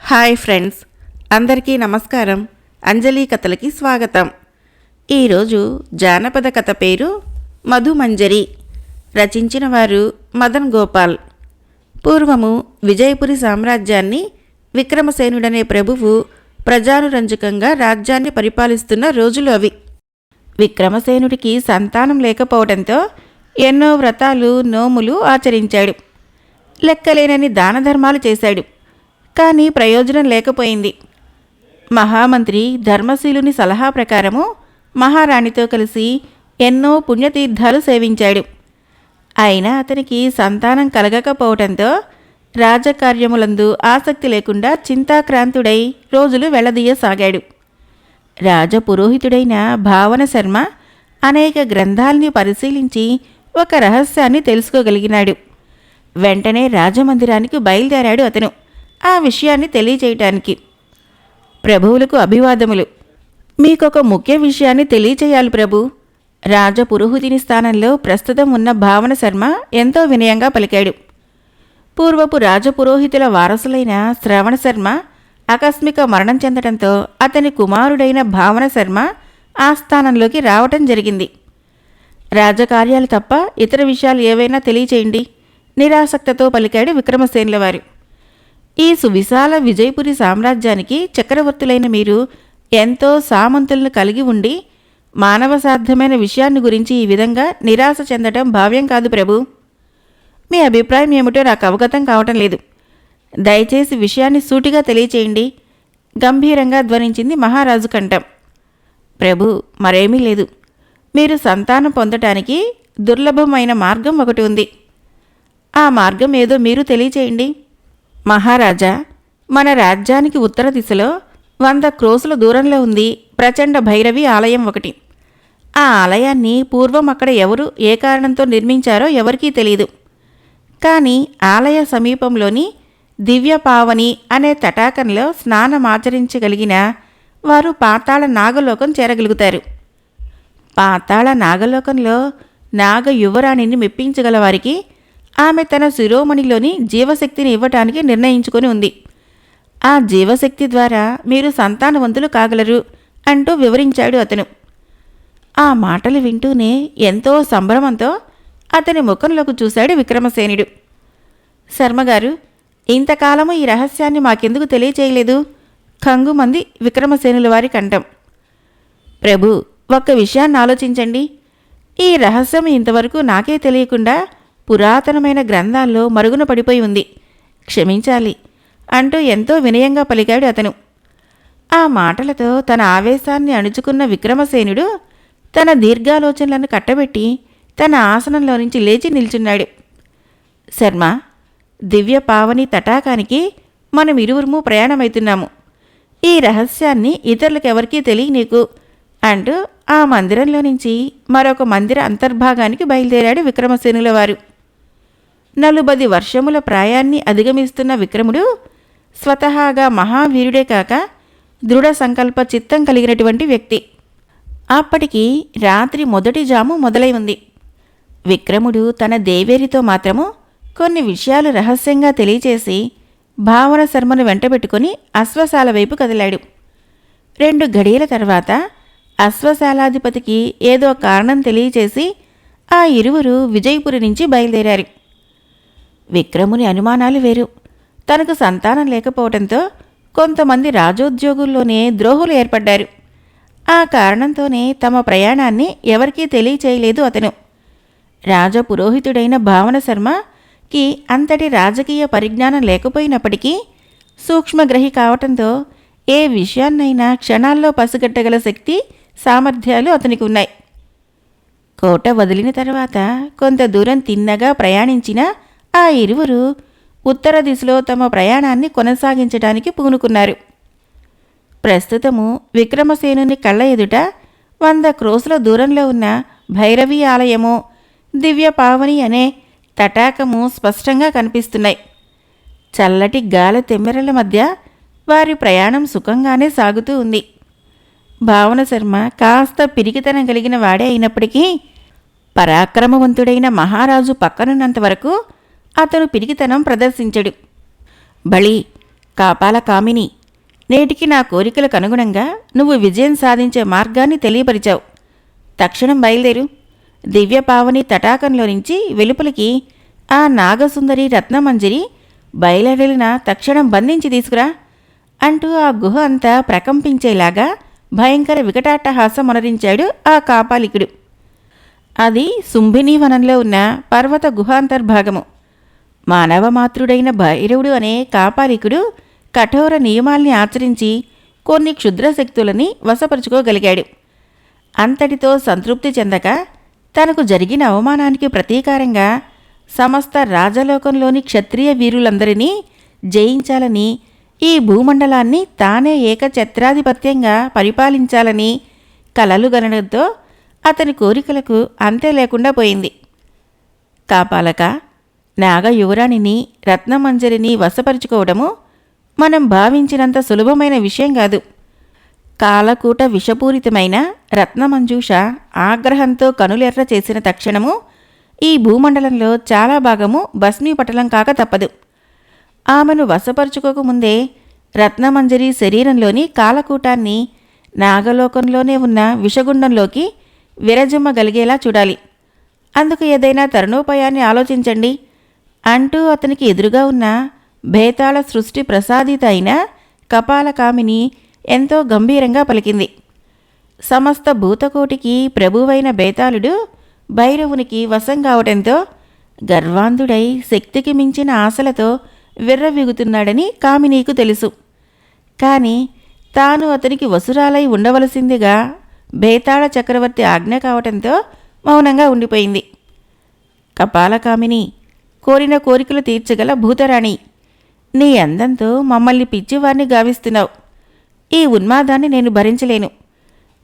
Hi friends, అందరికీ నమస్కారం. అంజలి కథలకి స్వాగతం. ఈరోజు జానపద కథ పేరు మధుమంజరి. రచించిన వారు మదన్ గోపాల్. పూర్వము విజయపురి సామ్రాజ్యాన్ని విక్రమసేనుడనే ప్రభువు ప్రజానురంజకంగా రాజ్యాన్ని పరిపాలిస్తున్న రోజులు అవి. విక్రమసేనుడికి సంతానం లేకపోవడంతో ఎన్నో వ్రతాలు నోములు ఆచరించాడు. లెక్కలేనని దానధర్మాలు చేశాడు. కానీ ప్రయోజనం లేకపోయింది. మహామంత్రి ధర్మశీలుని సలహా ప్రకారము మహారాణితో కలిసి ఎన్నో పుణ్యతీర్థాలు సేవించాడు. అయినా అతనికి సంతానం కలగకపోవడంతో రాజకార్యములందు ఆసక్తి లేకుండా చింతాక్రాంతుడై రోజులు వెళ్లదీయసాగాడు. రాజపురోహితుడైన భావన శర్మ అనేక గ్రంథాల్ని పరిశీలించి ఒక రహస్యాన్ని తెలుసుకోగలిగినాడు. వెంటనే రాజమందిరానికి బయలుదేరాడు అతను ఆ విషయాన్ని తెలియచేయటానికి. ప్రభువులకు అభివాదములు. మీకొక ముఖ్య విషయాన్ని తెలియచేయాలి ప్రభు. రాజపురోహితుని స్థానంలో ప్రస్తుతం ఉన్న భావన శర్మ ఎంతో వినయంగా పలికాడు. పూర్వపు రాజపురోహితుల వారసులైన శ్రవణ శర్మ ఆకస్మిక మరణం చెందడంతో అతని కుమారుడైన భావన శర్మ ఆ స్థానంలోకి రావటం జరిగింది. రాజకార్యాలు తప్ప ఇతర విషయాలు ఏవైనా తెలియచేయండి, నిరాసక్తతో పలికాడు విక్రమసేనుల వారు. ఈ సువిశాల విజయపురి సామ్రాజ్యానికి చక్రవర్తులైన మీరు ఎంతో సామంతులను కలిగి ఉండి మానవ సాధ్యమైన విషయాన్ని గురించి ఈ విధంగా నిరాశ చెందటం భావ్యం కాదు ప్రభు. మీ అభిప్రాయం ఏమిటో నాకు అవగతం కావటం లేదు. దయచేసి విషయాన్ని సూటిగా తెలియచేయండి, గంభీరంగా ధ్వనించింది మహారాజు కంఠం. ప్రభు, మరేమీ లేదు. మీరు సంతానం పొందటానికి దుర్లభమైన మార్గం ఒకటి ఉంది. ఆ మార్గం ఏదో మీరు తెలియచేయండి. మహారాజా, మన రాజ్యానికి ఉత్తర దిశలో 100 క్రోసుల దూరంలో ఉంది ప్రచండ భైరవి ఆలయం ఒకటి. ఆ ఆలయాన్ని పూర్వం అక్కడ ఎవరు ఏ కారణంతో నిర్మించారో ఎవరికీ తెలియదు. కానీ ఆలయ సమీపంలోని దివ్యపావని అనే తటాకంలో స్నానమాచరించగలిగిన వారు పాతాళ నాగలోకం చేరగలుగుతారు. పాతాళ నాగలోకంలో నాగ యువరాణిని మెప్పించగలవారికి ఆమె తన శిరోమణిలోని జీవశక్తిని ఇవ్వటానికి నిర్ణయించుకొని ఉంది. ఆ జీవశక్తి ద్వారా మీరు సంతానవంతులు కాగలరు అంటూ వివరించాడు అతను. ఆ మాటలు వింటూనే ఎంతో సంభ్రమంతో అతని ముఖంలోకి చూశాడు విక్రమసేనుడు. శర్మగారు, ఇంతకాలము ఈ రహస్యాన్ని మాకెందుకు తెలియచేయలేదు? కంగుమంది విక్రమసేనుల వారి కంఠం. ప్రభు, ఒక్క విషయాన్ని ఆలోచించండి. ఈ రహస్యం ఇంతవరకు నాకే తెలియకుండా పురాతనమైన గ్రంథాల్లో మరుగున పడిపోయి ఉంది. క్షమించాలి అంటూ ఎంతో వినయంగా పలికాడు అతను. ఆ మాటలతో తన ఆవేశాన్ని అణుచుకున్న విక్రమసేనుడు తన దీర్ఘాలోచనలను కట్టబెట్టి తన ఆసనంలో నుంచి లేచి నిల్చున్నాడు. శర్మ, దివ్య పావని తటాకానికి మనం ఇరువురము ప్రయాణమవుతున్నాము. ఈ రహస్యాన్ని ఇతరులకెవరికీ తెలియనీకు అంటూ ఆ మందిరంలో నుంచి మరొక మందిర అంతర్భాగానికి బయలుదేరాడు విక్రమసేనుల వారు. 40 వర్షముల ప్రాయాన్ని అధిగమిస్తున్న విక్రముడు స్వతహాగా మహావీరుడే కాక దృఢ సంకల్ప చిత్తం కలిగినటువంటి వ్యక్తి. అప్పటికి రాత్రి మొదటి జాము మొదలై ఉంది. విక్రముడు తన దేవేరితో మాత్రము కొన్ని విషయాలు రహస్యంగా తెలియచేసి భావన శర్మను వెంటబెట్టుకుని అశ్వశాల వైపు కదిలాడు. 2 గడియల తర్వాత అశ్వశాలాధిపతికి ఏదో కారణం తెలియచేసి ఆ ఇరువురు విజయపురి నుంచి బయలుదేరారు. విక్రముని అనుమానాలు వేరు. తనకు సంతానం లేకపోవడంతో కొంతమంది రాజోద్యోగుల్లోనే ద్రోహులు ఏర్పడ్డారు. ఆ కారణంతోనే తమ ప్రయాణాన్ని ఎవరికీ తెలియచేయలేదు అతను. రాజపురోహితుడైన భావన శర్మకి అంతటి రాజకీయ పరిజ్ఞానం లేకపోయినప్పటికీ సూక్ష్మగ్రహి కావటంతో ఏ విషయాన్నైనా క్షణాల్లో పసిగట్టగల శక్తి సామర్థ్యాలు అతనికి ఉన్నాయి. కోట వదిలిన తర్వాత కొంత దూరం తిన్నగా ప్రయాణించిన ఆ ఇరువురు ఉత్తర దిశలో తమ ప్రయాణాన్ని కొనసాగించడానికి పూనుకున్నారు. ప్రస్తుతము విక్రమసేనుని కళ్ళ ఎదుట 100 క్రోసుల దూరంలో ఉన్న భైరవి ఆలయము, దివ్య పావని అనే తటాకము స్పష్టంగా కనిపిస్తున్నాయి. చల్లటి గాలి తెమ్మెరల మధ్య వారి ప్రయాణం సుఖంగానే సాగుతూ ఉంది. భావన శర్మ కాస్త పిరికితనం కలిగిన వాడే అయినప్పటికీ పరాక్రమవంతుడైన మహారాజు పక్కనున్నంత వరకు అతను పిరికితనం ప్రదర్శించడు. బళి, కాపాల కామిని, నేటికి నా కోరికలకు అనుగుణంగా నువ్వు విజయం సాధించే మార్గాన్ని తెలియపరిచావు. తక్షణం బయలుదేరు. దివ్యపావని తటాకంలో నుంచి వెలుపలికి ఆ నాగసుందరి రత్నమంజరి బయలుదేరిన తక్షణం బంధించి తీసుకురా అంటూ ఆ గుహ అంతా ప్రకంపించేలాగా భయంకర వికటాట్టహాసమొనరించాడు ఆ కాపాలికుడు. అది శుంభినీ వనంలో ఉన్న పర్వత గుహాంతర్భాగము. మానవమాతృడైన భైరవుడు అనే కాపాలికుడు కఠోర నియమాల్ని ఆచరించి కొన్ని క్షుద్రశక్తులని వశపరుచుకోగలిగాడు. అంతటితో సంతృప్తి చెందక తనకు జరిగిన అవమానానికి ప్రతీకారంగా సమస్త రాజలోకంలోని క్షత్రియ వీరులందరినీ జయించాలని, ఈ భూమండలాన్ని తానే ఏకఛత్రాధిపత్యంగా పరిపాలించాలని కలలు గనడంతో అతని కోరికలకు అంతే లేకుండా పోయింది. కాపాలక, నాగయువరాణిని రత్నమంజరిని వశపరుచుకోవడము మనం భావించినంత సులభమైన విషయం కాదు. కాలకూట విషపూరితమైన రత్నమంజూష ఆగ్రహంతో కనులెర్ర చేసిన తక్షణము ఈ భూమండలంలో చాలా భాగము భస్మీపటలం కాక తప్పదు. ఆమెను వశపరుచుకోకముందే రత్నమంజరి శరీరంలోని కాలకూటాన్ని నాగలోకంలోనే ఉన్న విషగుండంలోకి విరజిమ్మగలిగేలా చూడాలి. అందుకు ఏదైనా తరుణోపాయాన్ని ఆలోచించండి అంటూ అతనికి ఎదురుగా ఉన్న భేతాళ సృష్టి ప్రసాదిత అయిన కపాలకామిని ఎంతో గంభీరంగా పలికింది. సమస్త భూతకోటికి ప్రభువైన బేతాళుడు భైరవునికి వశం కావటంతో గర్వాంధుడై శక్తికి మించిన ఆశలతో విర్రవీగుతున్నాడని కామినీకు తెలుసు. కాని తాను అతనికి వసురాలై ఉండవలసిందిగా బేతాళ చక్రవర్తి ఆజ్ఞ కావటంతో మౌనంగా ఉండిపోయింది. కపాలకామిని, కోరిన కోరికలు తీర్చగల భూతరాణి, నీ అందంతో మమ్మల్ని పిచ్చివారిని గావిస్తున్నావు. ఈ ఉన్మాదాన్ని నేను భరించలేను.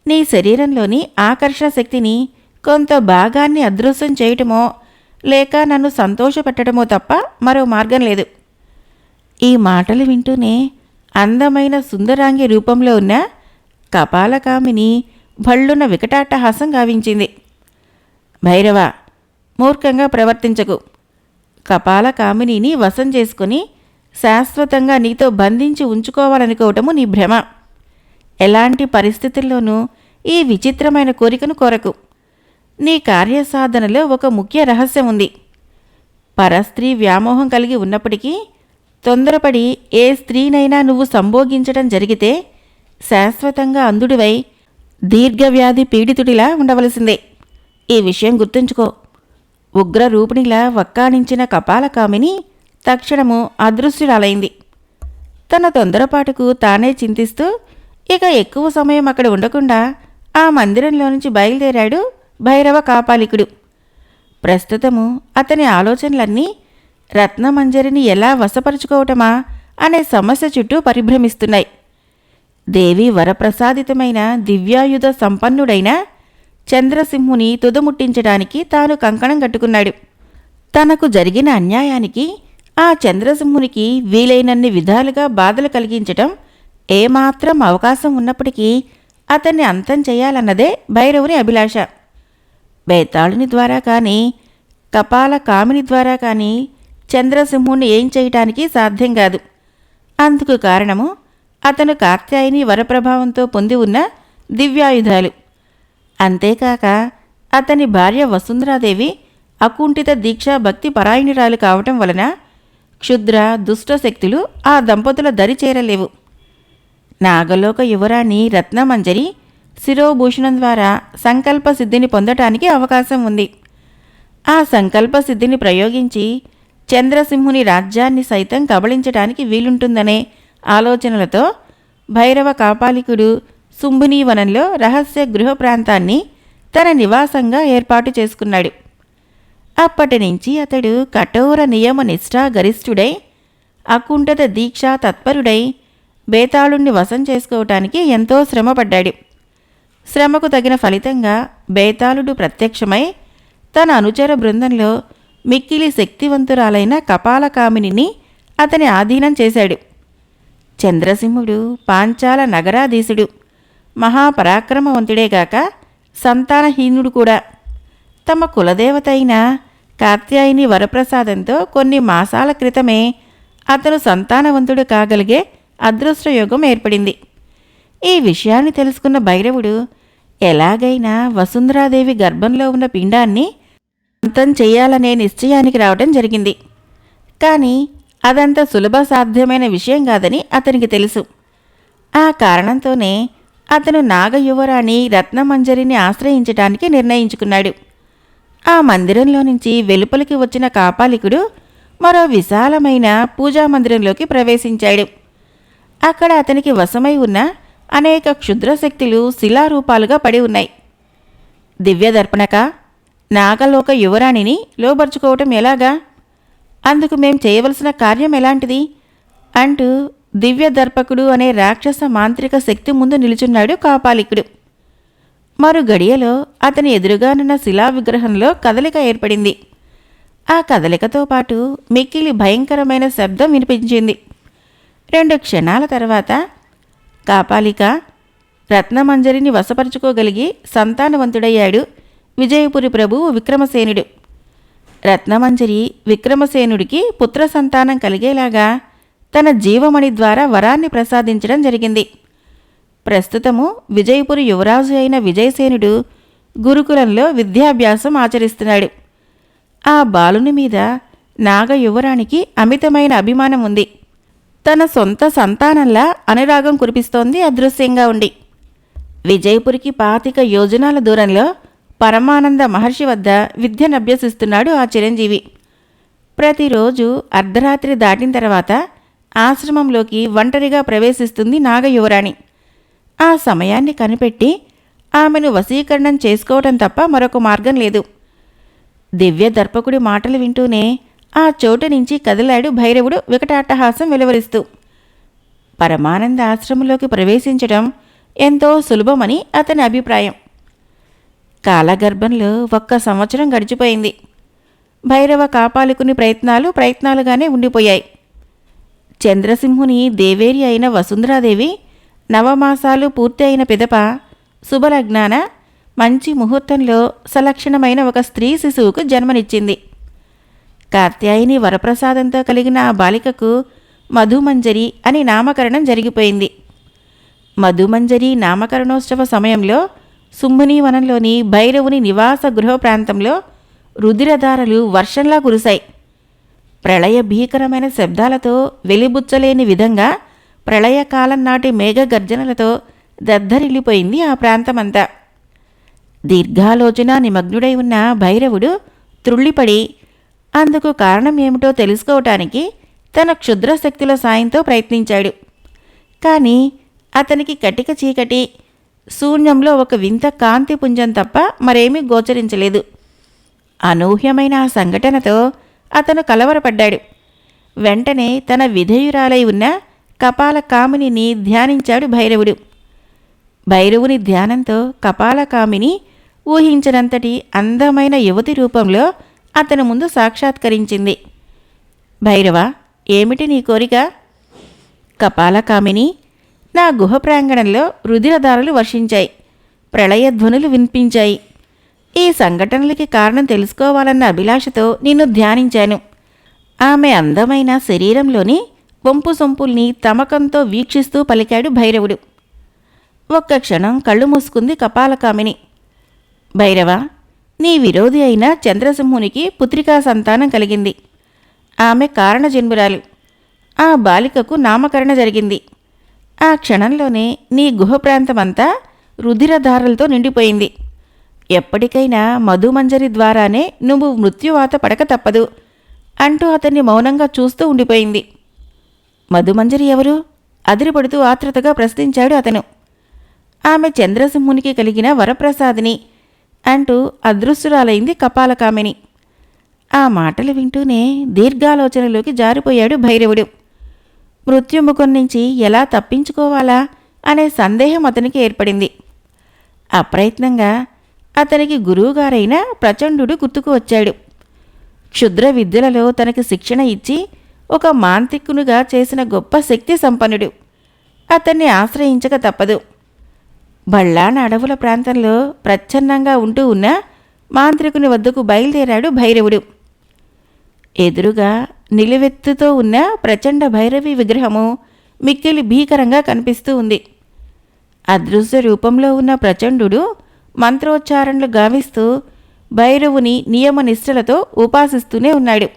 నీ శరీరంలోని ఆకర్షణ శక్తిని కొంత భాగాన్ని అదృశ్యం చేయటమో లేక నన్ను సంతోషపెట్టడమో తప్ప మరో మార్గం లేదు. ఈ మాటలు వింటూనే అందమైన సుందరాంగి రూపంలో ఉన్న కపాలకామిని భళ్ళున వికటాట్టహాసం గావించింది. భైరవ, మూర్ఖంగా ప్రవర్తించకు. కపాలకామినిని వశం చేసుకుని శాశ్వతంగా నీతో బంధించి ఉంచుకోవాలనుకోవటము నీ భ్రమ. ఎలాంటి పరిస్థితుల్లోనూ ఈ విచిత్రమైన కోరికను కోరకు. నీ కార్యసాధనలో ఒక ముఖ్య రహస్యం ఉంది. పరస్త్రీ వ్యామోహం కలిగి ఉన్నప్పటికీ తొందరపడి ఏ స్త్రీనైనా నువ్వు సంభోగించడం జరిగితే శాశ్వతంగా అంధుడివై దీర్ఘవ్యాధి పీడితుడిలా ఉండవలసిందే. ఈ విషయం గుర్తుంచుకో. ఉగ్రరూపిణిలా వక్కాణించిన కపాలకామిని తక్షణము అదృశ్యురాలైంది. తన తొందరపాటుకు తానే చింతిస్తూ ఇక ఎక్కువ సమయం అక్కడ ఉండకుండా ఆ మందిరంలో నుంచి బయలుదేరాడు భైరవ కాపాలికుడు. ప్రస్తుతము అతని ఆలోచనలన్నీ రత్నమంజరిని ఎలా వశపరుచుకోవటమా అనే సమస్య చుట్టూ పరిభ్రమిస్తున్నాయి. దేవి వరప్రసాదితమైన దివ్యాయుధ సంపన్నుడైన చంద్రసింహుని తుదముట్టించడానికి తాను కంకణం కట్టుకున్నాడు. తనకు జరిగిన అన్యాయానికి ఆ చంద్రసింహునికి వీలైనన్ని విధాలుగా బాధలు కలిగించటం ఏమాత్రం అవకాశం ఉన్నప్పటికీ అతన్ని అంతం చేయాలన్నదే భైరవుని అభిలాష. బేతాళుని ద్వారా కానీ కపాల కామిని ద్వారా కానీ చంద్రసింహుణ్ణి ఏం చేయటానికి సాధ్యం కాదు. అందుకు కారణము అతను కాత్యాయని వరప్రభావంతో పొంది ఉన్న దివ్యాయుధాలు. అంతేకాక అతని భార్య వసుంధరాదేవి అకుంఠిత దీక్షా భక్తి పరాయణురాలు కావటం వలన క్షుద్ర దుష్ట శక్తులు ఆ దంపతుల దరి చేరలేవు. నాగలోక యువరాణి రత్నమంజరి శిరోభూషణం ద్వారా సంకల్ప సిద్ధిని పొందటానికి అవకాశం ఉంది. ఆ సంకల్ప సిద్ధిని ప్రయోగించి చంద్రసింహుని రాజ్యాన్ని సైతం కబళించటానికి వీలుంటుందనే ఆలోచనలతో భైరవ కాపాలికుడు శుంభినీ వనంలో రహస్య గృహ ప్రాంతాన్ని తన నివాసంగా ఏర్పాటు చేసుకున్నాడు. అప్పటి నుంచి అతడు కఠోర నియమ నిష్ఠా గరిష్ఠుడై అకుంఠిత దీక్షా తత్పరుడై బేతాళుణ్ణి వశం చేసుకోవటానికి ఎంతో శ్రమపడ్డాడు. శ్రమకు తగిన ఫలితంగా బేతాళుడు ప్రత్యక్షమై తన అనుచర బృందంలో మిక్కిలి శక్తివంతురాలైన కపాలకామినిని అతని ఆధీనం చేశాడు. చంద్రసింహుడు పాంచాల నగరాధీశుడు, మహాపరాక్రమవంతుడేగాక సంతానహీనుడు కూడా. తమ కులదేవత అయిన కాత్యాయని వరప్రసాదంతో కొన్ని మాసాల క్రితమే అతను సంతానవంతుడు కాగలిగే అదృష్టయోగం ఏర్పడింది. ఈ విషయాన్ని తెలుసుకున్న భైరవుడు ఎలాగైనా వసుంధరాదేవి గర్భంలో ఉన్న పిండాన్ని అంతం చెయ్యాలనే నిశ్చయానికి రావటం జరిగింది. కానీ అదంత సులభ సాధ్యమైన విషయం కాదని అతనికి తెలుసు. ఆ కారణంతోనే అతను నాగయువరాణి రత్నమంజరిని ఆశ్రయించటానికి నిర్ణయించుకున్నాడు. ఆ మందిరంలో నుంచి వెలుపలికి వచ్చిన కాపాలికుడు మరో విశాలమైన పూజామందిరంలోకి ప్రవేశించాడు. అక్కడ అతనికి వశమై ఉన్న అనేక క్షుద్రశక్తులు శిలారూపాలుగా పడి ఉన్నాయి. దివ్యదర్పణక, నాగలోక యువరాణిని లోబర్చుకోవటం ఎలాగా? అందుకు మేం చేయవలసిన కార్యం ఎలాంటిది అంటూ దివ్యదర్పకుడు అనే రాక్షస మాంత్రిక శక్తి ముందు నిలుచున్నాడు కాపాలికుడు. మరు గడియలో అతని ఎదురుగానున్న శిలా విగ్రహంలో కదలిక ఏర్పడింది. ఆ కదలికతో పాటు మిక్కిలి భయంకరమైన శబ్దం వినిపించింది. 2 క్షణాల తర్వాత కాపాలిక రత్నమంజరిని వశపరుచుకోగలిగి సంతానవంతుడయ్యాడు విజయపురి ప్రభువు విక్రమసేనుడు. రత్నమంజరి విక్రమసేనుడికి పుత్ర సంతానం కలిగేలాగా తన జీవమణి ద్వారా వరాన్ని ప్రసాదించడం జరిగింది. ప్రస్తుతము విజయపురి యువరాజు అయిన విజయసేనుడు గురుకులంలో విద్యాభ్యాసం ఆచరిస్తున్నాడు. ఆ బాలుని మీద నాగయువరానికి అమితమైన అభిమానం ఉంది. తన సొంత సంతానంలా అనురాగం కురిపిస్తోంది అదృశ్యంగా ఉండి. విజయపురికి 25 యోజనాల దూరంలో పరమానంద మహర్షి వద్ద విద్యనభ్యసిస్తున్నాడు ఆ చిరంజీవి. ప్రతిరోజు అర్ధరాత్రి దాటిన తర్వాత ఆశ్రమంలోకి ఒంటరిగా ప్రవేశిస్తుంది నాగయువరాణి. ఆ సమయాన్ని కనిపెట్టి ఆమెను వశీకరణం చేసుకోవటం తప్ప మరొక మార్గం లేదు. దివ్య దర్పకుడి మాటలు వింటూనే ఆ చోటు నుంచి కదిలాడు భైరవుడు వికటాట్టహాసం వెలువరిస్తూ. పరమానంద ఆశ్రమంలోకి ప్రవేశించడం ఎంతో సులభమని అతని అభిప్రాయం. కాలగర్భంలో 1 సంవత్సరం గడిచిపోయింది. భైరవ కాపాలికుని ప్రయత్నాలుగానే ఉండిపోయాయి. చంద్రసింహుని దేవేరి అయిన వసుంధరాదేవి 9 మాసాలు పూర్తి అయిన పిదప శుభలగ్నాన మంచి ముహూర్తంలో సలక్షణమైన ఒక స్త్రీ శిశువుకు జన్మనిచ్చింది. కాత్యాయిని వరప్రసాదంతో కలిగిన ఆ బాలికకు మధుమంజరి అని నామకరణం జరిగిపోయింది. మధుమంజరి నామకరణోత్సవ సమయంలో శుంభనీవనంలోని భైరవుని నివాస గృహ ప్రాంతంలో రుధిరధారలు వర్షంలా కురిశాయి. ప్రళయ భీకరమైన శబ్దాలతో వెలిబుచ్చలేని విధంగా ప్రళయకాలం నాటి మేఘగర్జనలతో దద్దరిల్లిపోయింది ఆ ప్రాంతమంతా. దీర్ఘాలోచన నిమగ్నుడై ఉన్న భైరవుడు త్రుళ్ళిపడి అందుకు కారణం ఏమిటో తెలుసుకోవటానికి తన క్షుద్రశక్తుల సాయంతో ప్రయత్నించాడు. కానీ అతనికి కటిక చీకటి, శూన్యంలో ఒక వింత కాంతిపుంజం తప్ప మరేమీ గోచరించలేదు. అనూహ్యమైన ఆ సంఘటనతో అతను కలవరపడ్డాడు. వెంటనే తన విధేయురాలై ఉన్న కపాల కామినిని ధ్యానించాడు భైరవుడు. భైరవుని ధ్యానంతో కపాల కామిని ఊహించినంతటి అందమైన యువతి రూపంలో అతని ముందు సాక్షాత్కరించింది. భైరవ, ఏమిటి నీ కోరిక? కపాల కామిని, నా గుహ ప్రాంగణంలో రుధిరధారలు వర్షించాయి, ప్రళయధ్వనులు వినిపించాయి. ఈ సంఘటనలకి కారణం తెలుసుకోవాలన్న అభిలాషతో నిన్ను ధ్యానించాను. ఆమె అందమైన శరీరంలోని వంపు సొంపుల్ని తమకంతో వీక్షిస్తూ పలికాడు భైరవుడు. 1 క్షణం కళ్ళు మూసుకుంది కపాలకామిని. భైరవ, నీ విరోధి అయిన చంద్రసింహునికి పుత్రికా సంతానం కలిగింది. ఆమె కారణజన్మురాలు. ఆ బాలికకు నామకరణ జరిగింది. ఆ క్షణంలోనే నీ గుహ ప్రాంతమంతా రుధిరధారలతో నిండిపోయింది. ఎప్పటికైనా మధుమంజరి ద్వారానే నువ్వు మృత్యువాత పడక తప్పదు అంటూ అతన్ని మౌనంగా చూస్తూ ఉండిపోయింది. మధుమంజరి ఎవరు? అదిరిపడుతూ ఆత్రుతగా ప్రశ్నించాడు అతను. ఆమె చంద్రసింహునికి కలిగిన వరప్రసాదిని అంటూ అదృశ్యురాలైంది కపాలకామిని. ఆ మాటలు వింటూనే దీర్ఘాలోచనలోకి జారిపోయాడు భైరవుడు. మృత్యుముఖం నుంచి ఎలా తప్పించుకోవాలా అనే సందేహం అతనికి ఏర్పడింది. అప్రయత్నంగా అతనికి గురువుగారైన ప్రచండుడు గుర్తుకు వచ్చాడు. క్షుద్ర విద్యలలో తనకి శిక్షణ ఇచ్చి ఒక మాంత్రికునిగా చేసిన గొప్ప శక్తి సంపన్నుడు. అతన్ని ఆశ్రయించక తప్పదు. బళ్ళాన అడవుల ప్రాంతంలో ప్రచ్ఛన్నంగా ఉంటూ ఉన్న మాంత్రికుని వద్దకు బయలుదేరాడు భైరవుడు. ఎదురుగా నిలువెత్తుతో ఉన్న ప్రచండ భైరవి విగ్రహము మిక్కిలి భీకరంగా కనిపిస్తూ ఉంది. అదృశ్య రూపంలో ఉన్న ప్రచండు మంత్రోచ్చారణలు గావిస్తూ భైరవుని నియమనిష్టలతో ఉపాసిస్తూనే ఉన్నాడు.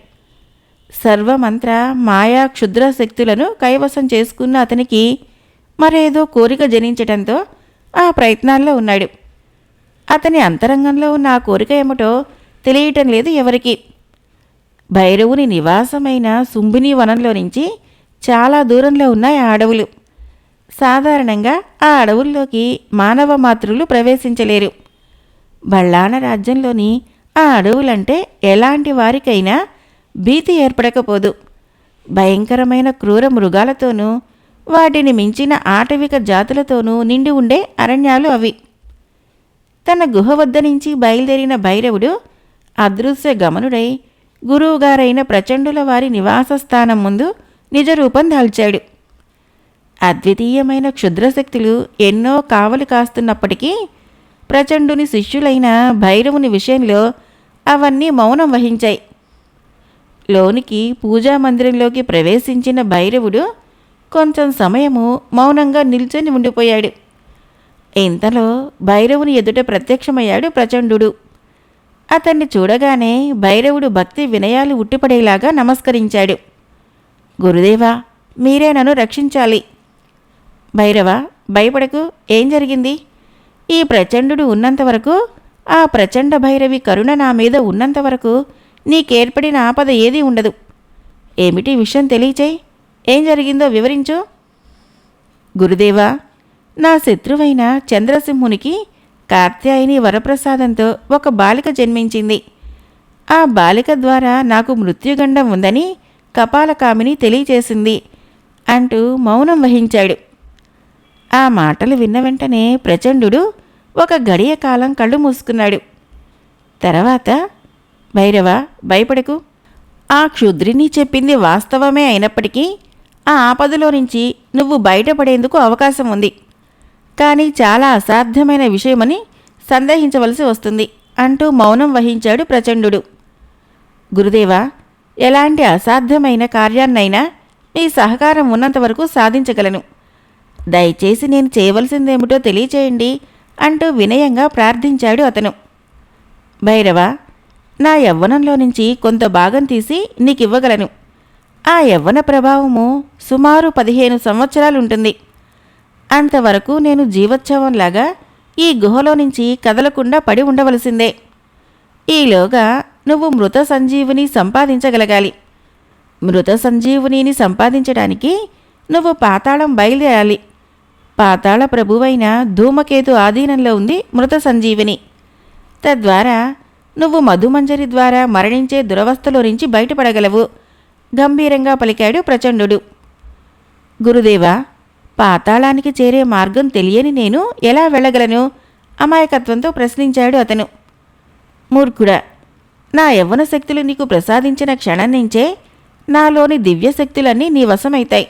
సర్వమంత్ర మాయా క్షుద్ర శక్తులను కైవసం చేసుకున్న అతనికి మరేదో కోరిక జనించటంతో ఆ ప్రయత్నాల్లో ఉన్నాడు. అతని అంతరంగంలో ఉన్న ఆ కోరిక ఏమిటో తెలియటం లేదు ఎవరికి. భైరవుని నివాసమైన సుంభిని వనంలో నుంచి చాలా దూరంలో ఉన్నాయి ఆ అడవులు. సాధారణంగా ఆ అడవుల్లోకి మానవ మాతృలు ప్రవేశించలేరు. బళ్ళాన రాజ్యంలోని ఆ అడవులంటే ఎలాంటి వారికైనా భీతి ఏర్పడకపోదు. భయంకరమైన క్రూర మృగాలతోనూ వాటిని మించిన ఆటవిక జాతులతోనూ నిండి ఉండే అరణ్యాలు అవి. తన గుహ వద్ద నుంచి బయలుదేరిన భైరవుడు అదృశ్య గమనుడై గురువుగారైన ప్రచండుల వారి నివాసస్థానం ముందు నిజరూపం దాల్చాడు. అద్వితీయమైన క్షుద్రశక్తులు ఎన్నో కావలి కాస్తున్నప్పటికీ ప్రచండుని శిష్యులైన భైరవుని విషయంలో అవన్నీ మౌనం వహించాయి. లోనికి పూజామందిరంలోకి ప్రవేశించిన భైరవుడు కొంచెం సమయము మౌనంగా నిల్చొని ఉండిపోయాడు. ఇంతలో భైరవుని ఎదుట ప్రత్యక్షమయ్యాడు ప్రచండు. అతన్ని చూడగానే భైరవుడు భక్తి వినయాలు ఉట్టిపడేలాగా నమస్కరించాడు. గురుదేవా, మీరే నన్ను రక్షించాలి. భైరవ, భయపడకు, ఏం జరిగింది? ఈ ప్రచండు ఉన్నంతవరకు, ఆ ప్రచండ భైరవి కరుణ నా మీద ఉన్నంతవరకు నీకేర్పడిన ఆపద ఏదీ ఉండదు. ఏమిటి విషయం తెలియచేయి, ఏం జరిగిందో వివరించు. గురుదేవా, నా శత్రువైన చంద్రసింహునికి కార్త్యాయని వరప్రసాదంతో ఒక బాలిక జన్మించింది. ఆ బాలిక ద్వారా నాకు మృత్యుగండం ఉందని కపాలకామిని తెలియచేసింది అంటూ మౌనం వహించాడు. ఆ మాటలు విన్న వెంటనే ప్రచండు ఒక గడియ కాలం కళ్ళు మూసుకున్నాడు. తర్వాత, భైరవ, భయపడకు, ఆ క్షుద్రిని చెప్పింది వాస్తవమే అయినప్పటికీ ఆ ఆపదలో నుంచి నువ్వు బయటపడేందుకు అవకాశం ఉంది. కానీ చాలా అసాధ్యమైన విషయమని సందేహించవలసి వస్తుంది అంటూ మౌనం వహించాడు ప్రచండు. గురుదేవా, ఎలాంటి అసాధ్యమైన కార్యాన్నైనా మీ సహకారం ఉన్నంతవరకు సాధించగలను. దయచేసి నేను చేయవలసిందేమిటో తెలియచేయండి అంటూ వినయంగా ప్రార్థించాడు అతను. భైరవ, నా యవ్వనంలో నుంచి కొంత భాగం తీసి నీకివ్వగలను. ఆ యవ్వన ప్రభావము సుమారు 15 సంవత్సరాలుంటుంది. అంతవరకు నేను జీవోత్సవంలాగా ఈ గుహలో నుంచి కదలకుండా పడి ఉండవలసిందే. ఈలోగా నువ్వు మృత సంజీవుని సంపాదించగలగాలి. మృత సంజీవునిని సంపాదించడానికి నువ్వు పాతాళం బయలుదేరాలి. పాతాళ ప్రభువైన ధూమకేతు ఆధీనంలో ఉంది మృత సంజీవిని. తద్వారా నువ్వు మధుమంజరి ద్వారా మరణించే దురవస్థలో నుంచి బయటపడగలవు గంభీరంగా పలికాడు ప్రచండు. గురుదేవా, పాతాళానికి చేరే మార్గం తెలియని నేను ఎలా వెళ్ళగలను? అమాయకత్వంతో ప్రశ్నించాడు అతను. మూర్ఖుడా, నా యవ్వన శక్తులు నీకు ప్రసాదించిన క్షణం నుంచే నాలోని దివ్యశక్తులన్నీ నీ వశమైతాయి.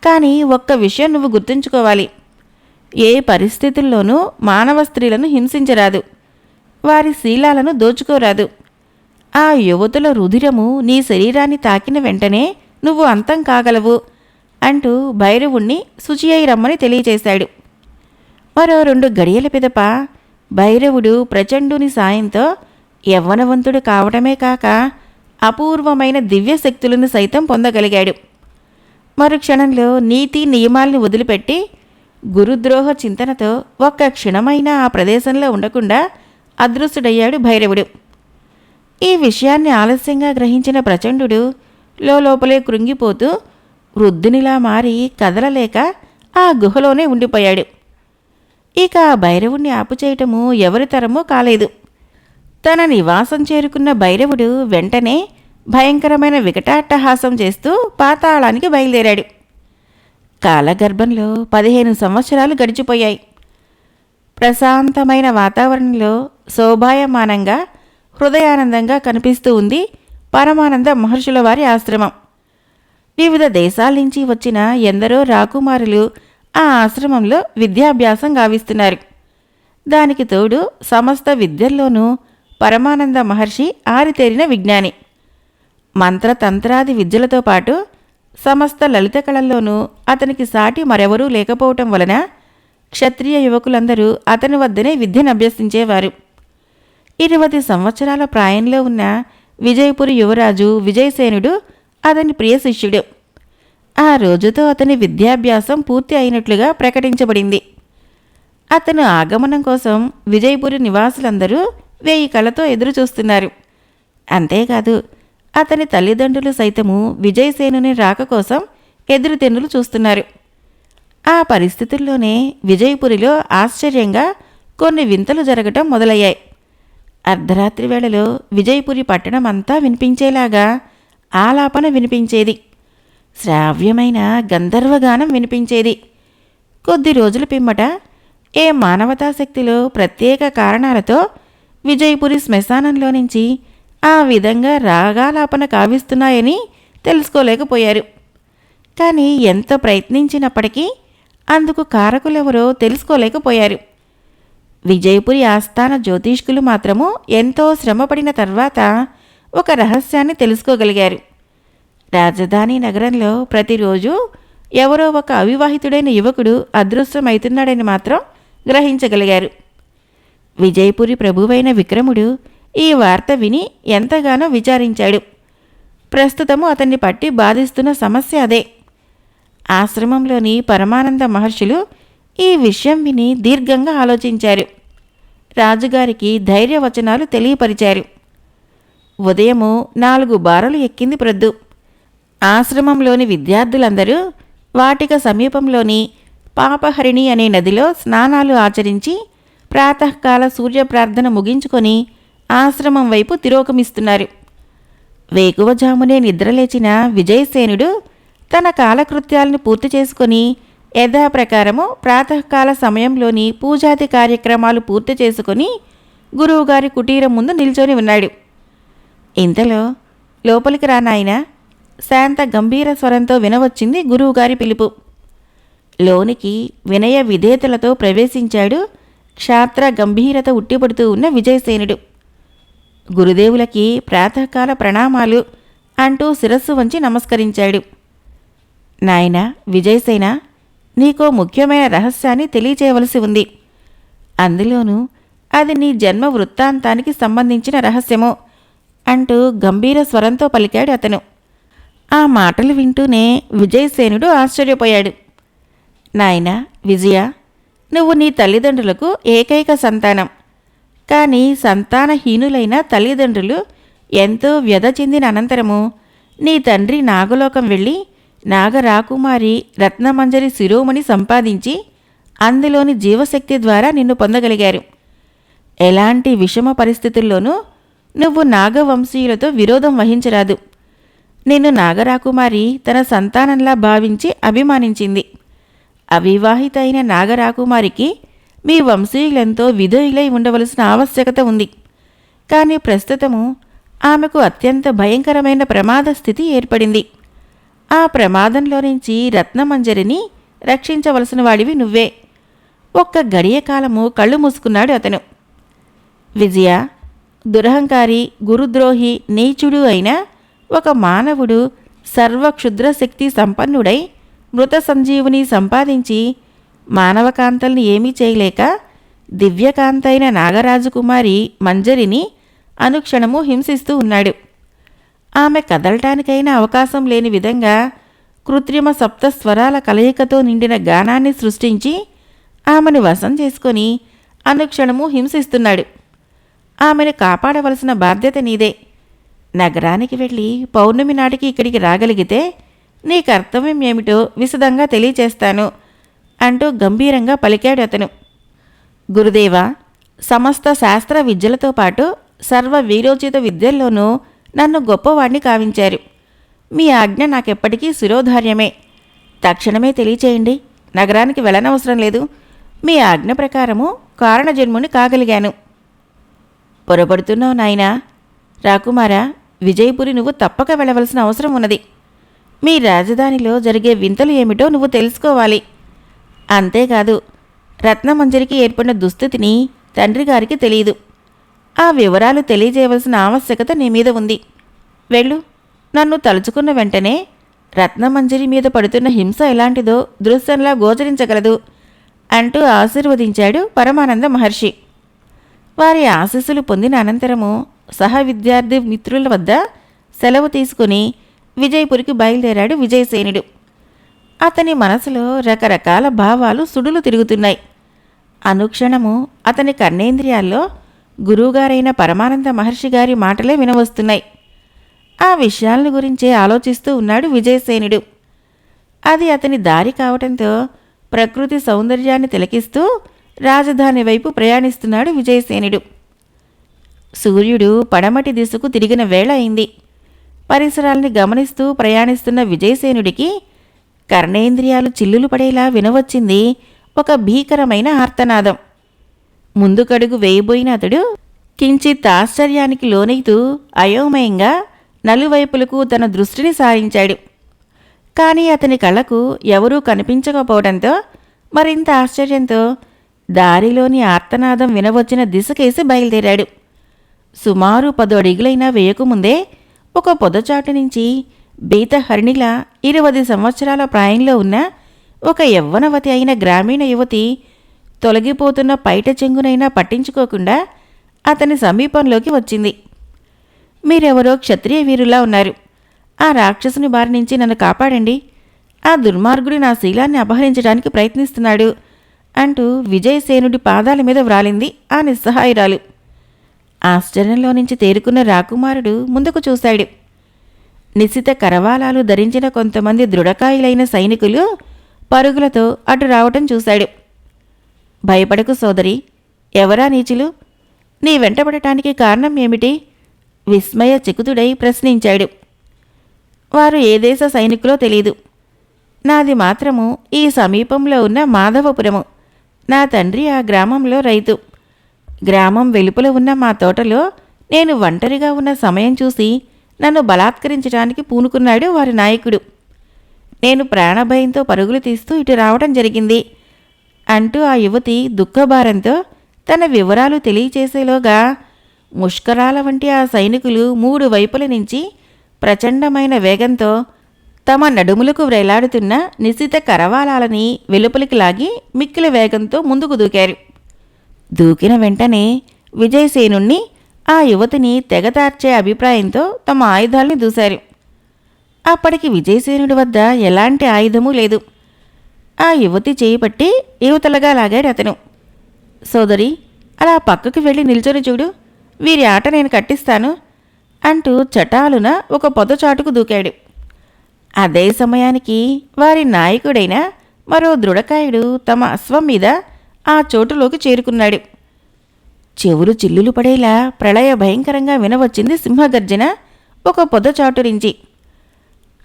కానీ ఒక్క విషయం నువ్వు గుర్తుంచుకోవాలి. ఏ పరిస్థితుల్లోనూ మానవ స్త్రీలను హింసించరాదు. వారి శీలాలను దోచుకోరాదు. ఆ యువతుల రుధిరము నీ శరీరాన్ని తాకిన వెంటనే నువ్వు అంతం కాగలవు అంటూ భైరవుణ్ణి శుచి అయి రమ్మని తెలియచేశాడు. మరో 2 గడియల పిదప భైరవుడు ప్రచండుని సాయంతో యవ్వనవంతుడు కావటమే కాక అపూర్వమైన దివ్యశక్తులను సైతం పొందగలిగాడు. మరుక్షణంలో నీతి నియమాల్ని వదిలిపెట్టి గురుద్రోహ చింతనతో ఒక్క క్షణమైనా ఆ ప్రదేశంలో ఉండకుండా అదృశ్యుడయ్యాడు భైరవుడు. ఈ విషయాన్ని ఆలస్యంగా గ్రహించిన ప్రచండు లోపలే కృంగిపోతూ వృద్ధునిలా మారి కదలలేక ఆ గుహలోనే ఉండిపోయాడు. ఇక ఆ భైరవుణ్ణి ఆపుచేయటము ఎవరితరమూ కాలేదు. తన నివాసం చేరుకున్న భైరవుడు వెంటనే భయంకరమైన వికటాట్టహాసం చేస్తూ పాతాళానికి బయలుదేరాడు. కాలగర్భంలో 15 సంవత్సరాలు గడిచిపోయాయి. ప్రశాంతమైన వాతావరణంలో శోభాయమానంగా హృదయానందంగా కనిపిస్తూ ఉంది పరమానంద మహర్షుల వారి ఆశ్రమం. వివిధ దేశాల నుంచి వచ్చిన ఎందరో రాకుమారులు ఆ ఆశ్రమంలో విద్యాభ్యాసం గావిస్తున్నారు. దానికి తోడు సమస్త విద్యల్లోనూ పరమానంద మహర్షి ఆరితేరిన విజ్ఞాని. మంత్రతంత్రాది విద్యలతో పాటు సమస్త లలిత కళల్లోనూ అతనికి సాటి మరెవరూ లేకపోవటం వలన క్షత్రియ యువకులందరూ అతని వద్దనే విద్యను అభ్యసించేవారు. 20 సంవత్సరాల ప్రాయంలో ఉన్న విజయపురి యువరాజు విజయసేనుడు అతని ప్రియ శిష్యుడు. ఆ రోజుతో అతని విద్యాభ్యాసం పూర్తి అయినట్లుగా ప్రకటించబడింది. అతను ఆగమనం కోసం విజయపురి నివాసులందరూ 1000 కళ్ళతో ఎదురుచూస్తున్నారు. అంతేకాదు, అతని తల్లిదండ్రులు సైతము విజయసేనుని రాక కోసం ఎదురుతెన్నులు చూస్తున్నారు. ఆ పరిస్థితుల్లోనే విజయపురిలో ఆశ్చర్యంగా కొన్ని వింతలు జరగటం మొదలయ్యాయి. అర్ధరాత్రి వేళలో విజయపురి పట్టణం అంతా వినిపించేలాగా ఆలాపన వినిపించేది. శ్రావ్యమైన గంధర్వగానం వినిపించేది. కొద్ది రోజుల పిమ్మట ఏ మానవతాశక్తిలో ప్రత్యేక కారణాలతో విజయపురి శ్మశానంలో నుంచి ఆ విధంగా రాగాలాపన కావిస్తున్నాయని తెలుసుకోలేకపోయారు. కానీ ఎంత ప్రయత్నించినప్పటికీ అందుకు కారకులెవరో తెలుసుకోలేకపోయారు. విజయపురి ఆస్థాన జ్యోతిష్కులు మాత్రము ఎంతో శ్రమపడిన తర్వాత ఒక రహస్యాన్ని తెలుసుకోగలిగారు. రాజధాని నగరంలో ప్రతిరోజు ఎవరో ఒక అవివాహితుడైన యువకుడు అదృశ్యమవుతున్నాడని మాత్రం గ్రహించగలిగారు. విజయపురి ప్రభువైన విక్రముడు ఈ వార్త విని ఎంతగానో విచారించాడు. ప్రస్తుతము అతన్ని పట్టి బాధిస్తున్న సమస్య అదే. ఆశ్రమంలోని పరమానంద మహర్షులు ఈ విషయం విని దీర్ఘంగా ఆలోచించారు. రాజుగారికి ధైర్యవచనాలు తెలియపరిచారు. ఉదయము 4 బారలు ఎక్కింది ప్రొద్దు. ఆశ్రమంలోని విద్యార్థులందరూ వాటిక సమీపంలోని పాపహరిణి అనే నదిలో స్నానాలు ఆచరించి ప్రాతకాల సూర్యప్రార్థన ముగించుకొని ఆశ్రమం వైపు తిరోగమిస్తున్నారు. వేకువజామునే నిద్రలేచిన విజయసేనుడు తన కాలకృత్యాలను పూర్తి చేసుకొని యథాప్రకారము ప్రాతకాల సమయంలోని పూజాది కార్యక్రమాలు పూర్తి చేసుకొని గురువుగారి కుటీరం ముందు నిల్చొని ఉన్నాడు. ఇంతలో లోపలికి రా నాయనా, శాంత గంభీర స్వరంతో వినవచ్చింది గురువుగారి పిలుపు. లోనికి వినయ విధేతలతో ప్రవేశించాడు క్షాత్ర గంభీరత ఉట్టిపడుతూ ఉన్న విజయసేనుడు. గురుదేవులకి ప్రాతకాల ప్రణామాలు అంటూ శిరస్సు వంచి నమస్కరించాడు. నాయనా విజయసేన, నీకో ముఖ్యమైన రహస్యాన్ని తెలియచేయవలసి ఉంది. అందులోనూ అది నీ జన్మ వృత్తాంతానికి సంబంధించిన రహస్యము అంటూ గంభీర స్వరంతో పలికాడు అతను. ఆ మాటలు వింటూనే విజయసేనుడు ఆశ్చర్యపోయాడు. నాయనా విజయ, నువ్వు నీ తల్లిదండ్రులకు ఏకైక సంతానం. కానీ సంతానహీనులైన తల్లిదండ్రులు ఎంతో వ్యధ చెందిన అనంతరము నీ తండ్రి నాగలోకం వెళ్ళి నాగరాకుమారి రత్నమంజరి శిరోమణి సంపాదించి అందులోని జీవశక్తి ద్వారా నిన్ను పొందగలిగారు. ఎలాంటి విషమ పరిస్థితుల్లోనూ నువ్వు నాగవంశీయులతో విరోధం వహించరాదు. నిన్ను నాగరాకుమారి తన సంతానంలా భావించి అభిమానించింది. అవివాహిత అయిన నాగరాకుమారికి మీ వంశీయులెంతో విధేయులై ఉండవలసిన ఆవశ్యకత ఉంది. కానీ ప్రస్తుతము ఆమెకు అత్యంత భయంకరమైన ప్రమాద స్థితి ఏర్పడింది. ఆ ప్రమాదంలో నుంచి రత్నమంజరిని రక్షించవలసిన వాడివి నువ్వే. ఒక్క గడియ కాలము కళ్ళు మూసుకున్నాడు అతను. విజయ, దురహంకారి, గురుద్రోహి, నీచుడు అయిన ఒక మానవుడు సర్వక్షుద్రశక్తి సంపన్నుడై మృత సంజీవుని సంపాదించి మానవకాంతల్ని ఏమీ చేయలేక దివ్యకాంతైన నాగరాజకుమారి మంజరిని అనుక్షణము హింసిస్తూ ఉన్నాడు. ఆమె కదలటానికైనా అవకాశం లేని విధంగా కృత్రిమ సప్తస్వరాల కలయికతో నిండిన గానాన్ని సృష్టించి ఆమెను వశం చేసుకొని అనుక్షణము హింసిస్తున్నాడు. ఆమెను కాపాడవలసిన బాధ్యత నీదే. నగరానికి వెళ్ళి పౌర్ణమి నాటికి ఇక్కడికి రాగలిగితే నీ కర్తవ్యం ఏమిటో విశదంగా తెలియచేస్తాను అంటూ గంభీరంగా పలికాడు అతను. గురుదేవా, సమస్త శాస్త్ర విద్యలతో పాటు సర్వ వీరోచిత విద్యల్లోనూ నన్ను గొప్పవాణ్ణి కావించారు. మీ ఆజ్ఞ నాకెప్పటికీ శిరోధార్యమే. తక్షణమే తెలియచేయండి. నగరానికి వెళ్ళనవసరం లేదు. మీ ఆజ్ఞ ప్రకారము కారణజన్ముని కాగలిగాను. పొరపడుతున్నావు నాయనా. రాకుమారా, విజయపురి నువ్వు తప్పక వెళ్ళవలసిన అవసరం ఉన్నది. మీ రాజధానిలో జరిగే వింతలు ఏమిటో నువ్వు తెలుసుకోవాలి. అంతేకాదు, రత్నమంజరికి ఏర్పడిన దుస్థితిని తండ్రి గారికి తెలియదు. ఆ వివరాలు తెలియజేయవలసిన ఆవశ్యకత నీ మీద ఉంది. వెళ్ళు నన్ను తలుచుకున్న వెంటనే రత్నమంజరి మీద పడుతున్న హింస ఎలాంటిదో దృశ్యంలా గోచరించగలదు అంటూ ఆశీర్వదించాడు పరమానంద మహర్షి. వారి ఆశీస్సులు పొందిన అనంతరము సహ విద్యార్థి మిత్రుల వద్ద సెలవు తీసుకుని విజయపురికి బయలుదేరాడు విజయసేనుడు. అతని మనసులో రకరకాల భావాలు సుడులు తిరుగుతున్నాయి. అనుక్షణము అతని కర్ణేంద్రియాల్లో గురువుగారైన పరమానంద మహర్షి గారి మాటలే వినవస్తున్నాయి. ఆ విషయాలను గురించే ఆలోచిస్తూ ఉన్నాడు విజయసేనుడు. అది అతని దారి కావటంతో ప్రకృతి సౌందర్యాన్ని తిలకిస్తూ రాజధాని వైపు ప్రయాణిస్తున్నాడు విజయసేనుడు. సూర్యుడు పడమటి దిశకు తిరిగిన వేళ అయింది. పరిసరాల్ని గమనిస్తూ ప్రయాణిస్తున్న విజయసేనుడికి కర్ణేంద్రియాలు చిల్లులు పడేలా వినవచ్చింది ఒక భీకరమైన ఆర్తనాదం. ముందుకడుగు వేయబోయిన అతడు కించిత్ ఆశ్చర్యానికి లోనైతూ అయోమయంగా నలువైపులకు తన దృష్టిని సారించాడు. కానీ అతని కళ్ళకు ఎవరూ కనిపించకపోవడంతో మరింత ఆశ్చర్యంతో దారిలోని ఆర్తనాదం వినవచ్చిన దిశకేసి బయలుదేరాడు. సుమారు 10 అడుగులైనా వేయకముందే ఒక పొదచాటు నుంచి బీతహరిణిలా 20 సంవత్సరాల ప్రాయంలో ఉన్న ఒక యవ్వనవతి అయిన గ్రామీణ యువతి తొలగిపోతున్న పైట చెంగునైనా పట్టించుకోకుండా అతని సమీపంలోకి వచ్చింది. మీరెవరో క్షత్రియ వీరులా ఉన్నారు. ఆ రాక్షసుని బారి నుంచి నన్ను కాపాడండి. ఆ దుర్మార్గుడు నా శీలాన్ని అపహరించడానికి ప్రయత్నిస్తున్నాడు అంటూ విజయసేనుడి పాదాల మీద వ్రాలింది ఆ నిస్సహాయురాలు. ఆశ్చర్యంలో నుంచి తేరుకున్న రాకుమారుడు ముందుకు చూశాడు. నిశిత కరవాలాలు ధరించిన కొంతమంది దృఢకాయులైన సైనికులు పరుగులతో అటు రావటం చూశాడు. భయపడకు సోదరి, ఎవరా నీచులు? నీ వెంటబడటానికి కారణం ఏమిటి? విస్మయ చకితుడై ప్రశ్నించాడు. వారు ఏ దేశ సైనికులో తెలీదు. నాది మాత్రము ఈ సమీపంలో ఉన్న మాధవపురము. నా తండ్రి ఆ గ్రామంలో రైతు. గ్రామం వెలుపల ఉన్న మా తోటలో నేను ఒంటరిగా ఉన్న సమయం చూసి నన్ను బలాత్కరించడానికి పూనుకున్నాడు వారి నాయకుడు. నేను ప్రాణభయంతో పరుగులు తీస్తూ ఇటు రావడం జరిగింది అంటూ ఆ యువతి దుఃఖభారంతో తన వివరాలు తెలియచేసేలోగా ముష్కరాల వంటి ఆ సైనికులు 3 వైపుల నుంచి ప్రచండమైన వేగంతో తమ నడుములకు వ్రేలాడుతున్న నిశిత కరవాలాలని వెలుపలికి లాగి మిక్కిలి వేగంతో ముందుకు దూకారు. దూకిన వెంటనే విజయసేనుణ్ణి ఆ యువతిని తెగతార్చే అభిప్రాయంతో తమ ఆయుధాల్ని దూశారు. అప్పటికి విజయసేనుడి వద్ద ఎలాంటి ఆయుధమూ లేదు. ఆ యువతి చేయి పట్టి యువతలగా లాగాడు అతను. సోదరి, అలా పక్కకు వెళ్ళి నిల్చొని చూడు, వీరి ఆట నేను కట్టిస్తాను అంటూ చటాలున ఒక పొదచాటుకు దూకాడు. అదే సమయానికి వారి నాయకుడైన మరో దృఢకాయుడు తమ అశ్వం మీద ఆ చోటులోకి చేరుకున్నాడు. చెవులు చిల్లులు పడేలా ప్రళయ భయంకరంగా వినవచ్చింది సింహగర్జన ఒక పొదచాటు నుంచి.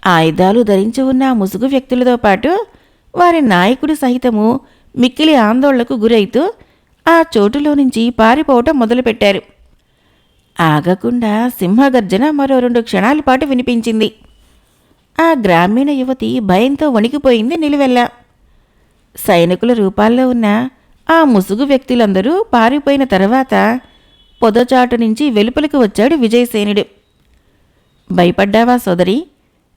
ఆయుధాలు ధరించి ఉన్న ముసుగు వ్యక్తులతో పాటు వారి నాయకుడి సహితము మిక్కిలి ఆందోళనకు గురైతూ ఆ చోటులో నుంచి పారిపోవటం మొదలుపెట్టారు. ఆగకుండా సింహగర్జన మరో 2 క్షణాల పాటు వినిపించింది. ఆ గ్రామీణ యువతి భయంతో వణికిపోయింది నిలువెల్లా. సైనికుల రూపాల్లో ఉన్న ఆ ముసుగు వ్యక్తులందరూ పారిపోయిన తర్వాత పొదచాటు నుంచి వెలుపలికి వచ్చాడు విజయసేనుడు. భయపడ్డావా సోదరి?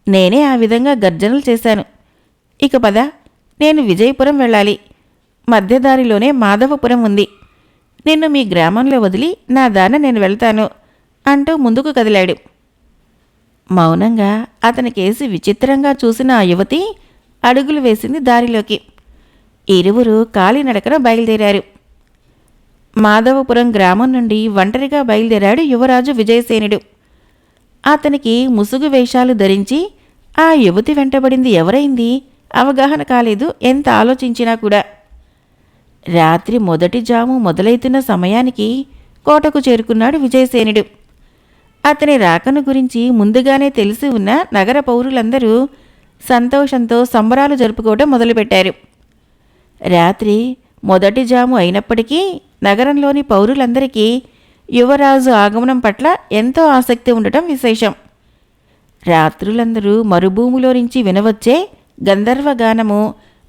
నేనే ఆ విధంగా గర్జనలు చేశాను. ఇక పద, నేను విజయపురం వెళ్ళాలి. మధ్యదారిలోనే మాధవపురం ఉంది. నిన్ను మీ గ్రామంలో వదిలి నా దాన నేను వెళ్తాను అంటూ ముందుకు కదిలాడు. మౌనంగా అతనికేసి విచిత్రంగా చూసిన ఆ యువతి అడుగులు వేసింది దారిలోకి. ఇరువురు కాలినడకన బయలుదేరారు. మాధవపురం గ్రామం నుండి ఒంటరిగా బయలుదేరాడు యువరాజు విజయసేనుడు. అతనికి ముసుగు వేషాలు ధరించి ఆ యువతి వెంటబడింది ఎవరైంది అవగాహన కాలేదు. ఎంత ఆలోచించినా కూడా. రాత్రి మొదటి జాము మొదలైతున్న సమయానికి కోటకు చేరుకున్నాడు విజయసేనుడు. అతని రాకను గురించి ముందుగానే తెలిసి ఉన్న నగర పౌరులందరూ సంతోషంతో సంబరాలు జరుపుకోవడం మొదలుపెట్టారు. రాత్రి మొదటి జాము అయినప్పటికీ నగరంలోని పౌరులందరికీ యువరాజు ఆగమనం పట్ల ఎంతో ఆసక్తి ఉండటం విశేషం. రాత్రులందరూ మరుభూమిలో నుంచి వినవచ్చే గంధర్వగానము,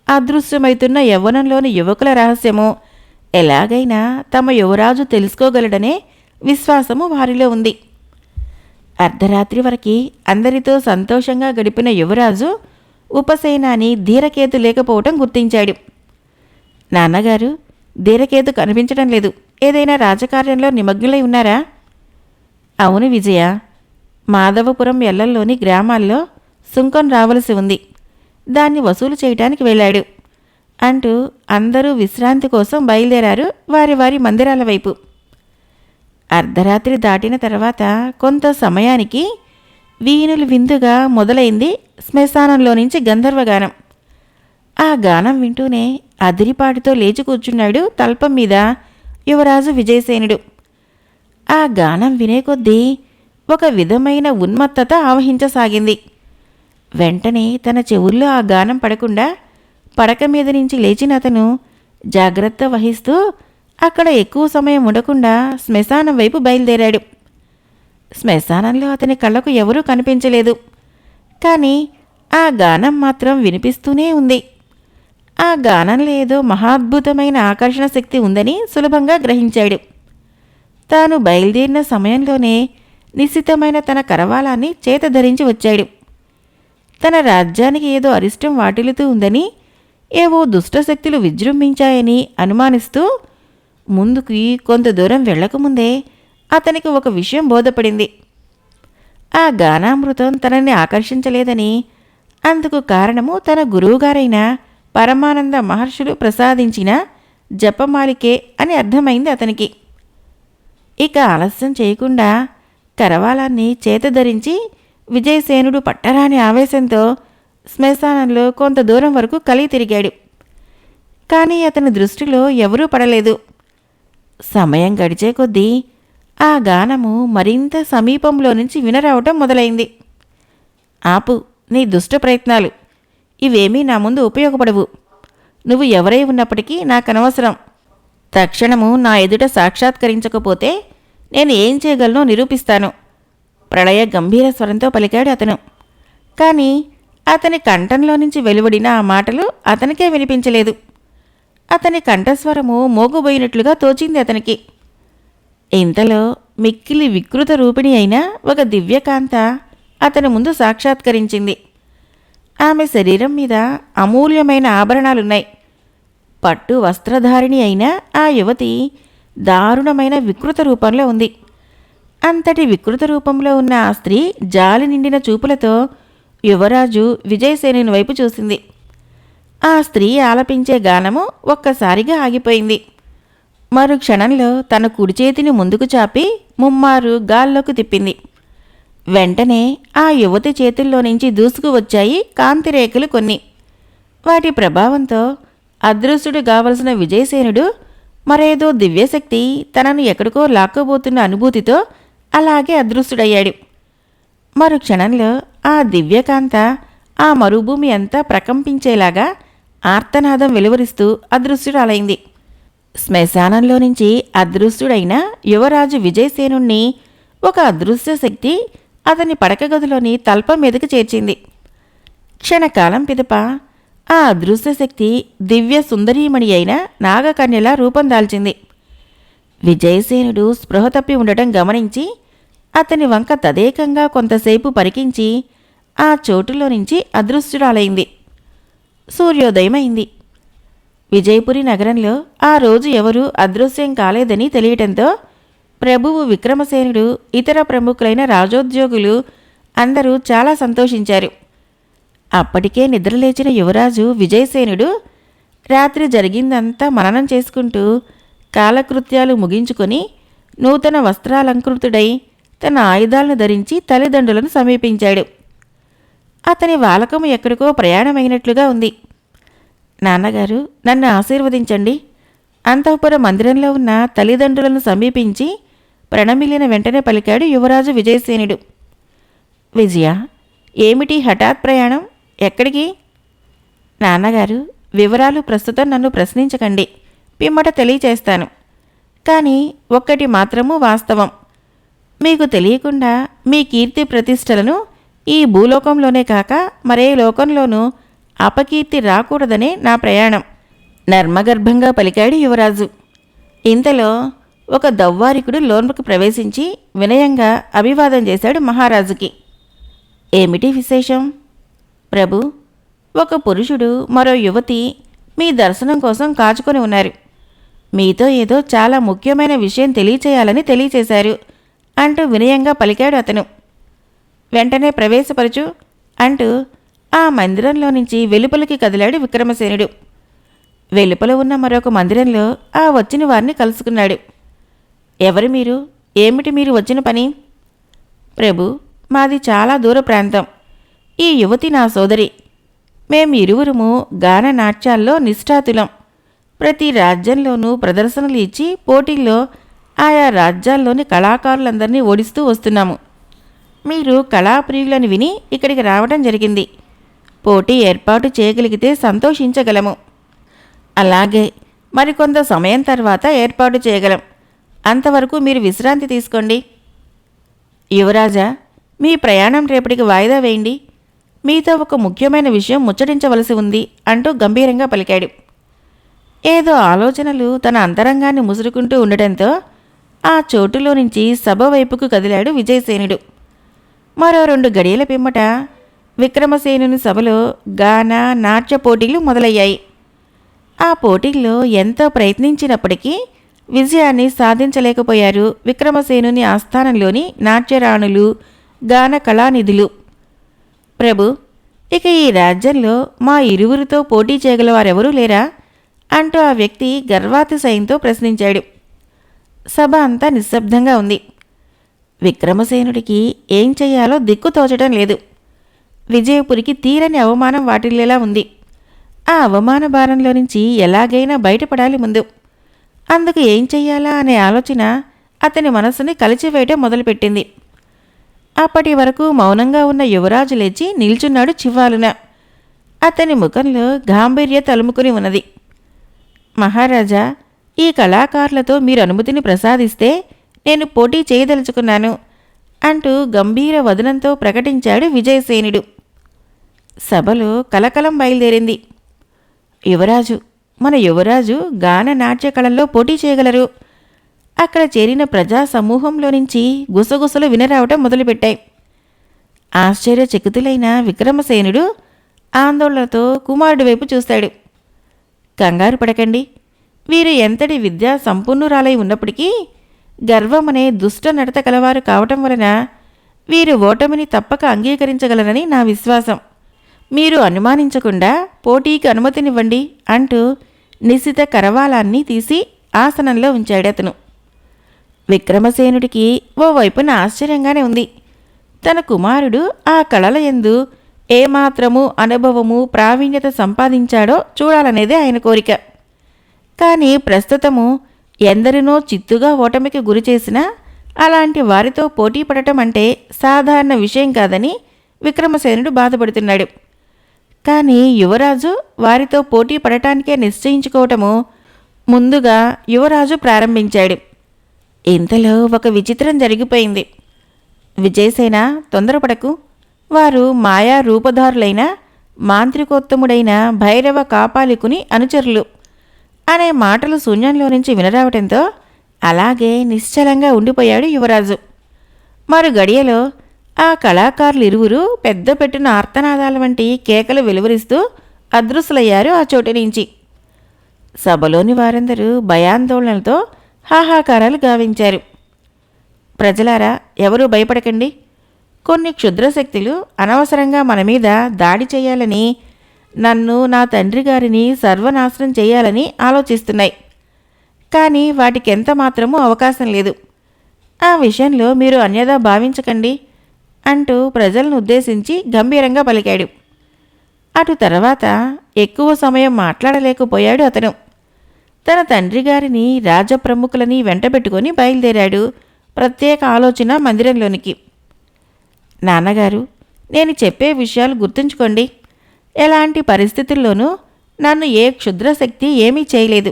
అదృశ్యమైతున్న యవ్వనంలోని యువకుల రహస్యము ఎలాగైనా తమ యువరాజు తెలుసుకోగలడనే విశ్వాసము వారిలో ఉంది. అర్ధరాత్రి వరకు అందరితో సంతోషంగా గడిపిన యువరాజు ఉపసేనాని ధీరకేతు లేకపోవటం గుర్తించాడు. నాన్నగారు, ధీరకేతు కనిపించడం లేదు. ఏదైనా రాజకార్యంలో నిమగ్నులై ఉన్నారా? అవును విజయ, మాధవపురం ఎల్లల్లోని గ్రామాల్లో సుంకం రావలసి ఉంది. దాన్ని వసూలు చేయటానికి వెళ్ళాడు అంటూ అందరూ విశ్రాంతి కోసం బయలుదేరారు వారి వారి మందిరాల వైపు. అర్ధరాత్రి దాటిన తర్వాత కొంత సమయానికి వీణులు విందుగా మొదలైంది శ్మశానంలో నుంచి గంధర్వగానం. ఆ గానం వింటూనే అదిరిపాటుతో లేచి కూర్చున్నాడు తల్పం మీద యువరాజు విజయసేనుడు. ఆ గానం వినే కొద్దీ ఒక విధమైన ఉన్మత్తత ఆవహించసాగింది. వెంటనే తన చెవుల్లో ఆ గానం పడకుండా పడక మీద నుంచి లేచిన అతను జాగ్రత్త వహిస్తూ అక్కడ ఎక్కువ సమయం ఉండకుండా శ్మశానం వైపు బయలుదేరాడు. శ్మశానంలో అతని కళ్ళకు ఎవరూ కనిపించలేదు. కానీ ఆ గానం మాత్రం వినిపిస్తూనే ఉంది. ఆ గానంలో ఏదో మహాద్భుతమైన ఆకర్షణ శక్తి ఉందని సులభంగా గ్రహించాడు. తాను బయలుదేరిన సమయంలోనే నిశ్చితమైన తన కరవాలాన్ని చేత ధరించి వచ్చాడు. తన రాజ్యానికి ఏదో అరిష్టం వాటిల్లుతూ ఉందని, ఏవో దుష్టశక్తులు విజృంభించాయని అనుమానిస్తూ ముందుకి కొంత దూరం వెళ్లకముందే అతనికి ఒక విషయం బోధపడింది. ఆ గానామృతం తనని ఆకర్షించలేదని, అందుకు కారణము తన గురువుగారైన పరమానంద మహర్షులు ప్రసాదించిన జపమాలికే అని అర్థమైంది అతనికి. ఇక ఆలస్యం చేయకుండా కరవాలాన్ని చేతధరించి విజయసేనుడు పట్టరాని ఆవేశంతో శ్మశానంలో కొంత దూరం వరకు కలిగి తిరిగాడు. కానీ అతని దృష్టిలో ఎవరూ పడలేదు. సమయం గడిచే కొద్దీ ఆ గానము మరింత సమీపంలో నుంచి వినరావటం మొదలైంది. ఆపు నీ దుష్ట ప్రయత్నాలు, ఇవేమీ నా ముందు ఉపయోగపడవు. నువ్వు ఎవరై ఉన్నప్పటికీ నాకనవసరం. తక్షణము నా ఎదుట సాక్షాత్కరించకపోతే నేను ఏం చేయగలనో నిరూపిస్తాను. ప్రళయ గంభీర స్వరంతో పలికాడు అతను. కానీ అతని కంఠంలో నుంచి వెలువడిన ఆ మాటలు అతనికే వినిపించలేదు. అతని కంఠస్వరము మోగుబోయినట్లుగా తోచింది అతనికి. ఇంతలో మిక్కిలి వికృత రూపిణి అయిన ఒక దివ్యకాంత అతని ముందు సాక్షాత్కరించింది. ఆమె శరీరం మీద అమూల్యమైన ఆభరణాలున్నాయి. పట్టు వస్త్రధారిణి అయిన ఆ యువతి దారుణమైన వికృత రూపంలో ఉంది. అంతటి వికృత రూపంలో ఉన్న ఆ స్త్రీ జాలి నిండిన చూపులతో యువరాజు విజయసేనుని వైపు చూసింది. ఆ స్త్రీ ఆలపించే గానము ఒక్కసారిగా ఆగిపోయింది. మరు క్షణంలో తన కుడి చేతిని ముందుకు చాపి ముమ్మారు గాల్లోకి తిప్పింది. వెంటనే ఆ యువతి చేతుల్లో నుంచి దూసుకు వచ్చాయి కాంతిరేఖలు కొన్ని. వాటి ప్రభావంతో అదృశ్యుడు కావలసిన విజయసేనుడు మరేదో దివ్యశక్తి తనను ఎక్కడికో లాక్కోబోతున్న అనుభూతితో అలాగే అదృశ్యుడయ్యాడు. మరు క్షణంలో ఆ దివ్యకాంత ఆ మరుభూమి అంతా ప్రకంపించేలాగా ఆర్తనాదం వెలువరిస్తూ అదృశ్యురాలైంది. శ్మశానంలో నుంచి అదృశ్యుడైన యువరాజు విజయసేనుణ్ణి ఒక అదృశ్య శక్తి అతని పడక గదిలోని తల్పం మీదకి చేర్చింది. క్షణకాలం పిదప ఆ అదృశ్య శక్తి దివ్య సుందరీమణి అయిన నాగకన్యలా రూపం దాల్చింది. విజయసేనుడు స్పృహ తప్పి ఉండటం గమనించి అతని వంక తదేకంగా కొంతసేపు పరికించి ఆ చోటులో నుంచి అదృశ్యురాలైంది. సూర్యోదయమైంది. విజయపురి నగరంలో ఆ రోజు ఎవరూ అదృశ్యం కాలేదని తెలియటంతో ప్రభువు విక్రమసేనుడు, ఇతర ప్రముఖులైన రాజోద్యోగులు అందరూ చాలా సంతోషించారు. అప్పటికే నిద్రలేచిన యువరాజు విజయసేనుడు రాత్రి జరిగిందంతా మననం చేసుకుంటూ కాలకృత్యాలు ముగించుకొని నూతన వస్త్రాలంకృతుడై తన ఆయుధాలను ధరించి తల్లిదండ్రులను సమీపించాడు. అతని వాలకము ఎక్కడికో ప్రయాణమైనట్లుగా ఉంది. నాన్నగారు, నన్ను ఆశీర్వదించండి. అంతఃపుర మందిరంలో ఉన్న తల్లిదండ్రులను సమీపించి ప్రణమిల్లిన వెంటనే పలికాడు యువరాజు విజయసేనుడు. విజయ, ఏమిటి హఠాత్ ప్రయాణం? ఎక్కడికి? నాన్నగారు, వివరాలు ప్రస్తుతం నన్ను ప్రశ్నించకండి, పిమ్మట తెలియచేస్తాను. కానీ ఒక్కటి మాత్రము వాస్తవం. మీకు తెలియకుండా మీ కీర్తి ప్రతిష్టలను ఈ భూలోకంలోనే కాక మరే లోకంలోనూ అపకీర్తి రాకూడదనే నా ప్రయాణం, నర్మగర్భంగా పలికాడు యువరాజు. ఇంతలో ఒక దవ్వారికుడు లోన్లోకి ప్రవేశించి వినయంగా అభివాదం చేశాడు మహారాజుకి. ఏమిటి విశేషం? ప్రభు, ఒక పురుషుడు మరో యువతి మీ దర్శనం కోసం కాచుకొని ఉన్నారు. మీతో ఏదో చాలా ముఖ్యమైన విషయం తెలియచేశారు అంటూ వినయంగా పలికాడు అతను. వెంటనే ప్రవేశపరచు అంటూ ఆ మందిరంలో నుంచి వెలుపలికి కదిలాడు విక్రమసేనుడు. వెలుపల ఉన్న మరొక మందిరంలో ఆ వచ్చిన వారిని కలుసుకున్నాడు. ఎవరు మీరు? ఏమిటి మీరు వచ్చిన పని? ప్రభు, మాది చాలా దూర ప్రాంతం. ఈ యువతి నా సోదరి. మేమిరువురము గాన నాట్యాల్లో నిష్ఠాతులం. ప్రతి రాజ్యంలోనూ ప్రదర్శనలు ఇచ్చి పోటీల్లో ఆయా రాజ్యాల్లోని కళాకారులందరినీ ఓడిస్తూ వస్తున్నాము. మీరు కళాప్రియులని విని ఇక్కడికి రావడం జరిగింది. పోటీ ఏర్పాటు చేయగలిగితే సంతోషించగలము. అలాగే మరికొంత సమయం తర్వాత ఏర్పాటు చేయగలం. అంతవరకు మీరు విశ్రాంతి తీసుకోండి. యువరాజా, మీ ప్రయాణం రేపటికి వాయిదా వేయండి. మీతో ఒక ముఖ్యమైన విషయం ముచ్చటించవలసి ఉంది అంటూ గంభీరంగా పలికాడు. ఏదో ఆలోచనలు తన అంతరంగాన్ని ముసురుకుంటూ ఉండటంతో ఆ చోటులో నుంచి సభ వైపుకు కదిలాడు విజయసేనుడు. మరో 2 గడియల పిమ్మట విక్రమసేనుని సభలో గాన నాట్య పోటీలు మొదలయ్యాయి. ఆ పోటీల్లో ఎంతో ప్రయత్నించినప్పటికీ విజయాన్ని సాధించలేకపోయారు విక్రమసేనుని ఆస్థానంలోని నాట్యరాణులు, గాన కళానిధులు. ప్రభు, ఇక ఈ రాజ్యంలో మా ఇరువురితో పోటీ చేయగలవారెవరూ లేరా అంటూ ఆ వ్యక్తి గర్వాతిశయంతో ప్రశ్నించాడు. సభ అంతా నిశ్శబ్దంగా ఉంది. విక్రమసేనుడికి ఏం చెయ్యాలో దిక్కు తోచటం లేదు. విజయపురికి తీరని అవమానం వాటిల్లేలా ఉంది. ఆ అవమాన భారంలో నుంచి ఎలాగైనా బయటపడాలి ముందు. అందుకు ఏం చెయ్యాలా అనే ఆలోచన అతని మనసుని కలిచివేయటం మొదలుపెట్టింది. అప్పటి వరకు మౌనంగా ఉన్న యువరాజు లేచి నిల్చున్నాడు చివ్వాలున. అతని ముఖంలో గాంభీర్యత అలుముకుని ఉన్నది. మహారాజా, ఈ కళాకారులతో మీరు అనుమతిని ప్రసాదిస్తే నేను పోటీ చేయదలుచుకున్నాను అంటూ గంభీర వదనంతో ప్రకటించాడు విజయసేనుడు. సభలో కలకలం బయలుదేరింది. మన యువరాజు గాన నాట్య కళల్లో పోటీ చేయగలరు. అక్కడ చేరిన ప్రజా సమూహంలో నుంచి గుసగుసలు వినరావటం మొదలుపెట్టాయి. ఆశ్చర్యచకితులైన విక్రమసేనుడు ఆందోళనతో కుమారుడి వైపు చూశాడు. కంగారు పడకండి. వీరు ఎంతటి విద్యా సంపన్నురాలై ఉన్నప్పటికీ గర్వమనే దుష్ట నడత కలవారు కావటం వలన వీరు ఓటమిని తప్పక అంగీకరించగలరని నా విశ్వాసం. మీరు అనుమానించకుండా పోటీకి అనుమతినివ్వండి అంటూ నిశిత కరవాలాన్ని తీసి ఆసనంలో ఉంచాడతను. విక్రమసేనుడికి ఓవైపున ఆశ్చర్యంగానే ఉంది. తన కుమారుడు ఆ కళల యందు ఏమాత్రము అనుభవము ప్రావీణ్యత సంపాదించాడో చూడాలనేదే ఆయన కోరిక. కానీ ప్రస్తుతము ఎందరినో చిత్తుగా ఓటమికి గురిచేసినా అలాంటి వారితో పోటీ పడటం అంటే సాధారణ విషయం కాదని విక్రమసేనుడు బాధపడుతున్నాడు. కానీ యువరాజు వారితో పోటీ పడటానికే నిశ్చయించుకోవటము ముందుగా యువరాజు ప్రారంభించాడు. ఇంతలో ఒక విచిత్రం జరిగిపోయింది. విజయసేన, తొందరపడకు. వారు మాయా రూపధారులైన మాంత్రికోత్తముడైన భైరవ కాపాలికుని అనుచరులు అనే మాటలు శూన్యంలో నుంచి వినరావటంతో అలాగే నిశ్చలంగా ఉండిపోయాడు యువరాజు. మరు గడియలో ఆ కళాకారులిరువురు పెద్ద పెట్టిన ఆర్తనాదాల వంటి కేకలు వెలువరిస్తూ అదృశ్యులయ్యారు ఆ చోటు నుంచి. సభలోని వారందరూ భయాందోళనలతో హాహాకారాలు గావించారు. ప్రజలారా, ఎవరూ భయపడకండి. కొన్ని క్షుద్రశక్తులు అనవసరంగా మన మీద దాడి చేయాలని, నన్ను, నా తండ్రి గారిని సర్వనాశనం చేయాలని ఆలోచిస్తున్నాయి. కానీ వాటికెంత మాత్రమూ అవకాశం లేదు. ఆ విషయంలో మీరు అన్యదా భావించకండి అంటూ ప్రజలను ఉద్దేశించి గంభీరంగా పలికాడు. అటు తర్వాత ఎక్కువ సమయం మాట్లాడలేకపోయాడు అతను. తన తండ్రి గారిని, రాజప్రముఖులని వెంటబెట్టుకొని బయలుదేరాడు ప్రత్యేక ఆలోచన మందిరంలోనికి. నాన్నగారు, నేను చెప్పే విషయాలు గుర్తుంచుకోండి. ఎలాంటి పరిస్థితుల్లోనూ నన్ను ఏ క్షుద్రశక్తి ఏమీ చేయలేదు.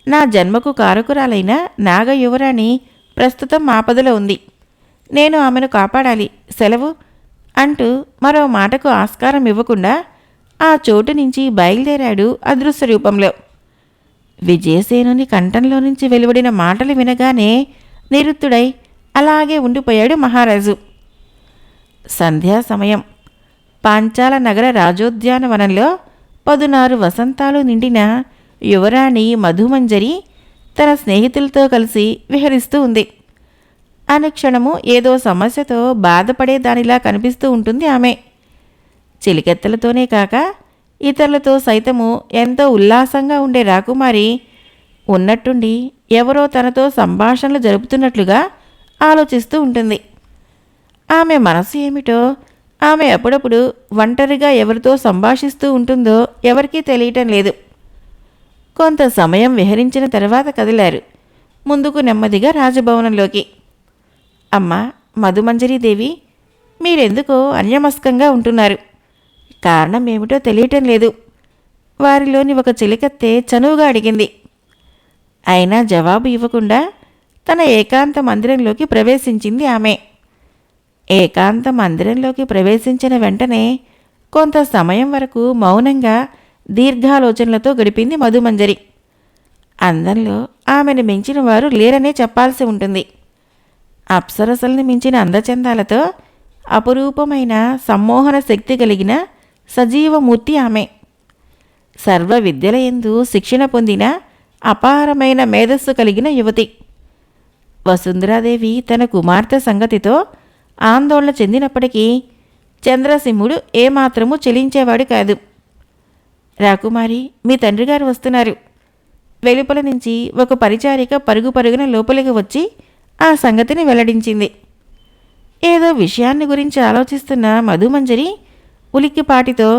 నా జన్మకు కారకురాలైన నాగయువరాణి ప్రస్తుతం ఆపదలో ఉంది. నేను ఆమెను కాపాడాలి. సెలవు అంటూ మరో మాటకు ఆస్కారం ఇవ్వకుండా ఆ చోటు నుంచి బయలుదేరాడు అదృశ్య రూపంలో. విజయసేనుని కంఠంలో నుంచి వెలువడిన మాటలు వినగానే నిరుత్తుడై అలాగే ఉండిపోయాడు మహారాజు. సంధ్యా సమయం. పాంచాల నగర రాజోద్యానవనంలో 16 వసంతాలు నిండిన యువరాణి మధుమంజరి తన స్నేహితులతో కలిసి విహరిస్తూ ఉంది. అనుక్షణము ఏదో సమస్యతో బాధపడే దానిలా కనిపిస్తూ ఉంటుంది ఆమె. చిలికెత్తలతోనే కాక ఇతరులతో సైతము ఎంతో ఉల్లాసంగా ఉండే రాకుమారి ఉన్నట్టుండి ఎవరో తనతో సంభాషణలు జరుపుతున్నట్లుగా ఆలోచిస్తూ ఉంటుంది. ఆమె మనసు ఏమిటో, ఆమె అప్పుడప్పుడు ఒంటరిగా ఎవరితో సంభాషిస్తూ ఉంటుందో ఎవరికీ తెలియటం లేదు. కొంత సమయం విహరించిన తర్వాత కదిలారు ముందుకు నెమ్మదిగా రాజభవనంలోకి. అమ్మా మధుమంజరీదేవి, మీరెందుకో అన్యమస్కంగా ఉంటున్నారు. కారణం ఏమిటో తెలియటం లేదు. వారిలోని ఒక చిలికత్తె చనువుగా అడిగింది. అయినా జవాబు ఇవ్వకుండా తన ఏకాంత మందిరంలోకి ప్రవేశించింది ఆమె. ఏకాంత మందిరంలోకి ప్రవేశించిన వెంటనే కొంత సమయం వరకు మౌనంగా దీర్ఘాలోచనలతో గడిపింది మధుమంజరి. అందంలో ఆమెను మించిన వారు లేరనే చెప్పాల్సి ఉంటుంది. అప్సరసల్ని మించిన అందచందాలతో అపురూపమైన సమ్మోహన శక్తి కలిగిన సజీవమూర్తి ఆమె. సర్వ విద్యలయందు శిక్షణ పొందిన అపారమైన మేధస్సు కలిగిన యువతి. వసుంధరాదేవి తన కుమార్తె సంగతితో ఆందోళన చెందినప్పటికీ చంద్రసింహుడు ఏమాత్రమూ చెలించేవాడు కాదు. రాకుమారి, మీ తండ్రిగారు వస్తున్నారు. వెలుపల నుంచి ఒక పరిచారిక పరుగు పరుగున లోపలికి వచ్చి ఆ సంగతిని వెల్లడించింది. ఏదో విషయాన్ని గురించి ఆలోచిస్తున్న మధుమంజరి ఉలిక్కిపాటితో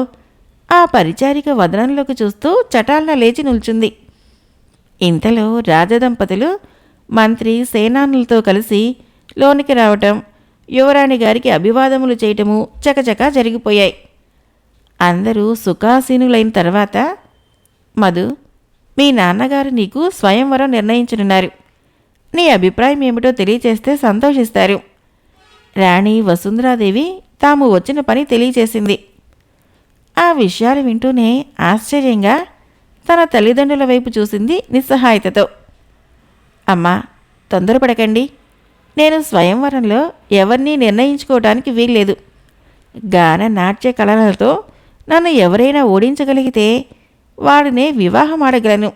ఆ పరిచారిక వదనంలోకి చూస్తూ చటాలన లేచి నిల్చుంది. ఇంతలో రాజదంపతులు మంత్రి సేనానులతో కలిసి లోనికి రావటం, యువరాణి గారికి అభివాదములు చేయటము చకచకా జరిగిపోయాయి. అందరూ సుఖాసీనులైన తర్వాత, మధు, మీ నాన్నగారు నీకు స్వయంవరం నిర్ణయించనున్నారు. నీ అభిప్రాయం ఏమిటో తెలియచేస్తే సంతోషిస్తారు. రాణి వసుంధరాదేవి తాము వచ్చిన పని తెలియచేసింది. ఆ విషయాలు వింటూనే ఆశ్చర్యంగా తన తల్లిదండ్రుల వైపు చూసింది నిస్సహాయతతో. అమ్మా, తొందరపడకండి. నేను స్వయంవరంలో ఎవరినీ నిర్ణయించుకోవడానికి వీల్లేదు. గాన నాట్య కళలతో నన్ను ఎవరైనా ఓడించగలిగితే వాడినే వివాహం ఆడగలను.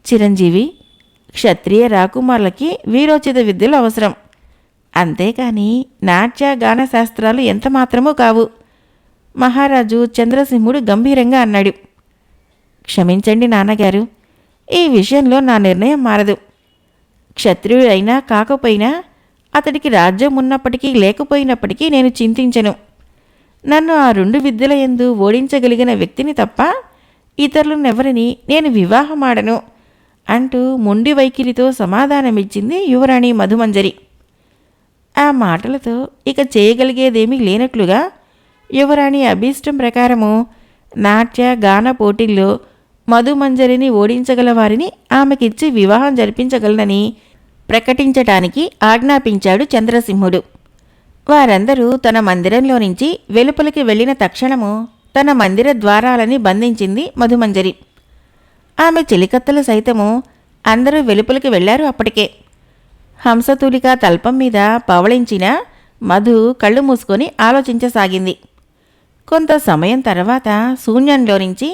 చిరంజీవి, క్షత్రియ రాకుమారులకి వీరోచిత విద్యలు అవసరం. అంతేకాని నాట్య గాన శాస్త్రాలు ఎంతమాత్రమూ కావు. మహారాజు చంద్రసింహుడు గంభీరంగా అన్నాడు. క్షమించండి నాన్నగారు, ఈ విషయంలో నా నిర్ణయం మారదు. క్షత్రియుడైనా కాకపోయినా, అతడికి రాజ్యం ఉన్నప్పటికీ లేకపోయినప్పటికీ నేను చింతించను. నన్ను ఆ 2 విద్యల యందు ఓడించగలిగిన వ్యక్తిని తప్ప ఇతరులనెవరిని నేను వివాహమాడను అంటూ మొండి వైఖరితో సమాధానమిచ్చింది యువరాణి మధుమంజరి. ఆ మాటలతో ఇక చేయగలిగేదేమీ లేనట్లుగా యువరాణి అభీష్టం ప్రకారము నాట్య గాన పోటీల్లో మధుమంజరిని ఓడించగల వారిని ఆమెకిచ్చి వివాహం జరిపించగలనని ప్రకటించటానికి ఆజ్ఞాపించాడు చంద్రసింహుడు. వారందరూ తన మందిరంలో నుంచి వెలుపలికి వెళ్ళిన తక్షణము తన మందిర ద్వారాలని బంధించింది మధుమంజరి. ఆమె చెలికత్తలు సైతము అందరూ వెలుపలికి వెళ్లారు. అప్పటికే హంసతూలిక తల్పం మీద పవళించిన మధు కళ్ళు మూసుకొని ఆలోచించసాగింది. కొంత సమయం తర్వాత శూన్యంలో నుంచి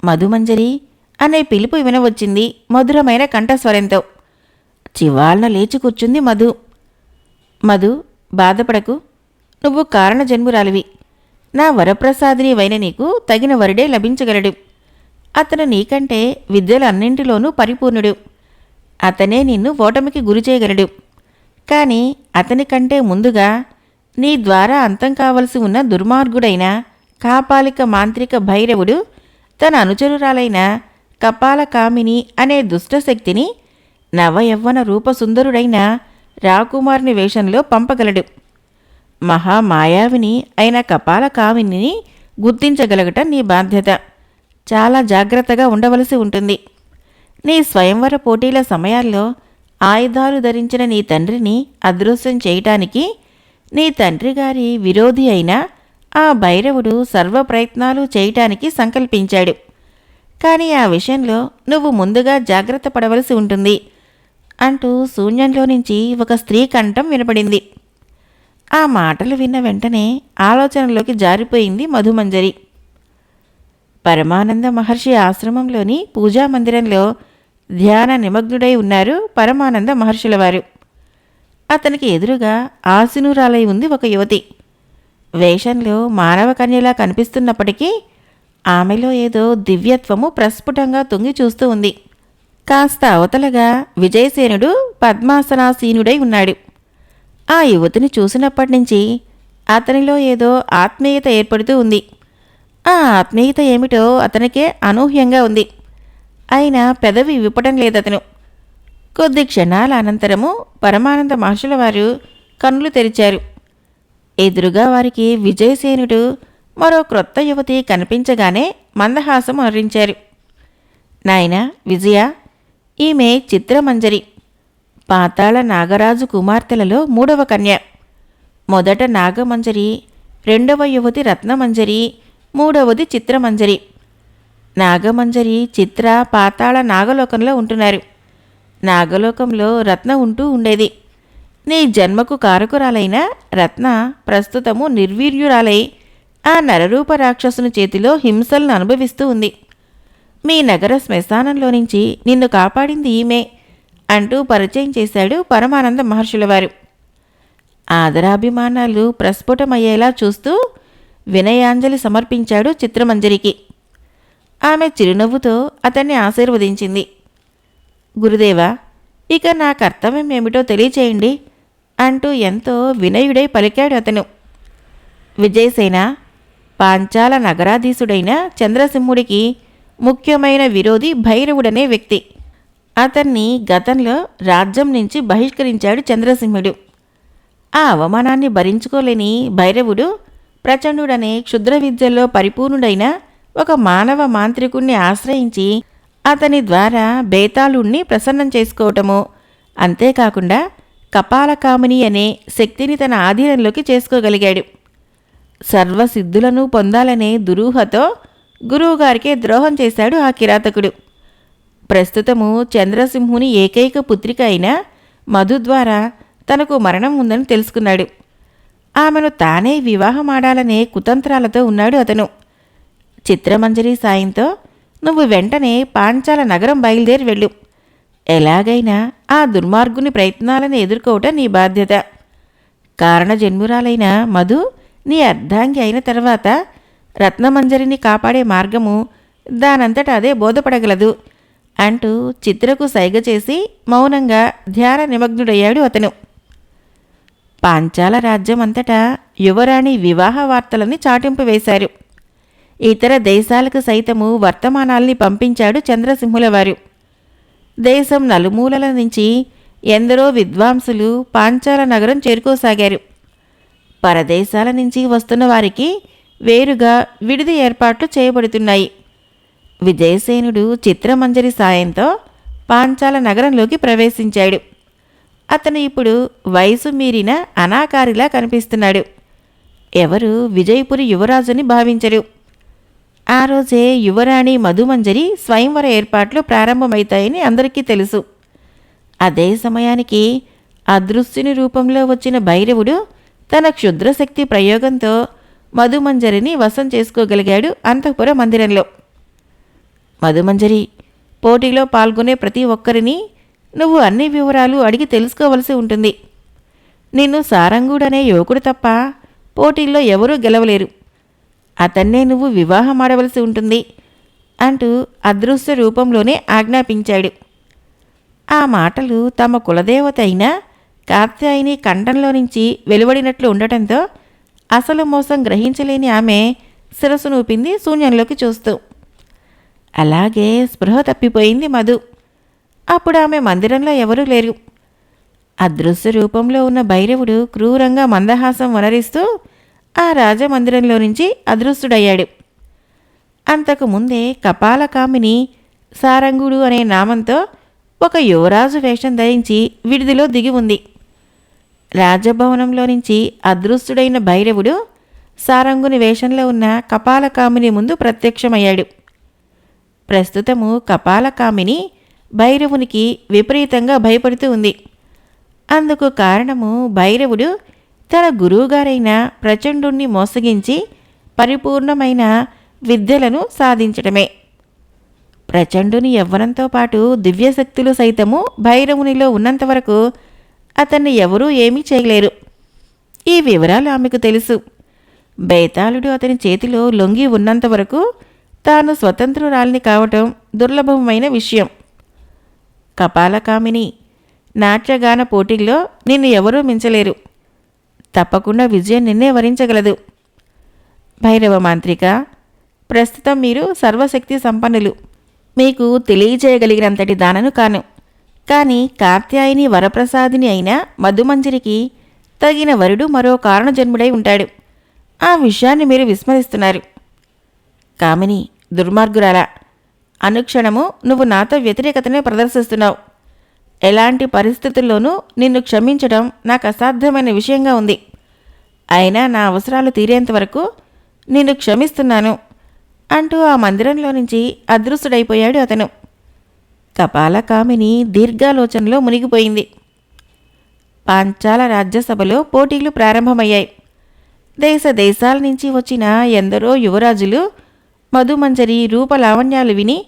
మధుమంజరి అనే పిలుపు వినవచ్చింది మధురమైన కంఠస్వరంతో. చివాళ్న లేచి కూర్చుంది మధు. మధు, బాధపడకు. నువ్వు కారణ జన్మురాలివి. నా వరప్రసాదిని వైన నీకు తగిన వరుడే లభించగలడు. అతను నీకంటే విద్యలన్నింటిలోనూ పరిపూర్ణుడు. అతనే నిన్ను ఓటమికి గురి చేయగలడు. కానీ అతనికంటే ముందుగా నీ ద్వారా అంతం కావలసి ఉన్న దుర్మార్గుడైన కాపాలిక మాంత్రిక భైరవుడు తన అనుచరురాలైన కపాల కామిని అనే దుష్టశక్తిని నవయవ్వన రూపసుందరుడైన రాకుమారుని వేషంలో పంపగలడు. మహామాయావిని అయిన కపాల కామిని గుర్తించగలగటం నీ బాధ్యత. చాలా జాగ్రత్తగా ఉండవలసి ఉంటుంది. నీ స్వయంవర పోటీల సమయాల్లో ఆయుధాలు ధరించిన నీ తండ్రిని అదృశ్యం చేయటానికి నీ తండ్రి గారి విరోధి అయిన ఆ భైరవుడు సర్వ ప్రయత్నాలు చేయటానికి సంకల్పించాడు. కానీ ఆ విషయంలో నువ్వు ముందుగా జాగ్రత్త పడవలసి ఉంటుంది అంటూ శూన్యంలో నుంచి ఒక స్త్రీ కంఠం వినపడింది. ఆ మాటలు విన్న వెంటనే ఆలోచనలోకి జారిపోయింది మధుమంజరి. పరమానంద మహర్షి ఆశ్రమంలోని పూజామందిరంలో ధ్యాన నిమగ్నుడై ఉన్నారు పరమానంద మహర్షుల వారు. అతనికి ఎదురుగా ఆసీనురాలై ఉంది ఒక యువతి. వేషంలో మానవ కన్యలా కనిపిస్తున్నప్పటికీ ఆమెలో ఏదో దివ్యత్వము ప్రస్ఫుటంగా తొంగి చూస్తూ ఉంది. కాస్త అవతలగా విజయసేనుడు పద్మాసనాసీనుడై ఉన్నాడు. ఆ యువతిని చూసినప్పటి నుంచి అతనిలో ఏదో ఆత్మీయత ఏర్పడుతూ ఉంది. ఆ ఆత్మీయత ఏమిటో అతనికే అనూహ్యంగా ఉంది. అయినా పెదవి విప్పటం లేదతను. కొద్ది క్షణాల అనంతరము పరమానంద మహర్షుల వారు కన్నులు తెరిచారు. ఎదురుగా వారికి విజయసేనుడు మరో క్రొత్త యువతి కనిపించగానే మందహాసం అరించారు. నాయనా విజయ, ఈమె చిత్రమంజరి, పాతాళ నాగరాజు కుమార్తెలలో 3వ కన్య. మొదట నాగమంజరి, రెండవ యువతి రత్నమంజరి, 3వది చిత్రమంజరి. నాగమంజరి, చిత్ర పాతాళ నాగలోకంలో ఉంటున్నారు. నాగలోకంలో రత్న ఉంటూ ఉండేది. నీ జన్మకు కారకురాలైన రత్న ప్రస్తుతము నిర్వీర్యురాలై ఆ నరరూప రాక్షసుని చేతిలో హింసలను అనుభవిస్తూ ఉంది. మీ నగర శ్మశానంలో నుంచి నిన్ను కాపాడింది ఈమె అంటూ పరిచయం చేశాడు పరమానంద మహర్షుల వారు. ఆదరాభిమానాలు ప్రస్ఫుటమయ్యేలా చూస్తూ వినయాంజలి సమర్పించాడు చిత్రమంజరికి. ఆమె చిరునవ్వుతో అతన్ని ఆశీర్వదించింది. గురుదేవా, ఇక నా కర్తవ్యం ఏమిటో తెలియచేయండి అంటూ ఎంతో వినయుడై పలికాడు అతను. విజయసేన, పాంచాల నగరాధీశుడైన చంద్రసింహుడికి ముఖ్యమైన విరోధి భైరవుడనే వ్యక్తి. అతన్ని గతంలో రాజ్యం నుంచి బహిష్కరించాడు చంద్రసింహుడు. ఆ అవమానాన్ని భరించుకోలేని భైరవుడు ప్రచండుడనే క్షుద్ర విద్యల్లో పరిపూర్ణుడైన ఒక మానవ మాంత్రికుణ్ణి ఆశ్రయించి అతని ద్వారా బేతాళుణ్ణి ప్రసన్నం చేసుకోవటము, అంతేకాకుండా కపాలకామిని అనే శక్తిని తన ఆధీనంలోకి చేసుకోగలిగాడు. సర్వసిద్ధులను పొందాలనే దురూహతో గురువుగారికే ద్రోహం చేశాడు ఆ కిరాతకుడు. ప్రస్తుతము చంద్రసింహుని ఏకైక పుత్రిక అయిన మధు ద్వారా తనకు మరణం ఉందని తెలుసుకున్నాడు. ఆమెను తానే వివాహమాడాలనే కుతంత్రాలతో ఉన్నాడు అతను. చిత్రమంజరి సాయంతో నువ్వు వెంటనే పాంచాల నగరం బయలుదేరి వెళ్ళు. ఎలాగైనా ఆ దుర్మార్గుని ప్రయత్నాలను ఎదుర్కోవటం నీ బాధ్యత. కారణజన్మురాలైన మధు నీ అర్ధాంగి అయిన తర్వాత రత్నమంజరిని కాపాడే మార్గము దానంతట అదే బోధపడగలదు అంటూ చిత్రకు సైగ చేసి మౌనంగా ధ్యాన నిమగ్నుడయ్యాడు అతను. పాంచాల రాజ్యం అంతటా యువరాణి వివాహ వార్తలని చాటింపు వేశారు. ఇతర దేశాలకు సైతము వర్తమానాల్ని పంపించాడు చంద్రసింహుల వారు. దేశం నలుమూలల నుంచి ఎందరో విద్వాంసులు పాంచాల నగరం చేరుకోసాగారు. పరదేశాల నుంచి వస్తున్న వారికి వేరుగా విడిది ఏర్పాట్లు చేయబడుతున్నాయి. విజయసేనుడు చిత్రమంజరి సాయంతో పాంచాల నగరంలోకి ప్రవేశించాడు. అతను ఇప్పుడు వయసు మీరిన అనాకారిలా కనిపిస్తున్నాడు. ఎవరు విజయపురి యువరాజుని భావించరు. ఆ రోజే యువరాణి మధుమంజరి స్వయంవర ఏర్పాట్లు ప్రారంభమవుతాయని అందరికీ తెలుసు. అదే సమయానికి అదృశ్యుని రూపంలో వచ్చిన భైరవుడు తన క్షుద్రశక్తి ప్రయోగంతో మధుమంజరిని వశం చేసుకోగలిగాడు అంతఃపుర మందిరంలో. మధుమంజరి, పోటీలో పాల్గొనే ప్రతి ఒక్కరిని నువ్వు అన్ని వివరాలు అడిగి తెలుసుకోవలసి ఉంటుంది. నిన్ను సారంగుడనే యువకుడు తప్ప పోటీల్లో ఎవరూ గెలవలేరు. అతన్నే నువ్వు వివాహమాడవలసి ఉంటుంది అంటూ అదృశ్య రూపంలోనే ఆజ్ఞాపించాడు. ఆ మాటలు తమ కులదేవత అయిన కాత్యాయిని కంఠంలో నుంచి వెలువడినట్లు ఉండటంతో అసలు మోసం గ్రహించలేని ఆమె శిరస్సు నూపింది శూన్యంలోకి చూస్తూ. అలాగే స్పృహ తప్పిపోయింది మధు. అప్పుడు ఆమె మందిరంలో ఎవరూ లేరు. అదృశ్య రూపంలో ఉన్న భైరవుడు క్రూరంగా మందహాసం వనరిస్తూ ఆ రాజమందిరంలో నుంచి అదృశ్యుడయ్యాడు. అంతకుముందే కపాలకామిని సారంగుడు అనే నామంతో ఒక యువరాజు వేషం ధరించి విడిదిలో దిగి ఉంది. రాజభవనంలో నుంచి అదృశ్యుడైన భైరవుడు సారంగుని వేషంలో ఉన్న కపాలకామిని ముందు ప్రత్యక్షమయ్యాడు. ప్రస్తుతము కపాలకామిని భైరవునికి విపరీతంగా భయపడుతూ ఉంది. అందుకు కారణము భైరవుడు తన గురువుగారైన ప్రచండుణ్ణి మోసగించి పరిపూర్ణమైన విద్యలను సాధించటమే. ప్రచండుని యవ్వనంతో పాటు దివ్యశక్తులు సైతము భైరవునిలో ఉన్నంతవరకు అతన్ని ఎవరూ ఏమీ చేయలేరు. ఈ వివరాలు ఆమెకు తెలుసు. బేతాళుడు అతని చేతిలో లొంగి ఉన్నంతవరకు తాను స్వతంత్రురాలిని కావటం దుర్లభమైన విషయం. కపాలకామిని, నాట్యగాన పోటీల్లో నిన్ను ఎవరూ మించలేరు. తప్పకుండా విజయం నిన్నే వరించగలదు. భైరవ మాంత్రిక, ప్రస్తుతం మీరు సర్వశక్తి సంపన్నులు. మీకు తెలియజేయగలిగినంతటి దానను కాను. కానీ కాత్యాయని వరప్రసాదిని అయిన మధుమంజరికి తగిన వరుడు మరో కారణజన్ముడై ఉంటాడు. ఆ విషయాన్ని మీరు విస్మరిస్తున్నారు. కామిని, దుర్మార్గురాలా, అనుక్షణము నువ్వు నాతో వ్యతిరేకతనే ప్రదర్శిస్తున్నావు. ఎలాంటి పరిస్థితుల్లోనూ నిన్ను క్షమించడం నాకు అసాధ్యమైన విషయంగా ఉంది. అయినా నా అవసరాలు తీరేంతవరకు నిన్ను క్షమిస్తున్నాను అంటూ ఆ మందిరంలో నుంచి అదృశ్యుడైపోయాడు అతను. కపాలకామిని దీర్ఘాలోచనలో మునిగిపోయింది. పాంచాల రాజ్యసభలో పోటీలు ప్రారంభమయ్యాయి. దేశ దేశాల నుంచి వచ్చిన ఎందరో యువరాజులు మధుమంజరి రూపలావణ్యాలు విని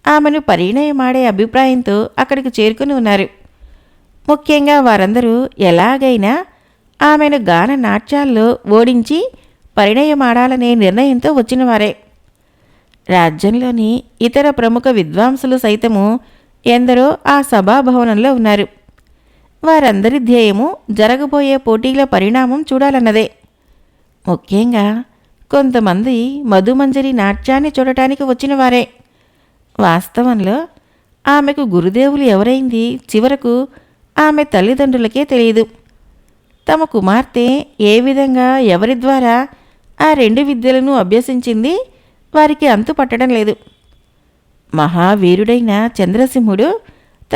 ఆమెను పరిణయమాడే అభిప్రాయంతో అక్కడికి చేరుకుని ఉన్నారు. ముఖ్యంగా వారందరూ ఎలాగైనా ఆమెను గాన నాట్యాల్లో ఓడించి పరిణయమాడాలనే నిర్ణయంతో వచ్చినవారే. రాజ్యంలోని ఇతర ప్రముఖ విద్వాంసులు సైతము ఎందరో ఆ సభాభవనంలో ఉన్నారు. వారందరి ధ్యేయము జరగబోయే పోటీల పరిణామం చూడాలన్నదే. ముఖ్యంగా కొంతమంది మధుమంజరి నాట్యాన్ని చూడటానికి వచ్చినవారే. వాస్తవంలో ఆమెకు గురుదేవులు ఎవరైంది చివరకు ఆమె తల్లిదండ్రులకే తెలియదు. తమ కుమార్తె ఏ విధంగా ఎవరి ద్వారా ఆ రెండు విద్యలను అభ్యసించింది వారికి అంతు పట్టడం లేదు. మహావీరుడైన చంద్రసింహుడు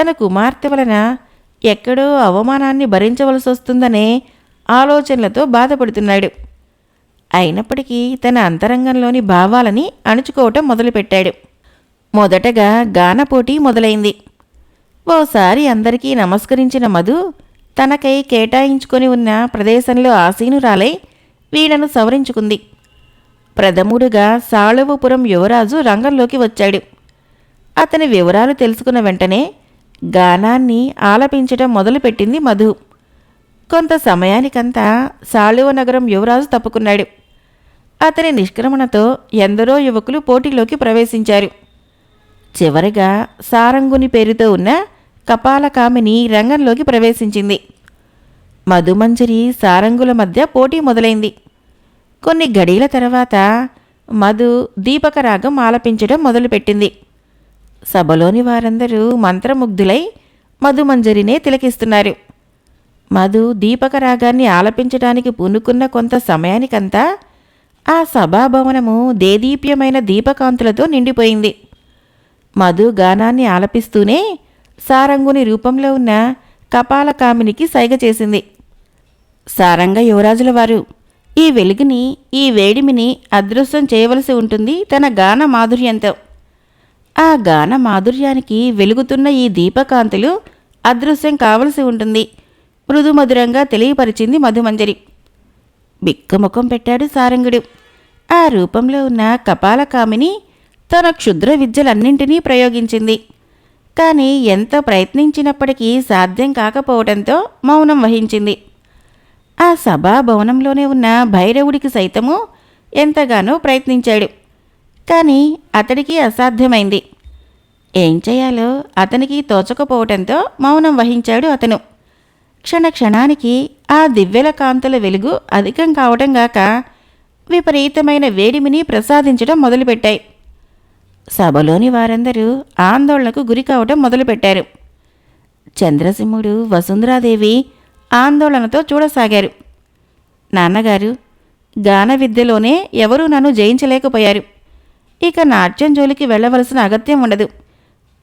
తన కుమార్తె వలన ఎక్కడో అవమానాన్ని భరించవలసి వస్తుందనే ఆలోచనలతో బాధపడుతున్నాడు. అయినప్పటికీ తన అంతరంగంలోని భావాలని అణుచుకోవటం మొదలుపెట్టాడు. మొదటగా గానపోటీ మొదలైంది. ఓసారి అందరికీ నమస్కరించిన మధు తనకై కేటాయించుకొని ఉన్న ప్రదేశంలో ఆసీనురాలై వీణను సవరించుకుంది. ప్రథముడుగా సాళువపురం యువరాజు రంగంలోకి వచ్చాడు. అతని వివరాలు తెలుసుకున్న వెంటనే గానాన్ని ఆలపించటం మొదలుపెట్టింది మధు. కొంత సమయానికంతా సాళువనగరం యువరాజు తప్పుకున్నాడు. అతని నిష్క్రమణతో ఎందరో యువకులు పోటీలోకి ప్రవేశించారు. చివరిగా సారంగుని పేరుతో ఉన్న కపాలకామిని రంగంలోకి ప్రవేశించింది. మధుమంజరి సారంగుల మధ్య పోటీ మొదలైంది. కొన్ని గడియల తర్వాత మధు దీపకరాగం ఆలపించడం మొదలుపెట్టింది. సభలోని వారందరూ మంత్రముగ్ధులై మధుమంజరినే తిలకిస్తున్నారు. మధు దీపకరాగాన్ని ఆలపించడానికి పూనుకున్న కొంత సమయానికంతా ఆ సభాభవనము దేదీప్యమైన దీపకాంతులతో నిండిపోయింది. మధు గానాన్ని ఆలపిస్తూనే సారంగుని రూపంలో ఉన్న కపాలకామినికి సైగ చేసింది. సారంగ యువరాజుల వారు, ఈ వెలుగుని, ఈ వేడిమిని అదృశ్యం చేయవలసి ఉంటుంది తన గాన మాధుర్యంతో. ఆ గాన మాధుర్యానికి వెలుగుతున్న ఈ దీపకాంతులు అదృశ్యం కావలసి ఉంటుంది మృదుమధురంగా తెలియపరిచింది మధుమంజరి. బిక్కముఖం పెట్టాడు సారంగుడు. ఆ రూపంలో ఉన్న కపాలకామిని తన క్షుద్ర విద్యలన్నింటినీ ప్రయోగించింది. కానీ ఎంత ప్రయత్నించినప్పటికీ సాధ్యం కాకపోవడంతో మౌనం వహించింది. ఆ సభాభవనంలోనే ఉన్న భైరవుడికి సైతము ఎంతగానో ప్రయత్నించాడు. కానీ అతడికి అసాధ్యమైంది. ఏం చేయాలో అతనికి తోచకపోవటంతో మౌనం వహించాడు అతను. క్షణక్షణానికి ఆ దివ్యల కాంతుల వెలుగు అధికం కావటం గాక విపరీతమైన వేడిమిని ప్రసాదించడం మొదలుపెట్టాయి. సభలోని వారందరూ ఆందోళనకు గురి కావటం మొదలుపెట్టారు. చంద్రసింహుడు, వసుంధరాదేవి ఆందోళనతో చూడసాగారు. నాన్నగారు, గాన విద్యలోనే ఎవరూ నన్ను జయించలేకపోయారు. ఇక నాట్యం జోలికి వెళ్లవలసిన అగత్యం ఉండదు.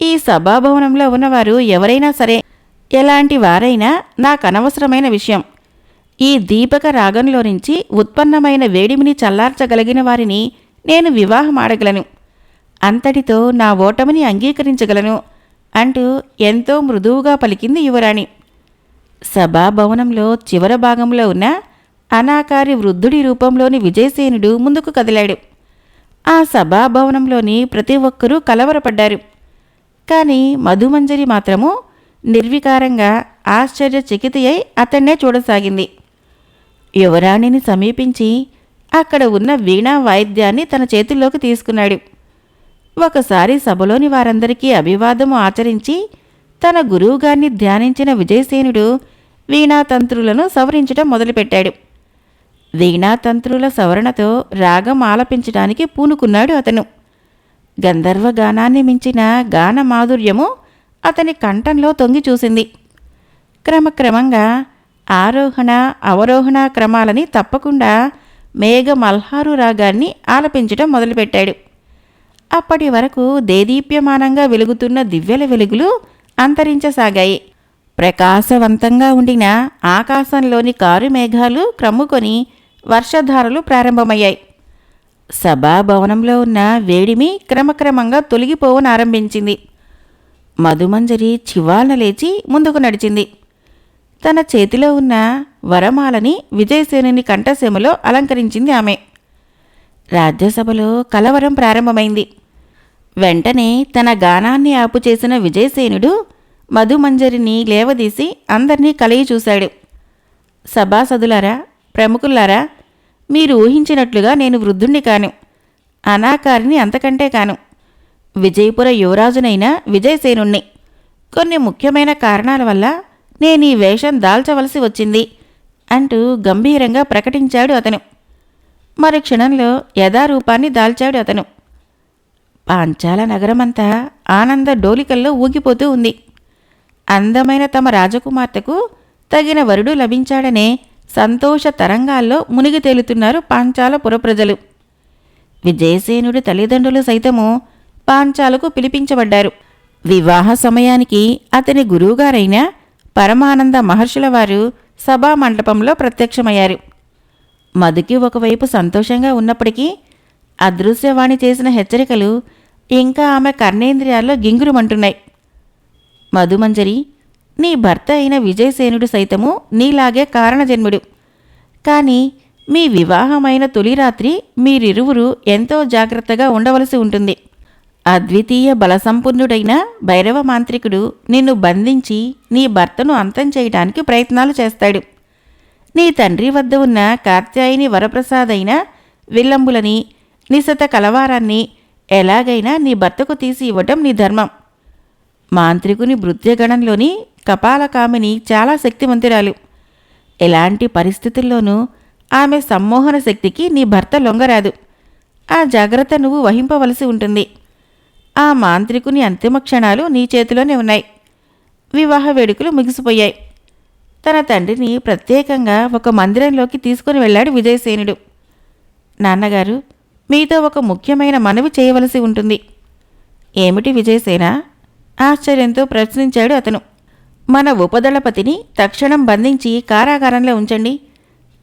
ఈ సభాభవనంలో ఉన్నవారు ఎవరైనా సరే, ఎలాంటి వారైనా నాకనవసరమైన విషయం. ఈ దీపక రాగంలో నుంచి ఉత్పన్నమైన వేడిమిని చల్లార్చగలిగిన వారిని నేను వివాహమాడగలను. అంతటితో నా ఓటమిని అంగీకరించగలను అంటూ ఎంతో మృదువుగా పలికింది యువరాణి. సభాభవనంలో చివర భాగంలో ఉన్న అనాకారి వృద్ధుడి రూపంలోని విజయసేనుడు ముందుకు కదిలాడు. ఆ సభాభవనంలోని ప్రతి ఒక్కరూ కలవరపడ్డారు. కాని మధుమంజరి మాత్రము నిర్వికారంగా ఆశ్చర్యచకితి అయి అతన్నే చూడసాగింది. యువరాణిని సమీపించి అక్కడ ఉన్న వీణా వాయిద్యాన్ని తన చేతుల్లోకి తీసుకున్నాడు. ఒకసారి సభలోని వారందరికీ అభివాదము ఆచరించి తన గురువుగారిని ధ్యానించిన విజయసేనుడు వీణాతంత్రులను సవరించటం మొదలుపెట్టాడు. వీణాతంత్రుల సవరణతో రాగం ఆలపించడానికి పూనుకున్నాడు అతను. గంధర్వగానాన్ని మించిన గాన మాధుర్యము అతని కంఠంలో తొంగి చూసింది. క్రమక్రమంగా ఆరోహణ అవరోహణ క్రమాలని తప్పకుండా మేఘమల్హారు రాగాన్ని ఆలపించటం మొదలుపెట్టాడు. అప్పటి వరకు దేదీప్యమానంగా వెలుగుతున్న దివ్యల వెలుగులు అంతరించసాగాయి. ప్రకాశవంతంగా ఉండిన ఆకాశంలోని కారు మేఘాలు క్రమ్ముకొని వర్షధారలు ప్రారంభమయ్యాయి. సభాభవనంలో ఉన్న వేడిమి క్రమక్రమంగా తొలగిపోవనారంభించింది. మధుమంజరి చివాలన లేచి ముందుకు నడిచింది. తన చేతిలో ఉన్న వరమాలని విజయసేనుని కంఠసీమలో అలంకరించింది ఆమె. రాజ్యసభలో కలవరం ప్రారంభమైంది. వెంటనే తన గానాన్ని ఆపుచేసిన విజయసేనుడు మధుమంజరిని లేవదీసి అందర్నీ కలయి చూశాడు. సభాసదులారా, ప్రముఖులారా, మీరు ఊహించినట్లుగా నేను వృద్ధుణ్ణి కాను, అనాకారిని అంతకంటే కాను. విజయపుర యువరాజునైన విజయసేనుణ్ణి. కొన్ని ముఖ్యమైన కారణాల వల్ల నేను ఈ వేషం దాల్చవలసి వచ్చింది అంటూ గంభీరంగా ప్రకటించాడు అతను. మరి క్షణంలో యథారూపాన్ని దాల్చాడు అతను. పాంచాల నగరమంతా ఆనంద డోలికల్లో ఊగిపోతూ ఉంది. అందమైన తమ రాజకుమార్తెకు తగిన వరుడు లభించాడనే సంతోష తరంగాల్లో మునిగి తేలుతున్నారు పాంచాల పురప్రజలు. విజయసేనుడి తల్లిదండ్రులు సైతము పాంచాలకు పిలిపించబడ్డారు. వివాహ సమయానికి అతని గురువుగారైన పరమానంద మహర్షుల వారు సభామండపంలో ప్రత్యక్షమయ్యారు. మధుకి ఒకవైపు సంతోషంగా ఉన్నప్పటికీ అదృశ్యవాణి చేసిన హెచ్చరికలు ఇంకా ఆమె కర్ణేంద్రియాల్లో గింగురుమంటున్నాయి. మధుమంజరి, నీ భర్త అయిన విజయసేనుడు సైతము నీలాగే కారణజన్ముడు. కాని మీ వివాహమైన తొలి రాత్రి మీరిరువురు ఎంతో జాగ్రత్తగా ఉండవలసి ఉంటుంది. అద్వితీయ బలసంపన్నుడైన భైరవ మాంత్రికుడు నిన్ను బంధించి నీ భర్తను అంతం చేయడానికి ప్రయత్నాలు చేస్తాడు. నీ తండ్రి వద్ద ఉన్న కాత్యాయిని వరప్రసాదైన విల్లంబులని నిశత కలవారాన్ని ఎలాగైనా నీ భర్తకు తీసి ఇవ్వటం నీ ధర్మం. మాంత్రికుని భృత్యగణంలోని కపాలకామిని చాలా శక్తివంతురాలు. ఎలాంటి పరిస్థితుల్లోనూ ఆమె సమ్మోహన శక్తికి నీ భర్త లొంగరాదు. ఆ జాగ్రత్త నువ్వు వహింపవలసి ఉంటుంది. ఆ మాంత్రికుని అంతిమ క్షణాలు నీ చేతిలోనే ఉన్నాయి. వివాహ వేడుకలు ముగిసిపోయాయి. తన తండ్రిని ప్రత్యేకంగా ఒక మందిరంలోకి తీసుకుని వెళ్ళాడు విజయసేనుడు. నాన్నగారు, మీతో ఒక ముఖ్యమైన మనవి చేయవలసి ఉంటుంది. ఏమిటి విజయసేన? ఆశ్చర్యంతో ప్రశ్నించాడు అతను. మన ఉపదళపతిని తక్షణం బంధించి కారాగారంలో ఉంచండి.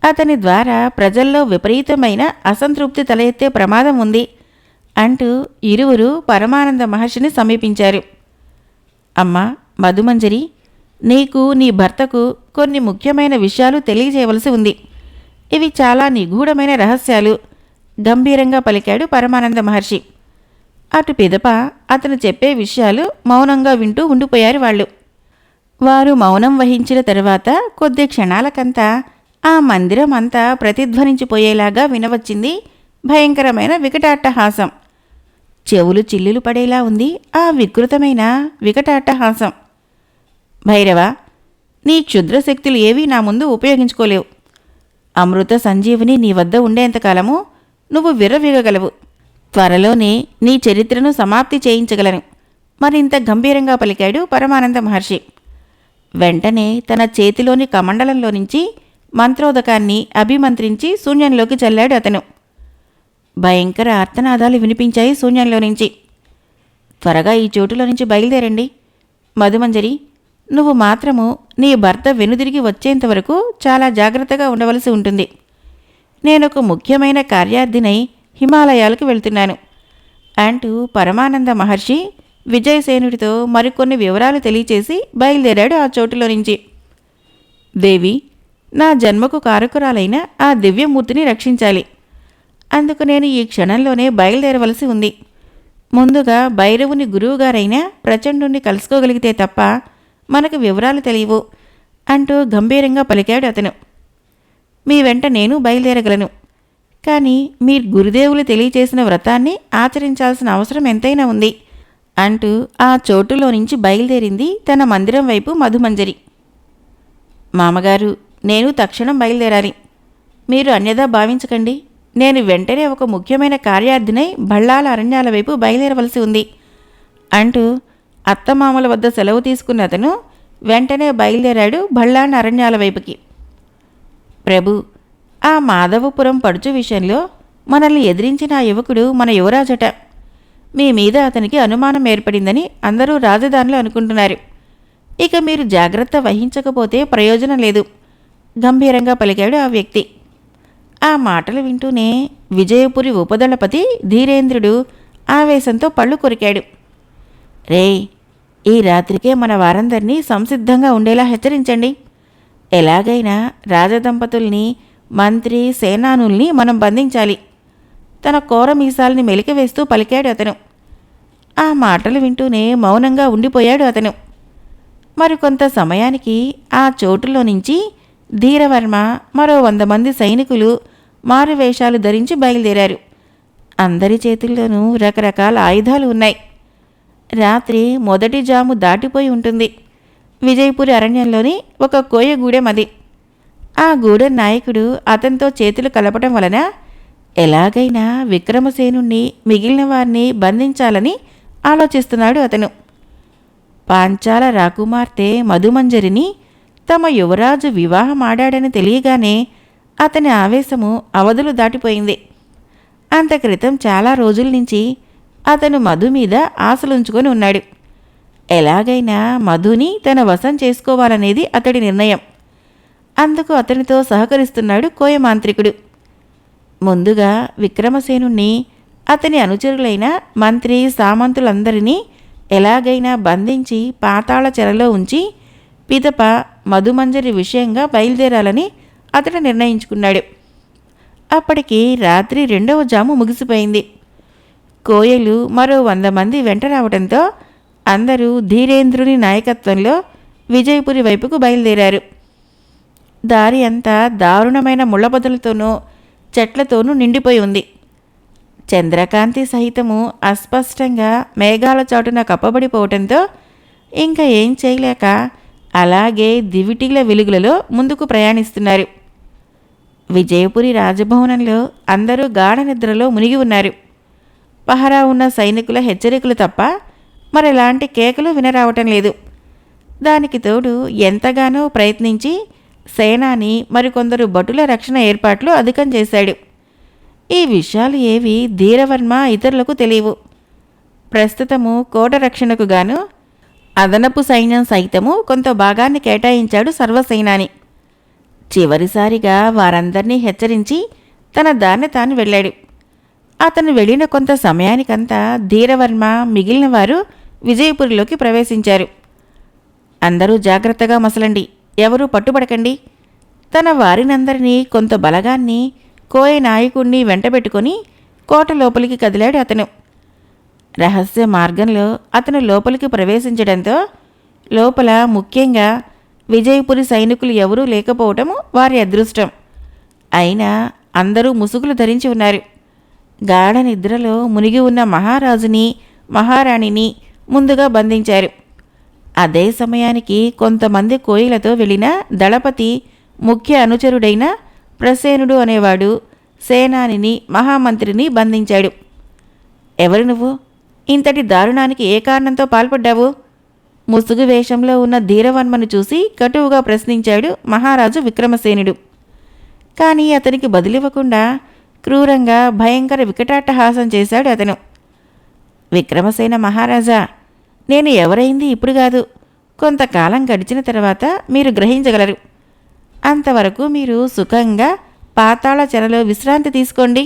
అతని ద్వారా ప్రజల్లో విపరీతమైన అసంతృప్తి తల ఎత్తే ప్రమాదం ఉంది అంటూ ఇరువురు పరమానంద మహర్షిని సమీపించారు. అమ్మా మధుమంజరి, నీకు నీ భర్తకు కొన్ని ముఖ్యమైన విషయాలు తెలియజేయవలసి ఉంది. ఇవి చాలా నిగూఢమైన రహస్యాలు గంభీరంగా పలికాడు పరమానంద మహర్షి. అటు పిదప అతను చెప్పే విషయాలు మౌనంగా వింటూ ఉండిపోయారు వాళ్ళు. వారు మౌనం వహించిన తరువాత కొద్ది క్షణాలకంతా ఆ మందిరం అంతా ప్రతిధ్వనించిపోయేలాగా వినవచ్చింది భయంకరమైన వికటాట్టహాసం. చెవులు చిల్లులు పడేలా ఉంది ఆ వికృతమైన వికటాట్టహాసం. భైరవ, నీ క్షుద్రశక్తులు ఏవీ నా ముందు ఉపయోగించుకోలేవు. అమృత సంజీవిని నీ వద్ద ఉండేంతకాలము నువ్వు విర్రవీగగలవు. త్వరలోనే నీ చరిత్రను సమాప్తి చేయించగలను మరింత గంభీరంగా పలికాడు పరమానంద మహర్షి. వెంటనే తన చేతిలోని కమండలంలో నుంచి మంత్రోదకాన్ని అభిమంత్రించి శూన్యంలోకి చల్లాడు అతను. భయంకర ఆర్తనాదాలు వినిపించాయి శూన్యంలో నుంచి. త్వరగా ఈ చోటులో నుంచి బయలుదేరండి. మధుమంజరి, నువ్వు మాత్రము నీ భర్త వెనుదిరిగి వచ్చేంతవరకు చాలా జాగ్రత్తగా ఉండవలసి ఉంటుంది. నేనొక ముఖ్యమైన కార్యార్థినై హిమాలయాలకు వెళ్తున్నాను. అంటూ పరమానంద మహర్షి విజయసేనుడితో మరికొన్ని వివరాలు తెలియచేసి బయలుదేరాడు ఆ చోటులో నుంచి. దేవి, నా జన్మకు కారకురాలైన ఆ దివ్యమూర్తిని రక్షించాలి. అందుకు నేను ఈ క్షణంలోనే బయలుదేరవలసి ఉంది. ముందుగా భైరవుని గురువుగారైన ప్రచండుణ్ణి కలుసుకోగలిగితే తప్ప మనకు వివరాలు తెలియవు అంటూ గంభీరంగా పలికాడు అతను. మీ వెంట నేను బయలుదేరగలను, కానీ మీ గురుదేవులు తెలియచేసిన వ్రతాన్ని ఆచరించాల్సిన అవసరం ఎంతైనా ఉంది అంటూ ఆ చోటులో నుంచి బయలుదేరింది తన మందిరం వైపు మధుమంజరి. మామగారు, నేను తక్షణం బయలుదేరాలి. మీరు అన్యదా భావించకండి. నేను వెంటనే ఒక ముఖ్యమైన కార్యార్థినై బళ్ళాల అరణ్యాల వైపు బయలుదేరవలసి ఉంది అంటూ అత్తమామల వద్ద సెలవు తీసుకున్న అతను వెంటనే బయలుదేరాడు బళ్ళాల అరణ్యాల వైపుకి. ప్రభు, ఆ మాధవపురం పడుచు విషయంలో మనల్ని ఎదిరించిన ఆ యువకుడు మన యువరాజట. మీ మీద అతనికి అనుమానం ఏర్పడిందని అందరూ రాజధానిలో అనుకుంటున్నారు. ఇక మీరు జాగ్రత్త వహించకపోతే ప్రయోజనం లేదు, గంభీరంగా పలికాడు ఆ వ్యక్తి. ఆ మాటలు వింటూనే విజయపురి ఉపదళపతి ధీరేంద్రుడు ఆవేశంతో పళ్ళు కొరికాడు. రే, ఈ రాత్రికే మన వారందరినీ సంసిద్ధంగా ఉండేలా హెచ్చరించండి. ఎలాగైనా రాజదంపతుల్ని, మంత్రి, సేనానుల్ని మనం బంధించాలి. తన కోర మీసాల్ని మెలికవేస్తూ పలికాడు అతను. ఆ మాటలు వింటూనే మౌనంగా ఉండిపోయాడు అతను. మరికొంత సమయానికి ఆ చోటులో నుంచి ధీరవర్మ మరో 100 మంది సైనికులు మారువేషాలు ధరించి బయలుదేరారు. అందరి చేతుల్లోనూ రకరకాల ఆయుధాలు ఉన్నాయి. రాత్రి మొదటి జాము దాటిపోయి ఉంటుంది. విజయపురి అరణ్యంలోని ఒక కోయగూడెం అది. ఆ గూడెం నాయకుడు అతనితో చేతులు కలపటం వలన ఎలాగైనా విక్రమసేనుణ్ణి, మిగిలిన వారిని బంధించాలని ఆలోచిస్తున్నాడు అతను. పాంచాల రాకుమార్తె మధుమంజరిని తమ యువరాజు వివాహమాడాడని తెలియగానే అతని ఆవేశము అవధులు దాటిపోయింది. అంత క్రితం చాలా రోజుల నుంచి అతను మధు మీద ఆశలుంచుకొని ఉన్నాడు. ఎలాగైనా మధుని తన వశం చేసుకోవాలనేది అతడి నిర్ణయం. అందుకు అతనితో సహకరిస్తున్నాడు కోయమాంత్రికుడు. ముందుగా విక్రమసేనుణ్ణి, అతని అనుచరులైన మంత్రి, సామంతులందరినీ ఎలాగైనా బంధించి పాతాళ చెరలో ఉంచి పిదప మధుమంజరి విషయంగా బయలుదేరాలని అతడు నిర్ణయించుకున్నాడు. అప్పటికి రాత్రి 2వ జాము ముగిసిపోయింది. కోయలు మరో 100 మంది వెంట రావడంతో అందరూ ధీరేంద్రుని నాయకత్వంలో విజయపురి వైపుకు బయలుదేరారు. దారి అంతా దారుణమైన ముళ్ళబొదలతోనూ చెట్లతోనూ నిండిపోయి ఉంది. చంద్రకాంతి సహితము అస్పష్టంగా మేఘాల చాటున కప్పబడిపోవటంతో ఇంకా ఏం చేయలేక అలాగే దివిటీల వెలుగులలో ముందుకు ప్రయాణిస్తున్నారు. విజయపురి రాజభవనంలో అందరూ గాఢ నిద్రలో మునిగి ఉన్నారు. పహరా ఉన్న సైనికుల హెచ్చరికలు తప్ప మరెలాంటి కేకలు వినరావటం లేదు. దానికి తోడు ఎంతగానో ప్రయత్నించి సేనాని మరికొందరు భటుల రక్షణ ఏర్పాట్లు అధికం చేశాడు. ఈ విషయాలు ఏవి ధీరవర్మ ఇతరులకు తెలియవు. ప్రస్తుతము కోట రక్షణకు గాను అదనపు సైన్యం సైతము కొంత భాగాన్ని కేటాయించాడు సర్వసైనాని. చివరిసారిగా వారందర్నీ హెచ్చరించి తన దారిని తాను వెళ్ళాడు. అతను వెళ్ళిన కొంత సమయానికంతా ధీరవర్మ మిగిలిన వారు విజయపురిలోకి ప్రవేశించారు. అందరూ జాగ్రత్తగా మసలండి, ఎవరూ పట్టుబడకండి. తన వారినందరినీ, కొంత బలగాన్ని, కోయ నాయకుణ్ణి వెంటబెట్టుకొని కోట లోపలికి కదిలాడు అతను. రహస్య మార్గంలో అతను లోపలికి ప్రవేశించడంతో లోపల ముఖ్యంగా విజయపురి సైనికులు ఎవరూ లేకపోవటము వారి అదృష్టం. అయినా అందరూ ముసుగులు ధరించి ఉన్నారు. గాఢ నిద్రలో మునిగి ఉన్న మహారాజుని, మహారాణిని ముందుగా బంధించారు. అదే సమయానికి కొంతమంది కోయిలతో వెళ్ళిన దళపతి ముఖ్య అనుచరుడైన ప్రసేనుడు అనేవాడు సేనానిని, మహామంత్రిని బంధించాడు. ఎవరు నువ్వు? ఇంతటి దారుణానికి ఏ కారణంతో పాల్పడ్డావు? ముసుగు వేషంలో ఉన్న ధీరవర్మను చూసి కటువుగా ప్రశ్నించాడు మహారాజు విక్రమసేనుడు. కానీ అతనికి బదులివ్వకుండా క్రూరంగా భయంకర వికటాట్టహాసం చేశాడు అతను. విక్రమసేన మహారాజా, నేను ఎవరైంది ఇప్పుడు కాదు, కొంతకాలం గడిచిన తర్వాత మీరు గ్రహించగలరు. అంతవరకు మీరు సుఖంగా పాతాళ చెరలో విశ్రాంతి తీసుకోండి.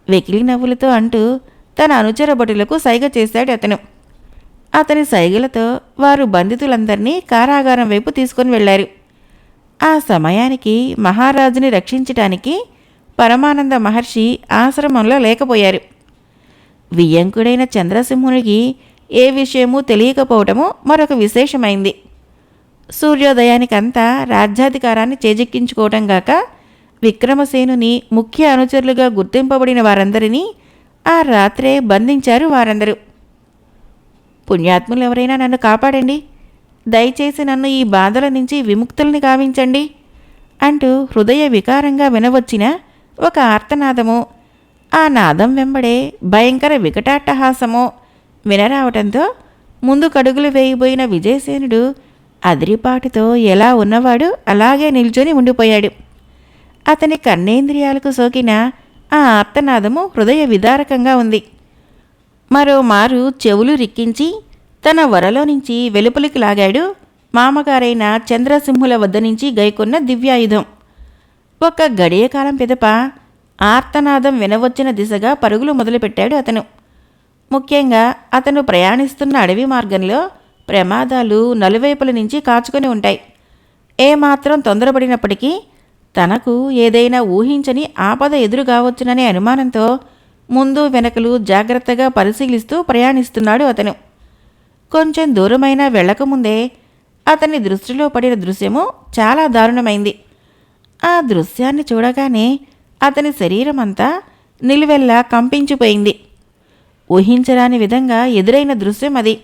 వెకిలి నవ్వులతో అంటూ తన అనుచర భటులకు సైగ చేశాడు అతను. అతని సైగలతో వారు బంధితులందరినీ కారాగారం వైపు తీసుకుని వెళ్లారు. ఆ సమయానికి మహారాజుని రక్షించటానికి పరమానంద మహర్షి ఆశ్రమంలో లేకపోయారు. వియ్యంకుడైన చంద్రసింహునికి ఏ విషయమూ తెలియకపోవటము మరొక విశేషమైంది. సూర్యోదయానికంతా రాజ్యాధికారాన్ని చేజిక్కించుకోవటం గాక విక్రమసేనుని ముఖ్య అనుచరులుగా గుర్తింపబడిన వారందరినీ ఆ రాత్రే బంధించారు వారందరూ. పుణ్యాత్ములెవరైనా నన్ను కాపాడండి, దయచేసి నన్ను ఈ బాధల నుంచి విముక్తుల్ని కావించండి అంటూ హృదయ వికారంగా వినవచ్చిన ఒక ఆర్తనాదము, ఆ నాదం వెంబడే భయంకర వికటాట్టహాసము వినరావటంతో ముందు కడుగులు వేయబోయిన విజయసేనుడు అదిరిపాటుతో ఎలా ఉన్నవాడు అలాగే నిల్చొని ఉండిపోయాడు. అతని కర్ణేంద్రియాలకు సోకిన ఆ ఆర్తనాదము హృదయ విదారకంగా ఉంది. మరోమారు చెవులు రిక్కించి తన వరలో నుంచి వెలుపలికి లాగాడు మామగారైన చంద్రసింహుల వద్ద నుంచి గైకొన్న దివ్యాయుధం. ఒక్క గడియకాలం పిదప ఆర్తనాదం వినవచ్చిన దిశగా పరుగులు మొదలుపెట్టాడు అతను. ముఖ్యంగా అతను ప్రయాణిస్తున్న అడవి మార్గంలో ప్రమాదాలు నలువైపుల నుంచి కాచుకొని ఉంటాయి. ఏమాత్రం తొందరపడినప్పటికీ తనకు ఏదైనా ఊహించని ఆపద ఎదురుగావచ్చుననే అనుమానంతో ముందు వెనకలు జాగ్రత్తగా పరిశీలిస్తూ ప్రయాణిస్తున్నాడు అతను. కొంచెం దూరమైనా వెళ్లకముందే అతని దృష్టిలో పడిన దృశ్యము చాలా దారుణమైంది. ఆ దృశ్యాన్ని చూడగానే అతని శరీరమంతా నిలువెల్లా కంపించిపోయింది. ఊహించరాని విధంగా ఎదురైన దృశ్యం అది.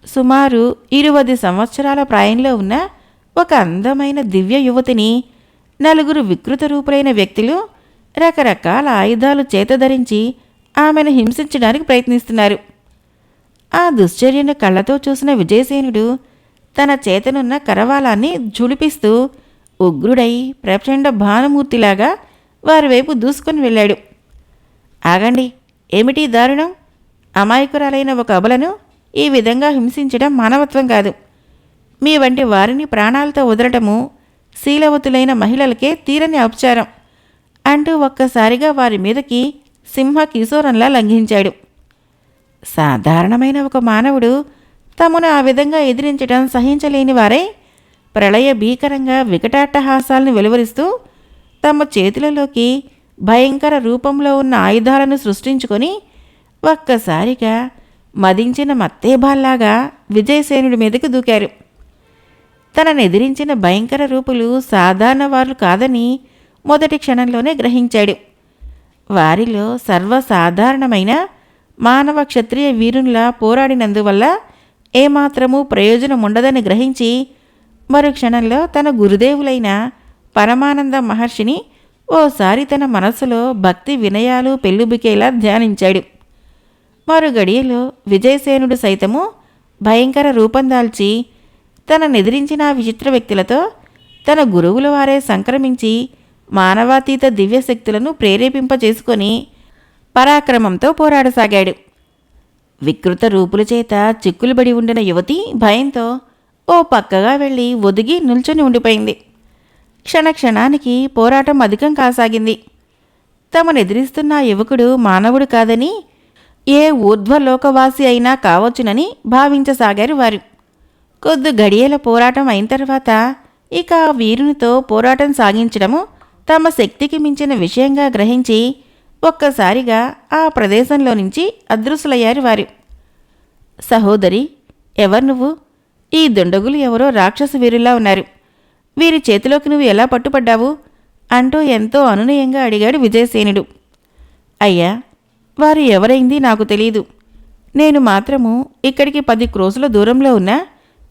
సుమారు 20 సంవత్సరాల ప్రాయంలో ఉన్న ఒక అందమైన దివ్య యువతిని నలుగురు వికృత రూపులైన వ్యక్తులు రకరకాల ఆయుధాలు చేతధరించి ఆమెను హింసించడానికి ప్రయత్నిస్తున్నారు. ఆ దుశ్చర్యను కళ్ళతో చూసిన విజయసేనుడు తన చేతనున్న కరవాలాన్ని జులిపిస్తూ ఉగ్రుడై ప్రచండ భానుమూర్తిలాగా వారి వైపు దూసుకొని వెళ్ళాడు. ఆగండి, ఏమిటి దారుణం? అమాయకురాలైన ఒక అబలను ఈ విధంగా హింసించడం మానవత్వం కాదు. మీ వంటి వారిని ప్రాణాలతో వదలటము శీలవతులైన మహిళలకే తీరని అపచారం అంటూ ఒక్కసారిగా వారి మీదకి సింహ కిశోరంలా లంఘించాడు. సాధారణమైన ఒక మానవుడు తమను ఆ విధంగా ఎదిరించడం సహించలేని వారే ప్రళయ భీకరంగా వికటాట్టహాసాలను వెలువరిస్తూ తమ చేతులలోకి భయంకర రూపంలో ఉన్న ఆయుధాలను సృష్టించుకొని ఒక్కసారిగా మదించిన మత్తేబాల్లాగా విజయసేనుడి మీదకి దూకారు. తననెదిరించిన భయంకర రూపులు సాధారణ వారు కాదని మొదటి క్షణంలోనే గ్రహించాడు. వారిలో సర్వసాధారణమైన మానవ క్షత్రియ వీరునిలా పోరాడినందువల్ల ఏమాత్రమూ ప్రయోజనముండదని గ్రహించి మరు క్షణంలో తన గురుదేవులైన పరమానంద మహర్షిని ఓసారి తన మనస్సులో భక్తి వినయాలు పెళ్ళుబికేలా ధ్యానించాడు. మరు గడియలో విజయసేనుడు సైతము భయంకర రూపం దాల్చి తననెదిరించిన విచిత్ర వ్యక్తులతో తన గురువుల వారే సంక్రమించి మానవాతీత దివ్యశక్తులను ప్రేరేపింపచేసుకొని పరాక్రమంతో పోరాడసాగాడు. వికృత రూపుల చేత చిక్కులుబడి ఉండిన యువతి భయంతో ఓ పక్కగా వెళ్ళి ఒదిగి నిల్చొని ఉండిపోయింది. క్షణక్షణానికి పోరాటం అధికం కాసాగింది. తమనెదిరిస్తున్న యువకుడు మానవుడు కాదని ఏ ఊర్ధ్వలోకవాసి అయినా కావచ్చునని భావించసాగారు వారు. కొద్ది గడియల పోరాటం అయిన తర్వాత ఇక ఆ వీరునితో పోరాటం సాగించడము తమ శక్తికి మించిన విషయంగా గ్రహించి ఒక్కసారిగా ఆ ప్రదేశంలో నుంచి అదృశ్యులయ్యారు వారు. సహోదరి, ఎవరు నువ్వు? ఈ దుండగులు ఎవరో రాక్షస వీరులా ఉన్నారు. వీరి చేతిలోకి నువ్వు ఎలా పట్టుపడ్డావు అంటూ ఎంతో అనునయంగా అడిగాడు విజయసేనుడు. అయ్యా, వారు ఎవరైంది నాకు తెలీదు. నేను మాత్రము ఇక్కడికి 10 క్రోసుల దూరంలో ఉన్న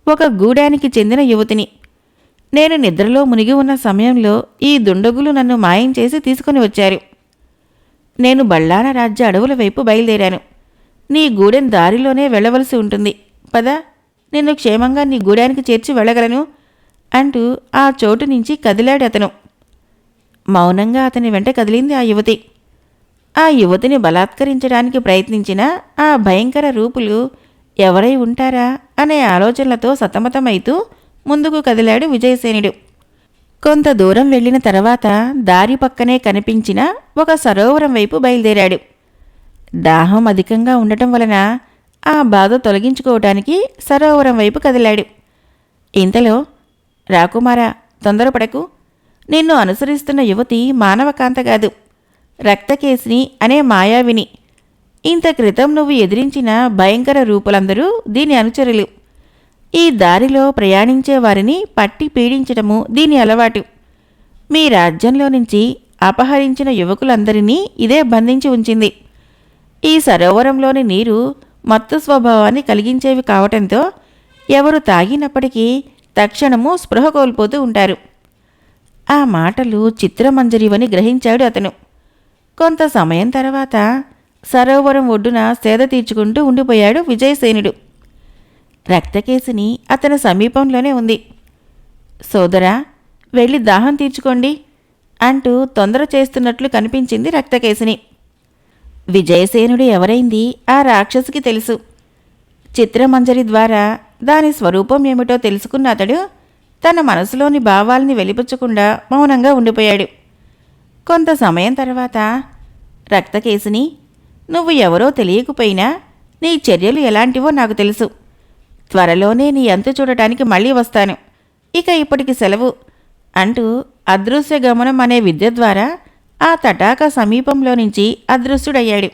ఒక గూడానికి చెందిన యువతిని. నేను నిద్రలో మునిగి ఉన్న సమయంలో ఈ దుండగులు నన్ను మాయం చేసి తీసుకుని వచ్చారు. నేను బళ్ళార రాజ్య అడవుల వైపు బయలుదేరాను. నీ గూడెం దారిలోనే వెళ్ళవలసి ఉంటుంది. పద, నిన్ను క్షేమంగా నీ గూడానికి చేర్చి వెళ్ళగలను అంటూ ఆ చోటు నుంచి కదిలాడు అతను. మౌనంగా అతని వెంట కదిలింది ఆ యువతి. ఆ యువతిని బలాత్కరించడానికి ప్రయత్నించిన ఆ భయంకర రూపులు ఎవరై ఉంటారా అనే ఆలోచనలతో సతమతమైతూ ముందుకు కదిలాడు విజయసేనుడు. కొంత దూరం వెళ్ళిన తర్వాత దారి పక్కనే కనిపించిన ఒక సరోవరం వైపు బయలుదేరాడు. దాహం అధికంగా ఉండటం వలన ఆ బాధ తొలగించుకోవటానికి సరోవరం వైపు కదిలాడు. ఇంతలో, రాకుమారా, తొందరపడకు. నిన్ను అనుసరిస్తున్న యువతి మానవకాంత కాదు, రక్తకేశిని అనే మాయావిని. ఇంత క్రితం నువ్వు ఎదిరించిన భయంకర రూపులందరూ దీని అనుచరులు. ఈ దారిలో ప్రయాణించే వారిని పట్టి పీడించటము దీని అలవాటు. మీ రాజ్యంలో నుంచి అపహరించిన యువకులందరినీ ఇదే బంధించి ఉంచింది. ఈ సరోవరంలోని నీరు మత్తు స్వభావాన్ని కలిగించేవి కావటంతో ఎవరు తాగినప్పటికీ తక్షణము స్పృహ కోల్పోతూ ఉంటారు. ఆ మాటలు చిత్రమంజరివని గ్రహించాడు అతను. కొంత సమయం తర్వాత సరోవరం ఒడ్డున సేద తీర్చుకుంటూ ఉండిపోయాడు విజయసేనుడు. రక్తకేశిని అతని సమీపంలోనే ఉంది. సోదరా, వెళ్ళి దాహం తీర్చుకోండి అంటూ తొందర చేస్తున్నట్లు కనిపించింది రక్తకేశిని. విజయసేనుడు ఎవరైంది ఆ రాక్షసికి తెలుసు. చిత్రమంజరి ద్వారా దాని స్వరూపం ఏమిటో తెలుసుకున్న అతడు తన మనసులోని భావాల్ని వెలిపుచ్చకుండా మౌనంగా ఉండిపోయాడు. కొంత సమయం తర్వాత, రక్తకేశిని, నువ్వు ఎవరో తెలియకపోయినా నీ చర్యలు ఎలాంటివో నాకు తెలుసు. త్వరలోనే నీ అంతు చూడటానికి మళ్ళీ వస్తాను. ఇక ఇప్పటికి సెలవు అంటూ అదృశ్య గమనం అనే విద్య ద్వారా ఆ తటాక సమీపంలో నుంచి అదృశ్యుడయ్యాడు.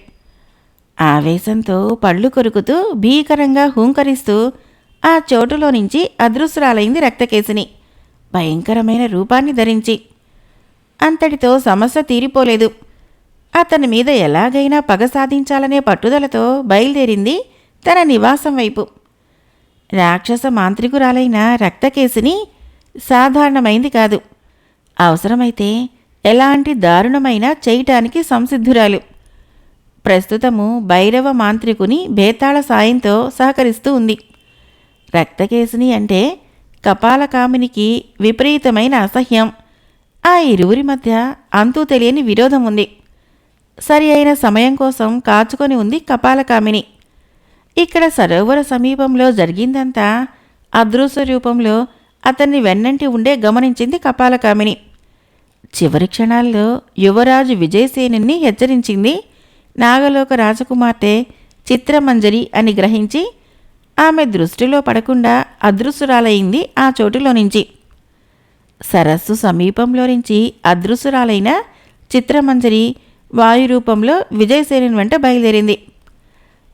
ఆవేశంతో పళ్ళు కొరుకుతూ భీకరంగా హూంకరిస్తూ ఆ చోటులో నుంచి అదృశ్యురాలైంది రక్తకేశిని, భయంకరమైన రూపాన్ని ధరించి. అంతటితో సమస్య తీరిపోలేదు. అతని మీద ఎలాగైనా పగ సాధించాలనే పట్టుదలతో బయలుదేరింది తన నివాసం వైపు. రాక్షస మాంత్రికురాలైన రక్తకేశిని సాధారణమైంది కాదు. అవసరమైతే ఎలాంటి దారుణమైనా చేయటానికి సంసిద్ధురాలు. ప్రస్తుతము భైరవ మాంత్రికుని బేతాళ సాయంతో సహకరిస్తూ ఉంది. రక్తకేశిని అంటే కపాలకామినికి విపరీతమైన అసహ్యం. ఆ ఇరువురి మధ్య అంతూ తెలియని విరోధం ఉంది. సరి అయిన సమయం కోసం కాచుకొని ఉంది కపాలకామిని. ఇక్కడ సరోవర సమీపంలో జరిగిందంతా అదృశ్య రూపంలో అతన్ని వెన్నంటి ఉండే గమనించింది కపాలకామిని. చివరి క్షణాల్లో యువరాజు విజయసేనుని హెచ్చరించింది నాగలోక రాజకుమార్తె చిత్రమంజరి అని గ్రహించి ఆమె దృష్టిలో పడకుండా అదృశ్యురాలైంది ఆ చోటులో నుంచి. సరస్సు సమీపంలో నుంచి అదృశ్యురాలైన చిత్రమంజరి వాయురూపంలో విజయసేనుని వెంట బయలుదేరింది.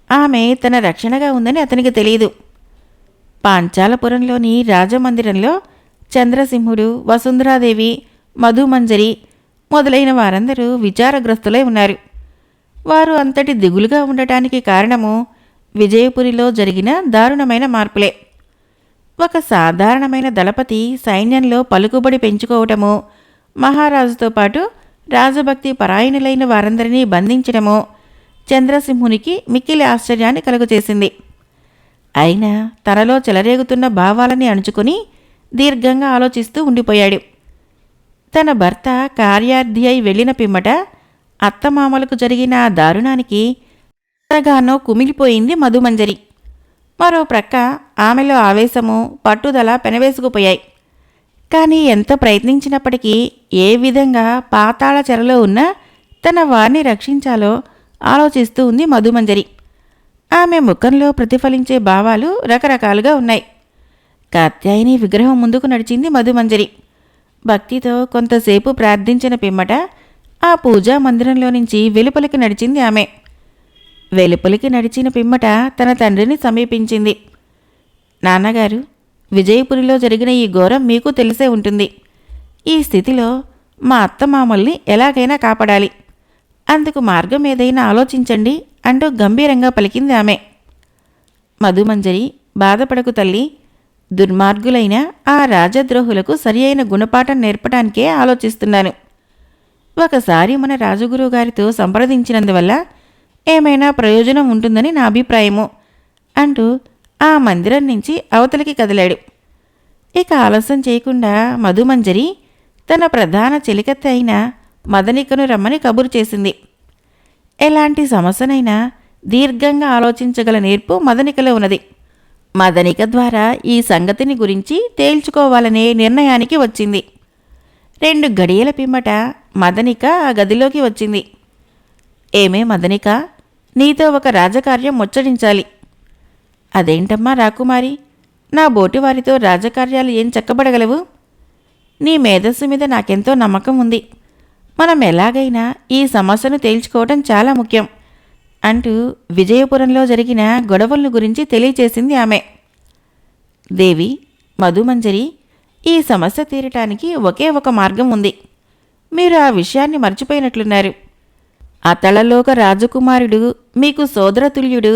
ఆమె తన రక్షణగా ఉందని అతనికి తెలియదు. పాంచాలపురంలోని రాజమందిరంలో చంద్రసింహుడు, వసుంధరాదేవి, మధుమంజరి మొదలైన వారందరూ విచారగ్రస్తులై ఉన్నారు. వారు అంతటి దిగులుగా ఉండటానికి కారణము విజయపురిలో జరిగిన దారుణమైన మార్పులే. ఒక సాధారణమైన దళపతి సైన్యంలో పలుకుబడి పెంచుకోవటము, మహారాజుతో పాటు రాజభక్తి పరాయణులైన వారందరినీ బంధించడము చంద్రసింహునికి మిక్కిలి ఆశ్చర్యాన్ని కలుగచేసింది. అయినా తనలో చెలరేగుతున్న భావాలని అణుచుకుని దీర్ఘంగా ఆలోచిస్తూ ఉండిపోయాడు. తన భర్త కార్యార్థి అయి వెళ్లిన పిమ్మట అత్తమామలకు జరిగిన ఆ దారుణానికి ఎంతగానో కుమిలిపోయింది మధుమంజరి. మరో ప్రక్క ఆమెలో ఆవేశము, పట్టుదల పెనవేసుకుపోయాయి. కానీ ఎంత ప్రయత్నించినప్పటికీ ఏ విధంగా పాతాళ చెరలో ఉన్న తన వారిని రక్షించాలో ఆలోచిస్తూ ఉంది మధుమంజరి. ఆమె ముఖంలో ప్రతిఫలించే భావాలు రకరకాలుగా ఉన్నాయి. కాత్యాయని విగ్రహం ముందుకు నడిచింది మధుమంజరి. భక్తితో కొంతసేపు ప్రార్థించిన పిమ్మట ఆ పూజా మందిరంలో నుంచి వెలుపలికి నడిచింది ఆమె. వెలుపలికి నడిచిన పిమ్మట తన తండ్రిని సమీపించింది. నాన్నగారు, విజయపురిలో జరిగిన ఈ ఘోరం మీకు తెలిసే ఉంటుంది. ఈ స్థితిలో మా అత్తమామల్ని ఎలాగైనా కాపాడాలి. అందుకు మార్గం ఏదైనా ఆలోచించండి అంటూ గంభీరంగా పలికింది ఆమె. మధుమంజరి, బాధపడకు తల్లి. దుర్మార్గులైన ఆ రాజద్రోహులకు సరి అయిన గుణపాఠం నేర్పడానికే ఆలోచిస్తున్నాను. ఒకసారి మన రాజగురువు గారితో సంప్రదించినందువల్ల ఏమైనా ప్రయోజనం ఉంటుందని నా అభిప్రాయము అంటూ ఆ మందిరం నుంచి అవతలికి కదిలాడు. ఇక ఆలస్యం చేయకుండా మధుమంజరి తన ప్రధాన చెలికత్తె అయిన మదనికను రమ్మని కబురు చేసింది. ఎలాంటి సమస్యనైనా దీర్ఘంగా ఆలోచించగల నేర్పు మదనికలో ఉన్నది. మదనిక ద్వారా ఈ సంగతిని గురించి తేల్చుకోవాలనే నిర్ణయానికి వచ్చింది. 2 గడియల పిమ్మట మదనిక ఆ గదిలోకి వచ్చింది. ఏమే మదనిక, నీతో ఒక రాజకార్యం ముచ్చటించాలి. అదేంటమ్మా రాకుమారి, నా బోటివారితో రాజకార్యాలు ఏం చక్కబడగలవు? నీ మేధస్సు మీద నాకెంతో నమ్మకం ఉంది. మనం ఎలాగైనా ఈ సమస్యను తేల్చుకోవడం చాలా ముఖ్యం అంటూ విజయపురంలో జరిగిన గొడవలను గురించి తెలియచేసింది ఆమె. దేవి, మధుమంజరి, ఈ సమస్య తీరటానికి ఒకే ఒక మార్గం ఉంది. మీరు ఆ విషయాన్ని మర్చిపోయినట్లున్నారు. అతళలోక రాజకుమారుడు మీకు సోదరతుల్యుడు.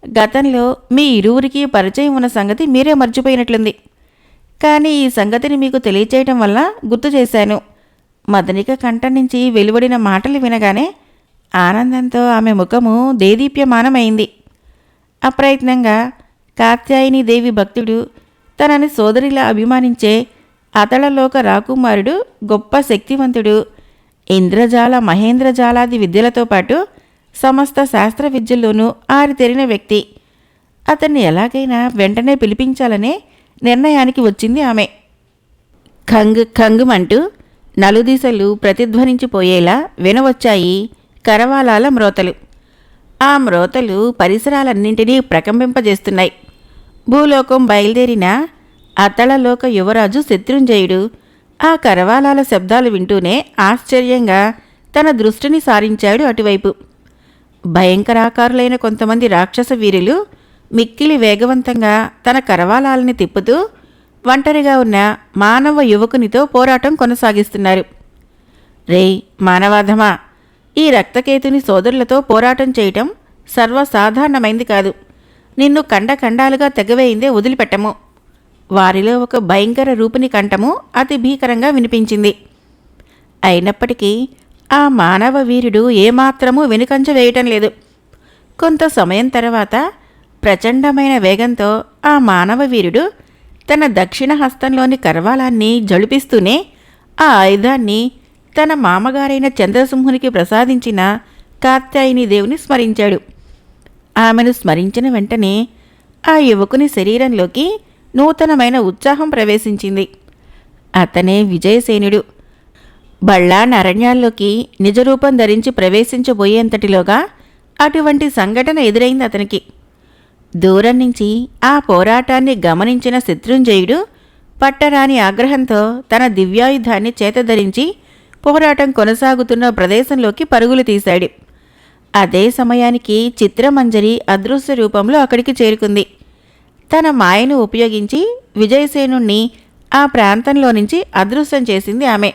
గతంలో మీ ఇరువురికి పరిచయం ఉన్న సంగతి మీరే మర్చిపోయినట్లుంది. కానీ ఈ సంగతిని మీకు తెలియచేయటం వల్ల గుర్తు చేశాను. మదనిక కంఠం నుంచి వెలువడిన మాటలు వినగానే ఆనందంతో ఆమె ముఖము దేదీప్యమానమైంది. అప్రయత్నంగా కాత్యాయని దేవి భక్తుడు, తనని సోదరిలా అభిమానించే అతళలోక రాకుమారుడు గొప్ప శక్తివంతుడు. ఇంద్రజాల మహేంద్రజాలాది విద్యలతో పాటు సమస్త శాస్త్ర విద్యల్లోనూ ఆరితేరిన వ్యక్తి. అతన్ని ఎలాగైనా వెంటనే పిలిపించాలనే నిర్ణయానికి వచ్చింది ఆమె. ఖంగ్ ఖంగుమంటూ నలుదిశలు ప్రతిధ్వనించిపోయేలా వినవచ్చాయి కరవాలాల మ్రోతలు. ఆ మ్రోతలు పరిసరాలన్నింటినీ ప్రకంపింపజేస్తున్నాయి. భూలోకం బయలుదేరిన అతళలోక యువరాజు శత్రుంజయుడు ఆ కరవాలాల శబ్దాలు వింటూనే ఆశ్చర్యంగా తన దృష్టిని సారించాడు అటువైపు. భయంకరాకారులైన కొంతమంది రాక్షస వీరులు మిక్కిలి వేగవంతంగా తన కరవాలాలని తిప్పుతూ ఒంటరిగా ఉన్న మానవ యువకునితో పోరాటం కొనసాగిస్తున్నారు. రేయ్ మానవాధమా, ఈ రక్తకేతుని సోదరులతో పోరాటం చేయటం సర్వసాధారణమైంది కాదు. నిన్ను ఖండఖండాలుగా తెగవేయిందే వదిలిపెట్టము. వారిలో ఒక భయంకర రూపుని కంఠము అతి భీకరంగా వినిపించింది. అయినప్పటికీ ఆ మానవ వీరుడు ఏమాత్రమూ వెనుకంజ వేయటం లేదు. కొంత సమయం తర్వాత ప్రచండమైన వేగంతో ఆ మానవ వీరుడు తన దక్షిణ హస్తంలోని కరవాలాన్ని జళిపిస్తూనే ఆ ఆయుధాన్ని తన మామగారైన చంద్రసింహునికి ప్రసాదించిన కాత్యాయని దేవుని స్మరించాడు. ఆమెను స్మరించిన వెంటనే ఆ యువకుని శరీరంలోకి నూతనమైన ఉత్సాహం ప్రవేశించింది. అతనే విజయసేనుడు. బళ్ళాన్ అరణ్యాల్లోకి నిజరూపం ధరించి ప్రవేశించబోయేంతటిలోగా అటువంటి సంఘటన ఎదురైంది అతనికి. దూరం నుంచి ఆ పోరాటాన్ని గమనించిన శత్రుంజయుడు పట్టరాని ఆగ్రహంతో తన దివ్యాయుధాన్ని చేతధరించి పోరాటం కొనసాగుతున్న ప్రదేశంలోకి పరుగులు తీశాడు. అదే సమయానికి చిత్రమంజరి అదృశ్య రూపంలో అక్కడికి చేరుకుంది. తన మాయను ఉపయోగించి విజయసేనుణ్ణి ఆ ప్రాంతంలో నుంచి అదృశ్యం చేసింది ఆమె.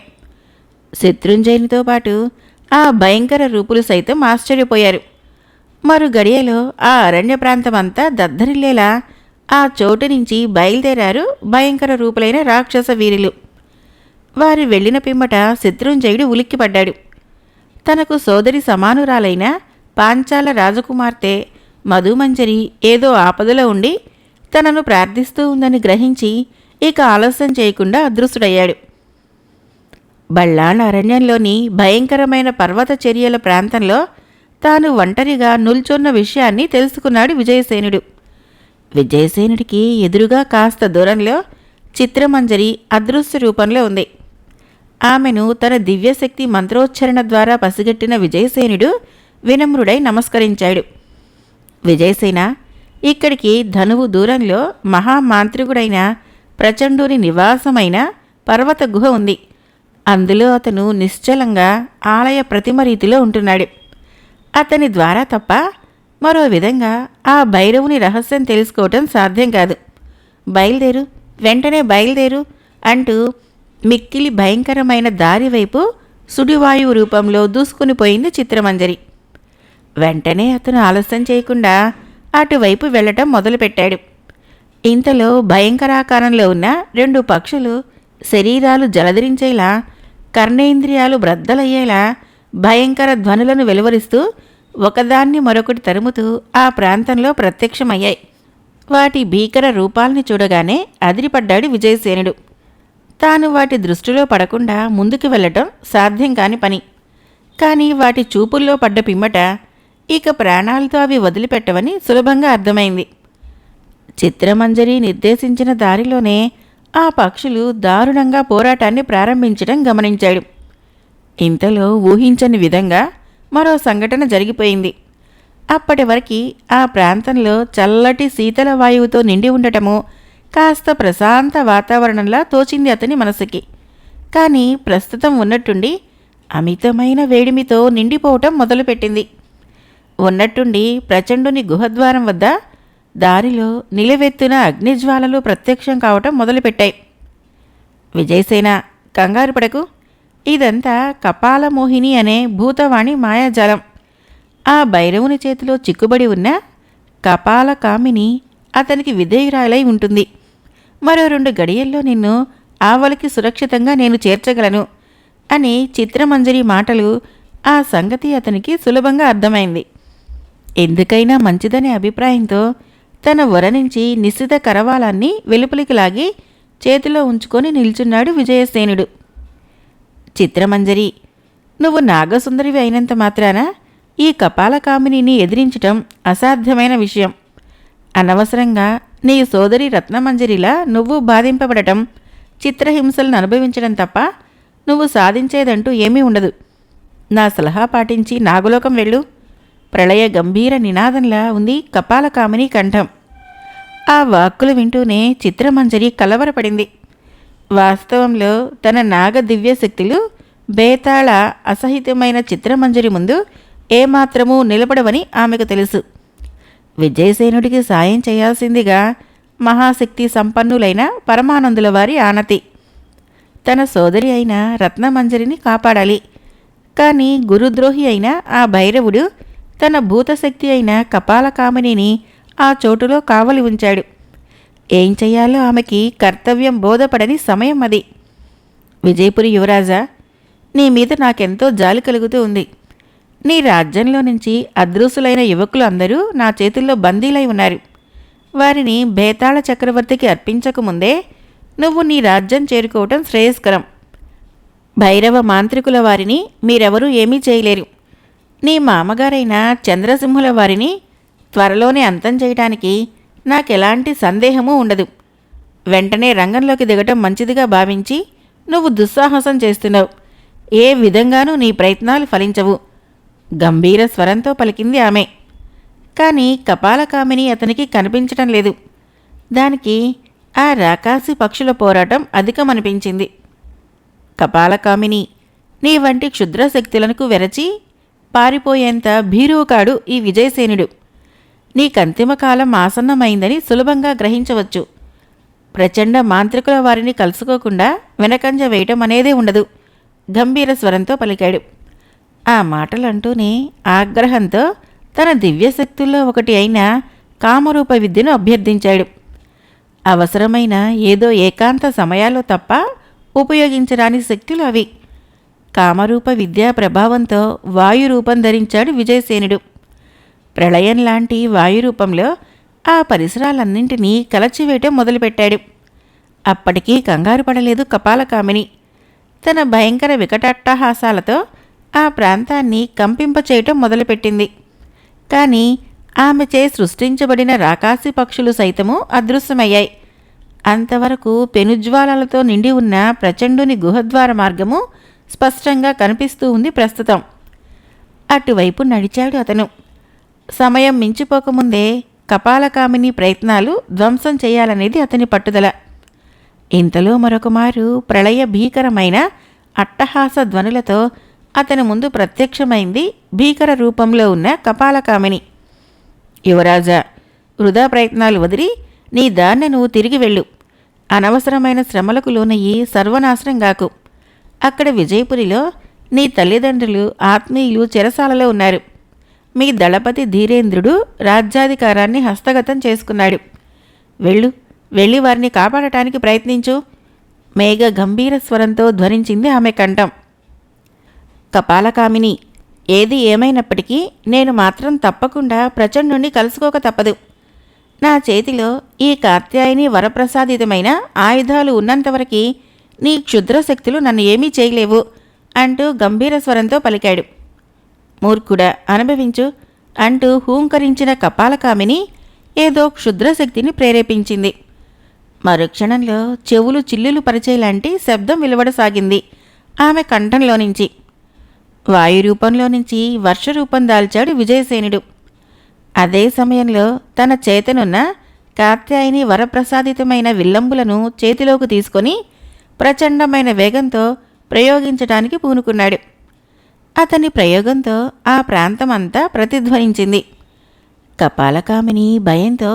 శత్రుంజయునితో పాటు ఆ భయంకర రూపులు సైతం ఆశ్చర్యపోయారు. మరు గడియలో ఆ అరణ్య ప్రాంతమంతా దద్దరిల్లేలా ఆ చోటు నుంచి బయలుదేరారు భయంకర రూపులైన రాక్షస వీరులు. వారు వెళ్లిన పిమ్మట శత్రుంజయుడు ఉలిక్కిపడ్డాడు. తనకు సోదరి సమానురాలైన పాంచాల రాజకుమార్తె మధుమంజరి ఏదో ఆపదలో ఉండి తనను ప్రార్థిస్తూ ఉందని గ్రహించి ఇక ఆలస్యం చేయకుండా అదృశ్యుడయ్యాడు. బళ్ళాన్ అరణ్యంలోని భయంకరమైన పర్వత చర్యల ప్రాంతంలో తాను ఒంటరిగా నిల్చున్న విషయాన్ని తెలుసుకున్నాడు విజయసేనుడు. విజయసేనుడికి ఎదురుగా కాస్త దూరంలో చిత్రమంజరి అదృశ్య రూపంలో ఉంది. ఆమెను తన దివ్యశక్తి మంత్రోచ్చరణ ద్వారా పసిగట్టిన విజయసేనుడు వినమ్రుడై నమస్కరించాడు. విజయసేన, ఇక్కడికి ధనువు దూరంలో మహామాంత్రికుడైన ప్రచండుని నివాసమైన పర్వత గుహ ఉంది. అందులో అతను నిశ్చలంగా ఆలయ ప్రతిమ రీతిలో ఉంటున్నాడు. అతని ద్వారా తప్ప మరో విధంగా ఆ భైరవుని రహస్యం తెలుసుకోవటం సాధ్యం కాదు. బయలుదేరు, వెంటనే బయలుదేరు అంటూ మిక్కిలి భయంకరమైన దారి వైపు సుడివాయువు రూపంలో దూసుకునిపోయింది చిత్రమంజరి. వెంటనే అతను ఆలస్యం చేయకుండా అటువైపు వెళ్లటం మొదలుపెట్టాడు. ఇంతలో భయంకరాకారంలో ఉన్న 2 పక్షులు శరీరాలు జలధరించేలా, కర్ణేంద్రియాలు బ్రద్దలయ్యేలా భయంకర ధ్వనులను వెలువరిస్తూ ఒకదాన్ని మరొకటి తరుముతూ ఆ ప్రాంతంలో ప్రత్యక్షమయ్యాయి. వాటి భీకర రూపాల్ని చూడగానే అదిరిపడ్డాడు విజయసేనుడు. తాను వాటి దృష్టిలో పడకుండా ముందుకు వెళ్లటం సాధ్యం కాని పని. కానీ వాటి చూపుల్లో పడ్డ పిమ్మట ఇక ప్రాణాలతో అవి వదిలిపెట్టవని సులభంగా అర్థమైంది. చిత్రమంజరి నిర్దేశించిన దారిలోనే ఆ పక్షులు దారుణంగా పోరాటాన్ని ప్రారంభించడం గమనించాడు. ఇంతలో ఊహించని విధంగా మరో సంఘటన జరిగిపోయింది. అప్పటి వరకు ఆ ప్రాంతంలో చల్లటి శీతల వాయువుతో నిండి ఉండటము కాస్త ప్రశాంత వాతావరణంలా తోచింది అతని మనసుకి. కానీ ప్రస్తుతం ఉన్నట్టుండి అమితమైన వేడిమితో నిండిపోవటం మొదలుపెట్టింది. ఉన్నట్టుండి ప్రచండుని గుహద్వారం వద్ద దారిలో నిలవెత్తున అగ్నిజ్వాలలు ప్రత్యక్షం కావటం మొదలుపెట్టాయి. విజయసేన, కంగారు పడకు. ఇదంతా కపాలమోహిని అనే భూతవాణి మాయాజాలం. ఆ భైరవుని చేతిలో చిక్కుబడి ఉన్న కపాల కామిని అతనికి విధేయురాలై ఉంటుంది. మరో 2 గడియల్లో నిన్ను ఆవలికి సురక్షితంగా నేను చేర్చగలను అని చిత్రమంజరి మాటలు. ఆ సంగతి అతనికి సులభంగా అర్థమైంది. ఎందుకైనా మంచిదనే అభిప్రాయంతో తన వర నుంచి నిశ్చిత కరవాలాన్ని వెలుపలికి లాగి చేతిలో ఉంచుకొని నిల్చున్నాడు విజయసేనుడు. చిత్రమంజరి, నువ్వు నాగసుందరివి అయినంత మాత్రాన ఈ కపాలకామినిని ఎదిరించటం అసాధ్యమైన విషయం. అనవసరంగా నీ సోదరి రత్నమంజరిలా నువ్వు బాధింపబడటం, చిత్రహింసలను అనుభవించడం తప్ప నువ్వు సాధించేదంటూ ఏమీ ఉండదు. నా సలహా పాటించి నాగులోకం వెళ్ళు. ప్రళయ గంభీర నినాదంలా ఉంది కపాలకామిని కంఠం. ఆ వాక్కులు వింటూనే చిత్రమంజరి కలవరపడింది. వాస్తవంలో తన నాగ దివ్యశక్తులు బేతాళ అసహితమైన చిత్రమంజరి ముందు ఏమాత్రమూ నిలబడవని ఆమెకు తెలుసు. విజయసేనుడికి సాయం చేయాల్సిందిగా మహాశక్తి సంపన్నులైన పరమానందుల వారి ఆనతి. తన సోదరి అయిన రత్నమంజరిని కాపాడాలి. కానీ గురుద్రోహి అయిన ఆ భైరవుడు తన భూతశక్తి అయిన కపాలకామినిని ఆ చోటులో కావలి ఉంచాడు. ఏం చెయ్యాలో ఆమెకి కర్తవ్యం బోధపడని సమయం అది. విజయపురి యువరాజా, నీ మీద నాకెంతో జాలి కలుగుతూ ఉంది. నీ రాజ్యంలో నుంచి అదృశ్యులైన యువకులు అందరూ నా చేతుల్లో బందీలై ఉన్నారు. వారిని బేతాళ చక్రవర్తికి అర్పించకముందే నువ్వు నీ రాజ్యం చేరుకోవటం శ్రేయస్కరం. భైరవ మాంత్రికుల వారిని మీరెవరూ ఏమీ చేయలేరు. నీ మామగారైన చంద్రసింహుల వారిని త్వరలోనే అంతం చేయటానికి నాకెలాంటి సందేహమూ ఉండదు. వెంటనే రంగంలోకి దిగటం మంచిదిగా భావించి నువ్వు దుస్సాహసం చేస్తున్నావు. ఏ విధంగానూ నీ ప్రయత్నాలు ఫలించవు. గంభీర స్వరంతో పలికింది ఆమె. కానీ కపాలకామిని అతనికి కనిపించటం లేదు. దానికి ఆ రాకాసి పక్షుల పోరాటం అధికమనిపించింది. కపాలకామిని, నీ వంటి క్షుద్రశక్తులకు వెరచి పారిపోయేంత భీరువుకాడు ఈ విజయసేనుడు. నీకంతిమ కాలం ఆసన్నమైందని సులభంగా గ్రహించవచ్చు. ప్రచండ మాంత్రికుల వారిని కలుసుకోకుండా వెనకంజ వేయటం అనేదే ఉండదు గంభీర స్వరంతో పలికాడు. ఆ మాటలంటూనే ఆగ్రహంతో తన దివ్యశక్తుల్లో ఒకటి అయిన కామరూప విద్యను అభ్యర్థించాడు. అవసరమైన ఏదో ఏకాంత సమయాల్లో తప్ప ఉపయోగించరాని శక్తులు అవి. కామరూప విద్యా ప్రభావంతో వాయురూపం ధరించాడు విజయసేనుడు. ప్రళయం లాంటి వాయురూపంలో ఆ పరిసరాలన్నింటినీ కలచివేయటం మొదలుపెట్టాడు. అప్పటికీ కంగారు పడలేదు కపాలకామిని. తన భయంకర వికటాట్టహాసాలతో ఆ ప్రాంతాన్ని కంపింపచేయటం మొదలుపెట్టింది. కానీ ఆమెచే సృష్టించబడిన రాకాసి పక్షులు సైతము అదృశ్యమయ్యాయి. అంతవరకు పెనుజ్వాలలతో నిండి ఉన్న ప్రచండుని గుహద్వార మార్గము స్పష్టంగా కనిపిస్తూ ఉంది ప్రస్తుతం. అటువైపు నడిచాడు అతను. సమయం మించిపోకముందే కపాలకామిని ప్రయత్నాలు ధ్వంసం చేయాలనేది అతని పట్టుదల. ఇంతలో మరొకమారు ప్రళయ భీకరమైన అట్టహాస ధ్వనులతో అతని ముందు ప్రత్యక్షమైంది భీకర రూపంలో ఉన్న కపాలకామిని. యువరాజా, వృధా ప్రయత్నాలు వదిలి నీ దాన్ని నువ్వు తిరిగి వెళ్ళు. అనవసరమైన శ్రమలకు లోనయ్యి సర్వనాశనం గాకు. అక్కడ విజయపురిలో నీ తల్లిదండ్రులు ఆత్మీయులు చెరసాలలో ఉన్నారు. మీ దళపతి ధీరేంద్రుడు రాజ్యాధికారాన్ని హస్తగతం చేసుకున్నాడు. వెళ్ళి వారిని కాపాడటానికి ప్రయత్నించు. మేఘ గంభీర స్వరంతో ధ్వనించింది ఆమె కంఠం. కపాలకామిని, ఏది ఏమైనప్పటికీ నేను మాత్రం తప్పకుండా ప్రచండుని కలుసుకోక తప్పదు. నా చేతిలో ఈ కాత్యాయని వరప్రసాదితమైన ఆయుధాలు ఉన్నంతవరకు నీ క్షుద్రశక్తులు నన్ను ఏమీ చేయలేవు అంటూ గంభీర స్వరంతో పలికాడు. మూర్ఖుడా, అనుభవించు అంటూ హూంకరించిన కపాలకామిని ఏదో క్షుద్రశక్తిని ప్రేరేపించింది. మరుక్షణంలో చెవులు చిల్లులు పరిచేలాంటి శబ్దం వెలువడసాగింది ఆమె కంఠంలో నుంచి. వాయురూపంలో నుంచి వర్షరూపం దాల్చాడు విజయసేనుడు. అదే సమయంలో తన చేతనున్న కాత్యాయిని వరప్రసాదితమైన విల్లంబులను చేతిలోకి తీసుకొని ప్రచండమైన వేగంతో ప్రయోగించటానికి పూనుకున్నాడు. అతని ప్రయోగంతో ఆ ప్రాంతమంతా ప్రతిధ్వనించింది. కపాలకామిని భయంతో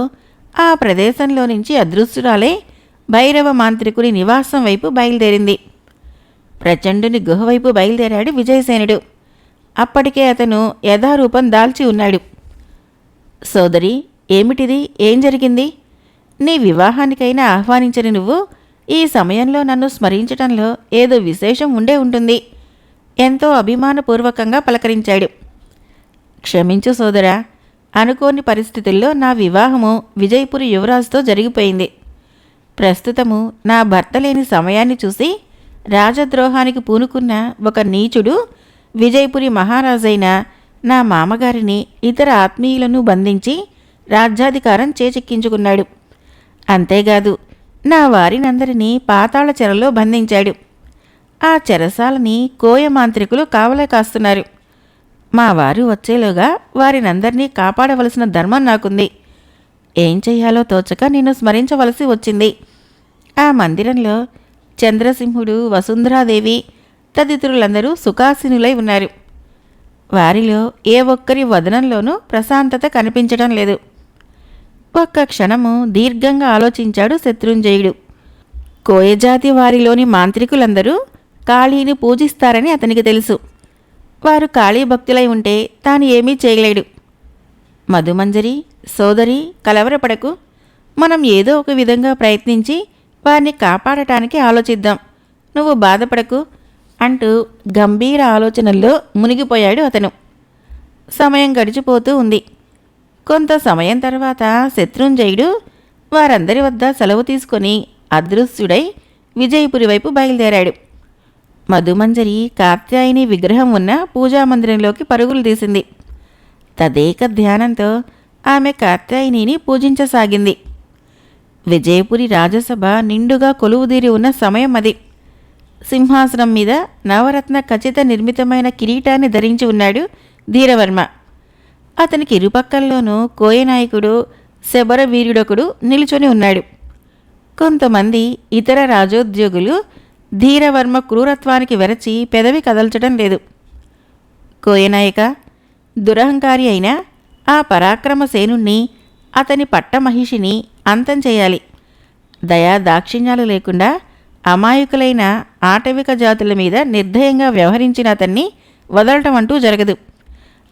ఆ ప్రదేశంలో నుంచి అదృశ్యురాలే భైరవ మాంత్రికుని నివాసం వైపు బయలుదేరింది. ప్రచండుని గుహవైపు బయలుదేరాడు విజయసేనుడు. అప్పటికే అతను యథారూపం దాల్చి ఉన్నాడు. సోదరి, ఏమిటిది? ఏం జరిగింది? నీ వివాహానికైనా ఆహ్వానించని నువ్వు ఈ సమయంలో నన్ను స్మరించటంలో ఏదో విశేషం ఉండే ఉంటుంది. ఎంతో అభిమానపూర్వకంగా పలకరించాడు. క్షమించు సోదరా, అనుకోని పరిస్థితుల్లో నా వివాహము విజయపురి యువరాజుతో జరిగిపోయింది. ప్రస్తుతము నా భర్త లేని సమయాన్ని చూసి రాజద్రోహానికి పూనుకున్న ఒక నీచుడు విజయపురి మహారాజైన నా మామగారిని ఇతర ఆత్మీయులను బంధించి రాజ్యాధికారం చేచెక్కించుకున్నాడు. అంతేకాదు నా వారినందరినీ పాతాళ చెరలో బంధించాడు. ఆ చెరసాలని కోయ మాంత్రికులు కావలే కాస్తున్నారు. మా వారు వచ్చేలోగా వారినందరినీ కాపాడవలసిన ధర్మం నాకుంది. ఏం చెయ్యాలో తోచక నిన్ను స్మరించవలసి వచ్చింది. ఆ మందిరంలో చంద్రసింహుడు, వసుంధరాదేవి తదితరులందరూ సుఖాసీనులై ఉన్నారు. వారిలో ఏ ఒక్కరి వదనంలోనూ ప్రశాంతత కనిపించడం లేదు. ఒక్క క్షణము దీర్ఘంగా ఆలోచించాడు శత్రుంజయుడు. కోయజాతి వారిలోని మాంత్రికులందరూ కాళీని పూజిస్తారని అతనికి తెలుసు. వారు కాళీ భక్తులై ఉంటే తాను ఏమీ చేయలేడు. మధుమంజరి, సోదరి, కలవరపడకు. మనం ఏదో ఒక విధంగా ప్రయత్నించి వారిని కాపాడటానికి ఆలోచిద్దాం. నువ్వు బాధపడకు అంటూ గంభీర ఆలోచనల్లో మునిగిపోయాడు అతను. సమయం గడిచిపోతూ ఉంది. కొంత సమయం తర్వాత శత్రుంజయుడు వారందరి వద్ద సెలవు తీసుకొని అదృశ్యుడై విజయపురి వైపు బయలుదేరాడు. మధుమంజరి కాత్యాయిని విగ్రహం ఉన్న పూజామందిరంలోకి పరుగులు తీసింది. తదేక ధ్యానంతో ఆమె కాత్యాయినిని పూజించసాగింది. విజయపురి రాజసభ నిండుగా కొలువుదీరి ఉన్న సమయం అది. సింహాసనం మీద నవరత్న ఖచ్చిత నిర్మితమైన కిరీటాన్ని ధరించి ఉన్నాడు ధీరవర్మ. అతనికి ఇరుపక్కల్లోనూ కోయనాయకుడు, శబరవీరుడొకడు నిలుచొని ఉన్నాడు. కొంతమంది ఇతర రాజోద్యోగులు ధీరవర్మ క్రూరత్వానికి వెరచి పెదవి కదల్చడం లేదు. కోయనాయక, దురహంకారి అయిన ఆ పరాక్రమసేనుణ్ణి, అతని పట్టమహిషిని అంతం చేయాలి. దయా దాక్షిణ్యాలు లేకుండా అమాయకులైన ఆటవిక జాతుల మీద నిర్దయంగా వ్యవహరించిన అతన్ని వదలటం అంటూ జరగదు.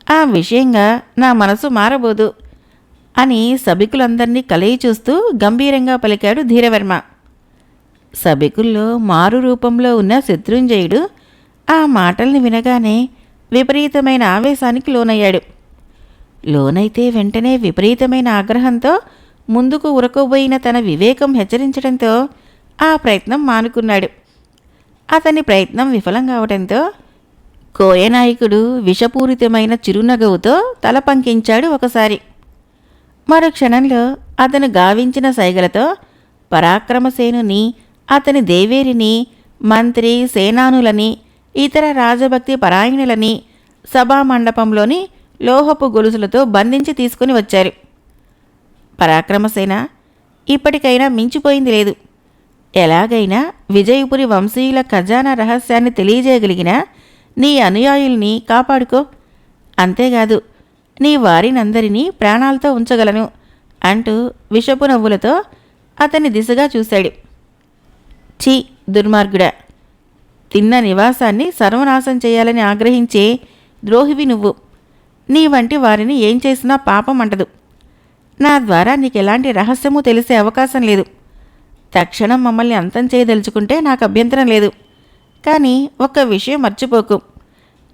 ఆ విషయంగా నా మనసు మారబోదు అని సభికులందర్నీ కలయి చూస్తూ గంభీరంగా పలికాడు ధీరవర్మ. సభికుల్లో మారు రూపంలో ఉన్న శత్రుంజయుడు ఆ మాటల్ని వినగానే విపరీతమైన ఆవేశానికి లోనయ్యాడు. లోనైతే వెంటనే విపరీతమైన ఆగ్రహంతో ముందుకు ఉరకబోయిన తన వివేకం హెచ్చరించడంతో ఆ ప్రయత్నం మానుకున్నాడు. అతని ప్రయత్నం విఫలం కావడంతో కోయనాయకుడు విషపూరితమైన చిరునగవుతో తల పంకించాడు ఒకసారి. మరు క్షణంలో అతను గావించిన సైగలతో పరాక్రమసేనుని, అతని దేవేరిని, మంత్రి, సేనానులని, ఇతర రాజభక్తి పరాయణులని సభామండపంలోని లోహపు గొలుసులతో బంధించి తీసుకుని వచ్చారు. పరాక్రమసేన, ఇప్పటికైనా మించిపోయింది లేదు. ఎలాగైనా విజయపురి వంశీయుల ఖజానా రహస్యాన్ని తెలియజేయగలిగిన నీ అనుయాయుల్ని కాపాడుకో. అంతేకాదు, నీ వారినందరినీ ప్రాణాలతో ఉంచగలను అంటూ విషపు నవ్వులతో అతని దిశగా చూశాడు. ఛీ దుర్మార్గుడా! తిన్న నివాసాన్ని సర్వనాశం చేయాలని ఆగ్రహించే ద్రోహివి నువ్వు. నీ వంటి వారిని ఏం చేసినా పాపం అంటదు. నా ద్వారా నీకెలాంటి రహస్యమూ తెలిసే అవకాశం లేదు. తక్షణం మమ్మల్ని అంతం చేయదలుచుకుంటే నాకు అభ్యంతరం లేదు. కానీ ఒక్క విషయం మర్చిపోకు.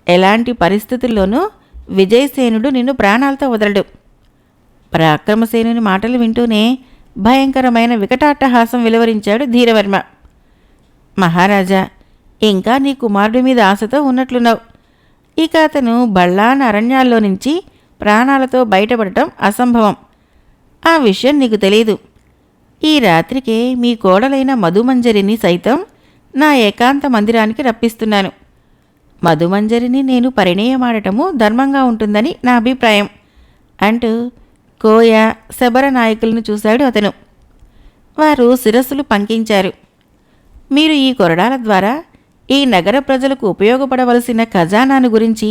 ఎలాంటి పరిస్థితుల్లోనూ విజయసేనుడు నిన్ను ప్రాణాలతో వదలడు. పరాక్రమసేనుని మాటలు వింటూనే భయంకరమైన వికటాట్టహాసం వెలువరించాడు ధీరవర్మ. మహారాజా, ఇంకా నీ కుమారుడి మీద ఆశతో ఉన్నట్లున్నావు. ఇక అతను బళ్ళాన అరణ్యాల్లో నుంచి ప్రాణాలతో బయటపడటం అసంభవం. ఆ విషయం నీకు తెలీదు. ఈ రాత్రికే మీ కోడలైన మధుమంజరిని సైతం నా ఏకాంత మందిరానికి రప్పిస్తున్నాను. మధుమంజరిని నేను పరిణయమాడటము ధర్మంగా ఉంటుందని నా అభిప్రాయం అంటూ కోయ శబర నాయకులను చూశాడు అతను. వారు శిరస్సులు పంకించారు. మీరు ఈ కొరడాల ద్వారా ఈ నగర ప్రజలకు ఉపయోగపడవలసిన ఖజానాను గురించి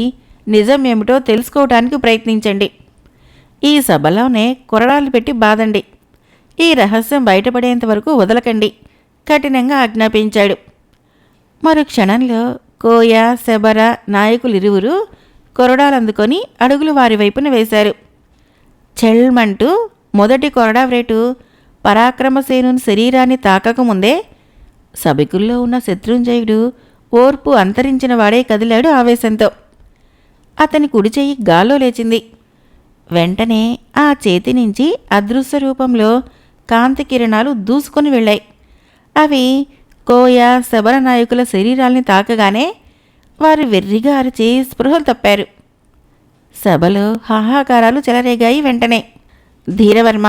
నిజం ఏమిటో తెలుసుకోవటానికి ప్రయత్నించండి. ఈ సభలోనే కొరడాలు పెట్టి బాదండి. ఈ రహస్యం బయటపడేంత వరకు వదలకండి కఠినంగా ఆజ్ఞాపించాడు. మరు క్షణంలో కోయ శబర నాయకులిరువురు కొరడాలందుకొని అడుగులు వారి వైపున వేశారు. చెల్మంటూ మొదటి కొరడా వ్రేటు పరాక్రమసేనుని శరీరాన్ని తాకకముందే సభికుల్లో ఉన్న శత్రుంజయుడు ఓర్పు అంతరించిన వాడే కదిలాడు ఆవేశంతో. అతని కుడి చెయ్యి గాల్లో లేచింది. వెంటనే ఆ చేతి నుంచి అదృశ్య రూపంలో కాంతి కిరణాలు దూసుకొని వెళ్ళాయి. అవి కోయ శబర నాయకుల శరీరాల్ని తాకగానే వారు వెర్రిగా అరిచి స్పృహలు తప్పారు. సభలో హాహాకారాలు చెలరేగాయి. వెంటనే, ధీరవర్మ,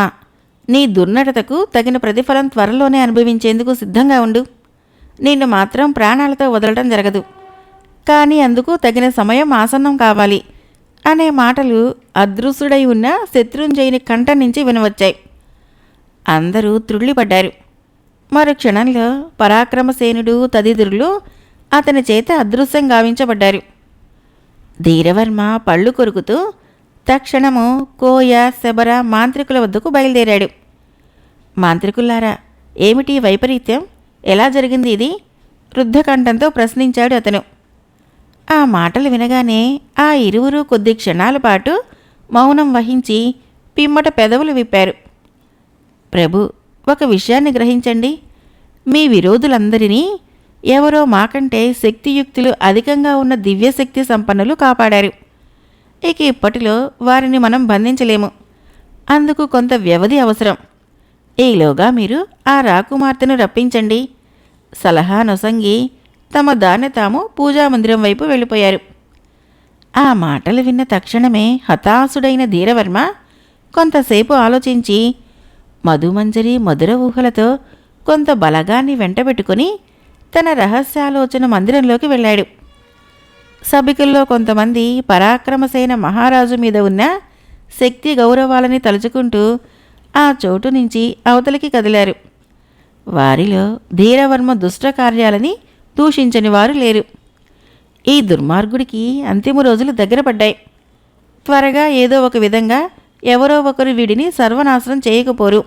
నీ దుర్నడతకు తగిన ప్రతిఫలం త్వరలోనే అనుభవించేందుకు సిద్ధంగా ఉండు. నిన్ను మాత్రం ప్రాణాలతో వదలటం జరగదు. కానీ అందుకు తగిన సమయం ఆసన్నం కావాలి అనే మాటలు అదృశ్యుడై ఉన్న శత్రుంజయుని కంఠం నుంచి వినవచ్చాయి. అందరూ త్రుళ్ళిపడ్డారు. మరు క్షణంలో పరాక్రమసేనుడు తదితరులు అతని చేత అదృశ్యం గావించబడ్డారు. ధీరవర్మ పళ్ళు కొరుకుతూ తక్షణము కోయ శబర మాంత్రికుల వద్దకు బయలుదేరాడు. మాంత్రికులారా, ఏమిటి వైపరీత్యం? ఎలా జరిగింది ఇది? రుద్ధకంఠంతో ప్రశ్నించాడు అతను. ఆ మాటలు వినగానే ఆ ఇరువురు కొద్ది క్షణాల పాటు మౌనం వహించి పిమ్మట పెదవులు విప్పారు. ప్రభు, ఒక విషయాన్ని గ్రహించండి. మీ విరోధులందరినీ ఎవరో మాకంటే శక్తియుక్తులు అధికంగా ఉన్న దివ్యశక్తి సంపన్నులు కాపాడారు. ఇక ఇప్పటిలో వారిని మనం బంధించలేము. అందుకు కొంత వ్యవధి అవసరం. ఈలోగా మీరు ఆ రాకుమార్తెను రప్పించండి. సలహా నొసంగి తమ దాన్ని తాము పూజామందిరం వైపు వెళ్ళిపోయారు. ఆ మాటలు విన్న తక్షణమే హతాశుడైన ధీరవర్మ కొంతసేపు ఆలోచించి మధుమంజరి మధుర ఊహలతో కొంత బలగాన్ని వెంటబెట్టుకుని తన రహస్యాలోచన మందిరంలోకి వెళ్ళాడు. సభికుల్లో కొంతమంది పరాక్రమసేన మహారాజు మీద ఉన్న శక్తి గౌరవాలని తలుచుకుంటూ ఆ చోటు నుంచి అవతలికి కదిలారు. వారిలో ధీరవర్మ దుష్ట కార్యాలని దూషించని వారు లేరు. ఈ దుర్మార్గుడికి అంతిమ రోజులు దగ్గర పడ్డాయి. త్వరగా ఏదో ఒక విధంగా ఎవరో ఒకరు వీడిని సర్వనాశనం చేయకపోరు.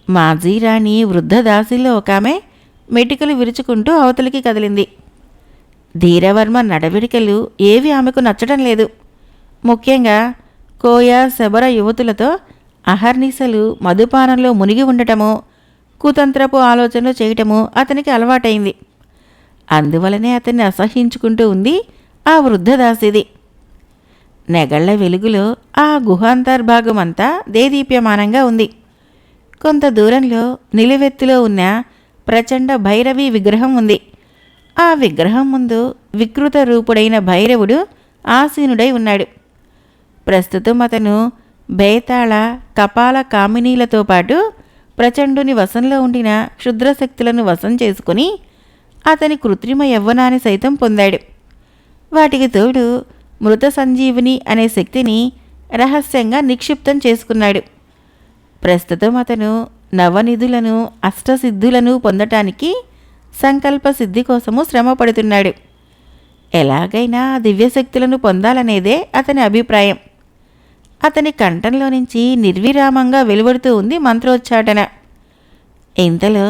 మాజీరాణి వృద్ధ దాసీల్లో ఒక ఆమె మెటికలు విరుచుకుంటూ అవతలికి కదిలింది. ధీరవర్మ నడవడికలు ఏవి ఆమెకు నచ్చడం లేదు. ముఖ్యంగా కోయ శబర యువతులతో అహర్నిశలు మధుపానంలో మునిగి ఉండటము, కుతంత్రపు ఆలోచనలు చేయటము అతనికి అలవాటైంది. అందువలనే అతన్ని అసహ్యించుకుంటూ ఉంది ఆ వృద్ధదాసిది. నెగళ్ల వెలుగులో ఆ గుహాంతర్భాగమంతా దేదీప్యమానంగా ఉంది. కొంత దూరంలో నిలువెత్తులో ఉన్న ప్రచండ భైరవి విగ్రహం ఉంది. ఆ విగ్రహం ముందు వికృత రూపుడైన భైరవుడు ఆసీనుడై ఉన్నాడు. ప్రస్తుతం అతను బేతాళ కపాల కామినీలతో పాటు ప్రచండుని వశంలో ఉండిన క్షుద్రశక్తులను వశం చేసుకుని అతని కృత్రిమ యవ్వనాన్ని సైతం పొందాడు. వాటికి తోడు మృత సంజీవిని అనే శక్తిని రహస్యంగా నిక్షిప్తం చేసుకున్నాడు. ప్రస్తుతం అతను నవనిధులను అష్టసిద్ధులను పొందటానికి సంకల్ప సిద్ధి కోసము శ్రమ పడుతున్నాడు. ఎలాగైనా దివ్యశక్తులను పొందాలనేదే అతని అభిప్రాయం. అతని కంఠంలో నుంచి నిర్విరామంగా వెలువడుతూ ఉంది మంత్రోచ్చాటన. ఇంతలో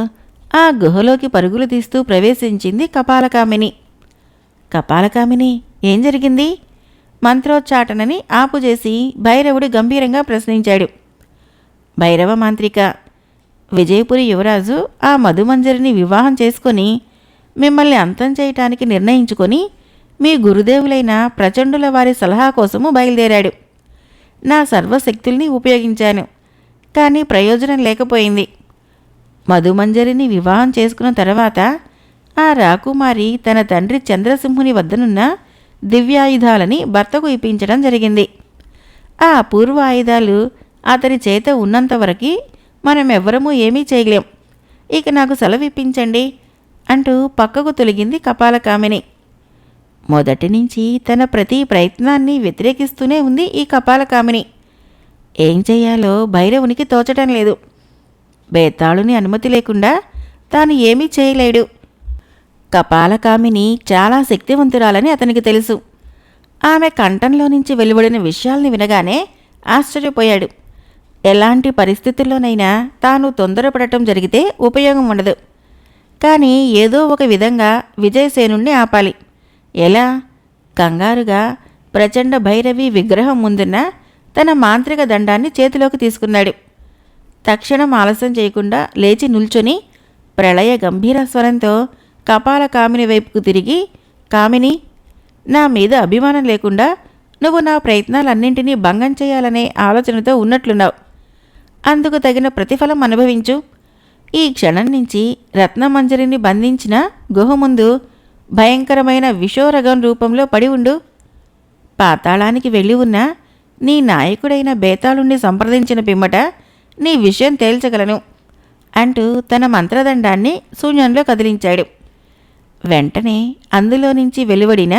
ఆ గుహలోకి పరుగులు తీస్తూ ప్రవేశించింది కపాలకామిని. కపాలకామిని, ఏం జరిగింది? మంత్రోచ్చాటనని ఆపుచేసి భైరవుడు గంభీరంగా ప్రశ్నించాడు. భైరవ మాంత్రిక, విజయపురి యువరాజు ఆ మధుమంజరిని వివాహం చేసుకొని మిమ్మల్ని అంతం చేయటానికి నిర్ణయించుకొని మీ గురుదేవులైన ప్రచండుల వారి సలహా కోసము బయలుదేరాడు. నా సర్వశక్తుల్ని ఉపయోగించాను, కానీ ప్రయోజనం లేకపోయింది. మధుమంజరిని వివాహం చేసుకున్న తర్వాత ఆ రాకుమారి తన తండ్రి చంద్రసింహుని వద్దనున్న దివ్యాయుధాలని భర్తకు ఇప్పించడం జరిగింది. ఆ అపూర్వ ఆయుధాలు అతని చేత ఉన్నంతవరకు మనమెవ్వరమూ ఏమీ చేయలేం. ఇక నాకు సెలవిప్పించండి అంటూ పక్కకు తొలగింది కపాలకామిని. మొదటి నుంచి తన ప్రతి ప్రయత్నాన్ని వ్యతిరేకిస్తూనే ఉంది ఈ కపాలకామిని. ఏం చెయ్యాలో భైరవునికి తోచటం లేదు. బేతాళుని అనుమతి లేకుండా తాను ఏమీ చేయలేడు. కపాలకామిని చాలా శక్తివంతురాలని అతనికి తెలుసు. ఆమె కంఠంలో నుంచి వెలువడిన విషయాల్ని వినగానే ఆశ్చర్యపోయాడు. ఎలాంటి పరిస్థితుల్లోనైనా తాను తొందరపడటం జరిగితే ఉపయోగం ఉండదు. కానీ ఏదో ఒక విధంగా విజయసేనుణ్ణి ఆపాలి. ఎలా? కంగారుగా ప్రచండ భైరవి విగ్రహం ముందున్న తన మాంత్రిక దండాన్ని చేతిలోకి తీసుకున్నాడు. తక్షణం ఆలస్యం చేయకుండా లేచి నిల్చొని ప్రళయ గంభీర స్వరంతో కపాలకామిని వైపుకు తిరిగి, కామిని, నా మీద అభిమానం లేకుండా నువ్వు నా ప్రయత్నాలన్నింటినీ భంగం చేయాలనే ఆలోచనతో ఉన్నట్లున్నావు. అందుకు తగిన ప్రతిఫలం అనుభవించు. ఈ క్షణం నుంచి రత్నమంజరిని బంధించిన గుహ ముందు భయంకరమైన విషోరగం రూపంలో పడి ఉండు. పాతాళానికి వెళ్ళి ఉన్న నీ నాయకుడైన బేతాళుణ్ణి సంప్రదించిన పిమ్మట నీ విషయం తేల్చగలను అంటూ తన మంత్రదండాన్ని శూన్యంలో కదిలించాడు. వెంటనే అందులో నుంచి వెలువడిన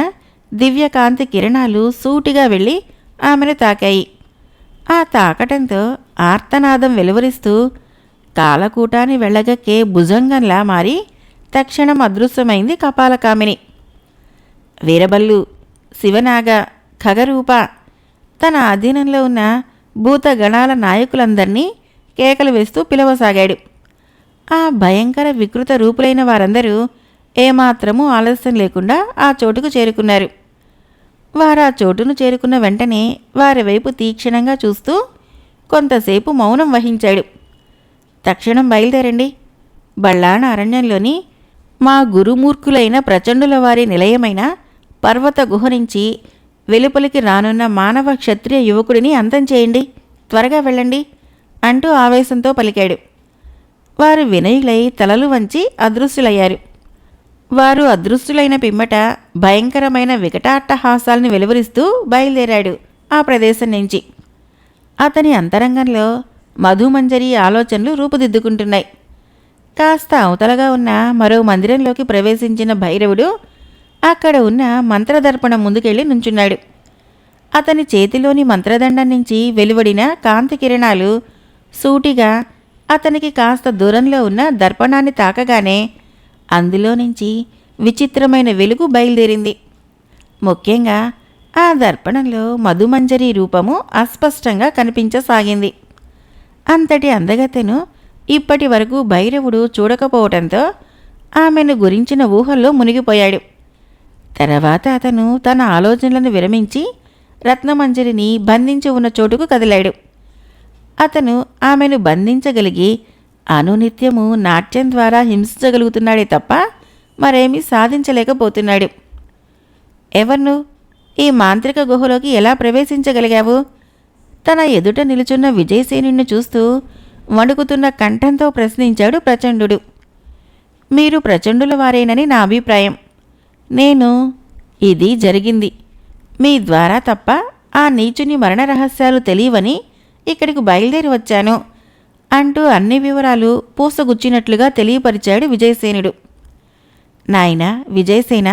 దివ్యకాంతి కిరణాలు సూటిగా వెళ్ళి ఆమెను తాకాయి. ఆ తాకటంతో ఆర్తనాదం వెలువరిస్తూ కాలకూటాన్ని వెళ్ళగక్కే భుజంగంలా మారి తక్షణం అదృశ్యమైంది కపాలకామిని. వీరబల్లు, శివనాగ, ఖగరూప తన అధీనంలో ఉన్న భూతగణాల నాయకులందర్నీ కేకలు వేస్తూ పిలవసాగాడు. ఆ భయంకర వికృత రూపులైన వారందరూ ఏమాత్రమూ ఆలస్యం లేకుండా ఆ చోటుకు చేరుకున్నారు. వారు ఆ చోటును చేరుకున్న వెంటనే వారి వైపు తీక్షణంగా చూస్తూ కొంతసేపు మౌనం వహించాడు. తక్షణం బయలుదేరండి. బళ్ళాణ అరణ్యంలోని మా గురుమూర్ఖులైన ప్రచండుల వారి నిలయమైన పర్వత గుహ నుంచి వెలుపలికి రానున్న మానవ క్షత్రియ యువకుడిని అంతం చేయండి. త్వరగా వెళ్ళండి అంటూ ఆవేశంతో పలికాడు. వారు వినయులై తలలు వంచి అదృశ్యులయ్యారు. వారు అదృశ్యులైన పిమ్మట భయంకరమైన వికటాట్టహాసాల్ని వెలువరిస్తూ బయలుదేరాడు ఆ ప్రదేశం నుంచి. అతని అంతరంగంలో మధుమంజరి ఆలోచనలు రూపుదిద్దుకుంటున్నాయి. కాస్త అవతలగా ఉన్న మరో మందిరంలోకి ప్రవేశించిన భైరవుడు అక్కడ ఉన్న మంత్రదర్పణం ముందుకెళ్ళి నుంచున్నాడు. అతని చేతిలోని మంత్రదండం నుంచి వెలువడిన కాంతి కిరణాలు సూటిగా అతనికి కాస్త దూరంలో ఉన్న దర్పణాన్ని తాకగానే అందులో నుంచి విచిత్రమైన వెలుగు బయలుదేరింది. ముఖ్యంగా ఆ దర్పణంలో మధుమంజరి రూపము అస్పష్టంగా కనిపించసాగింది. అంతటి అందగత్తెను ఇప్పటి వరకు భైరవుడు చూడకపోవటంతో ఆమెను గురించిన ఊహల్లో మునిగిపోయాడు. తర్వాత అతను తన ఆలోచనలను విరమించి రత్నమంజరిని బంధించి ఉన్న చోటుకు కదిలాడు. అతను ఆమెను బంధించగలిగి అనునిత్యము నాట్యం ద్వారా హింసించగలుగుతున్నాడే తప్ప మరేమీ సాధించలేకపోతున్నాడు. ఎవర్ను? ఈ మాంత్రిక గుహలోకి ఎలా ప్రవేశించగలిగావు? తన ఎదుట నిలుచున్న విజయసేనుణ్ణి చూస్తూ వణుకుతున్న కంఠంతో ప్రశ్నించాడు ప్రచండుడు. మీరు ప్రచండుల వారేనని నా అభిప్రాయం. ఇది జరిగింది మీ ద్వారా తప్ప ఆ నీచుని మరణ రహస్యాలు తెలియవని ఇక్కడికి బయలుదేరి వచ్చాను అంటూ అన్ని వివరాలు పూసగుచ్చినట్లుగా తెలియపరిచాడు విజయసేనుడు. నాయనా విజయసేన,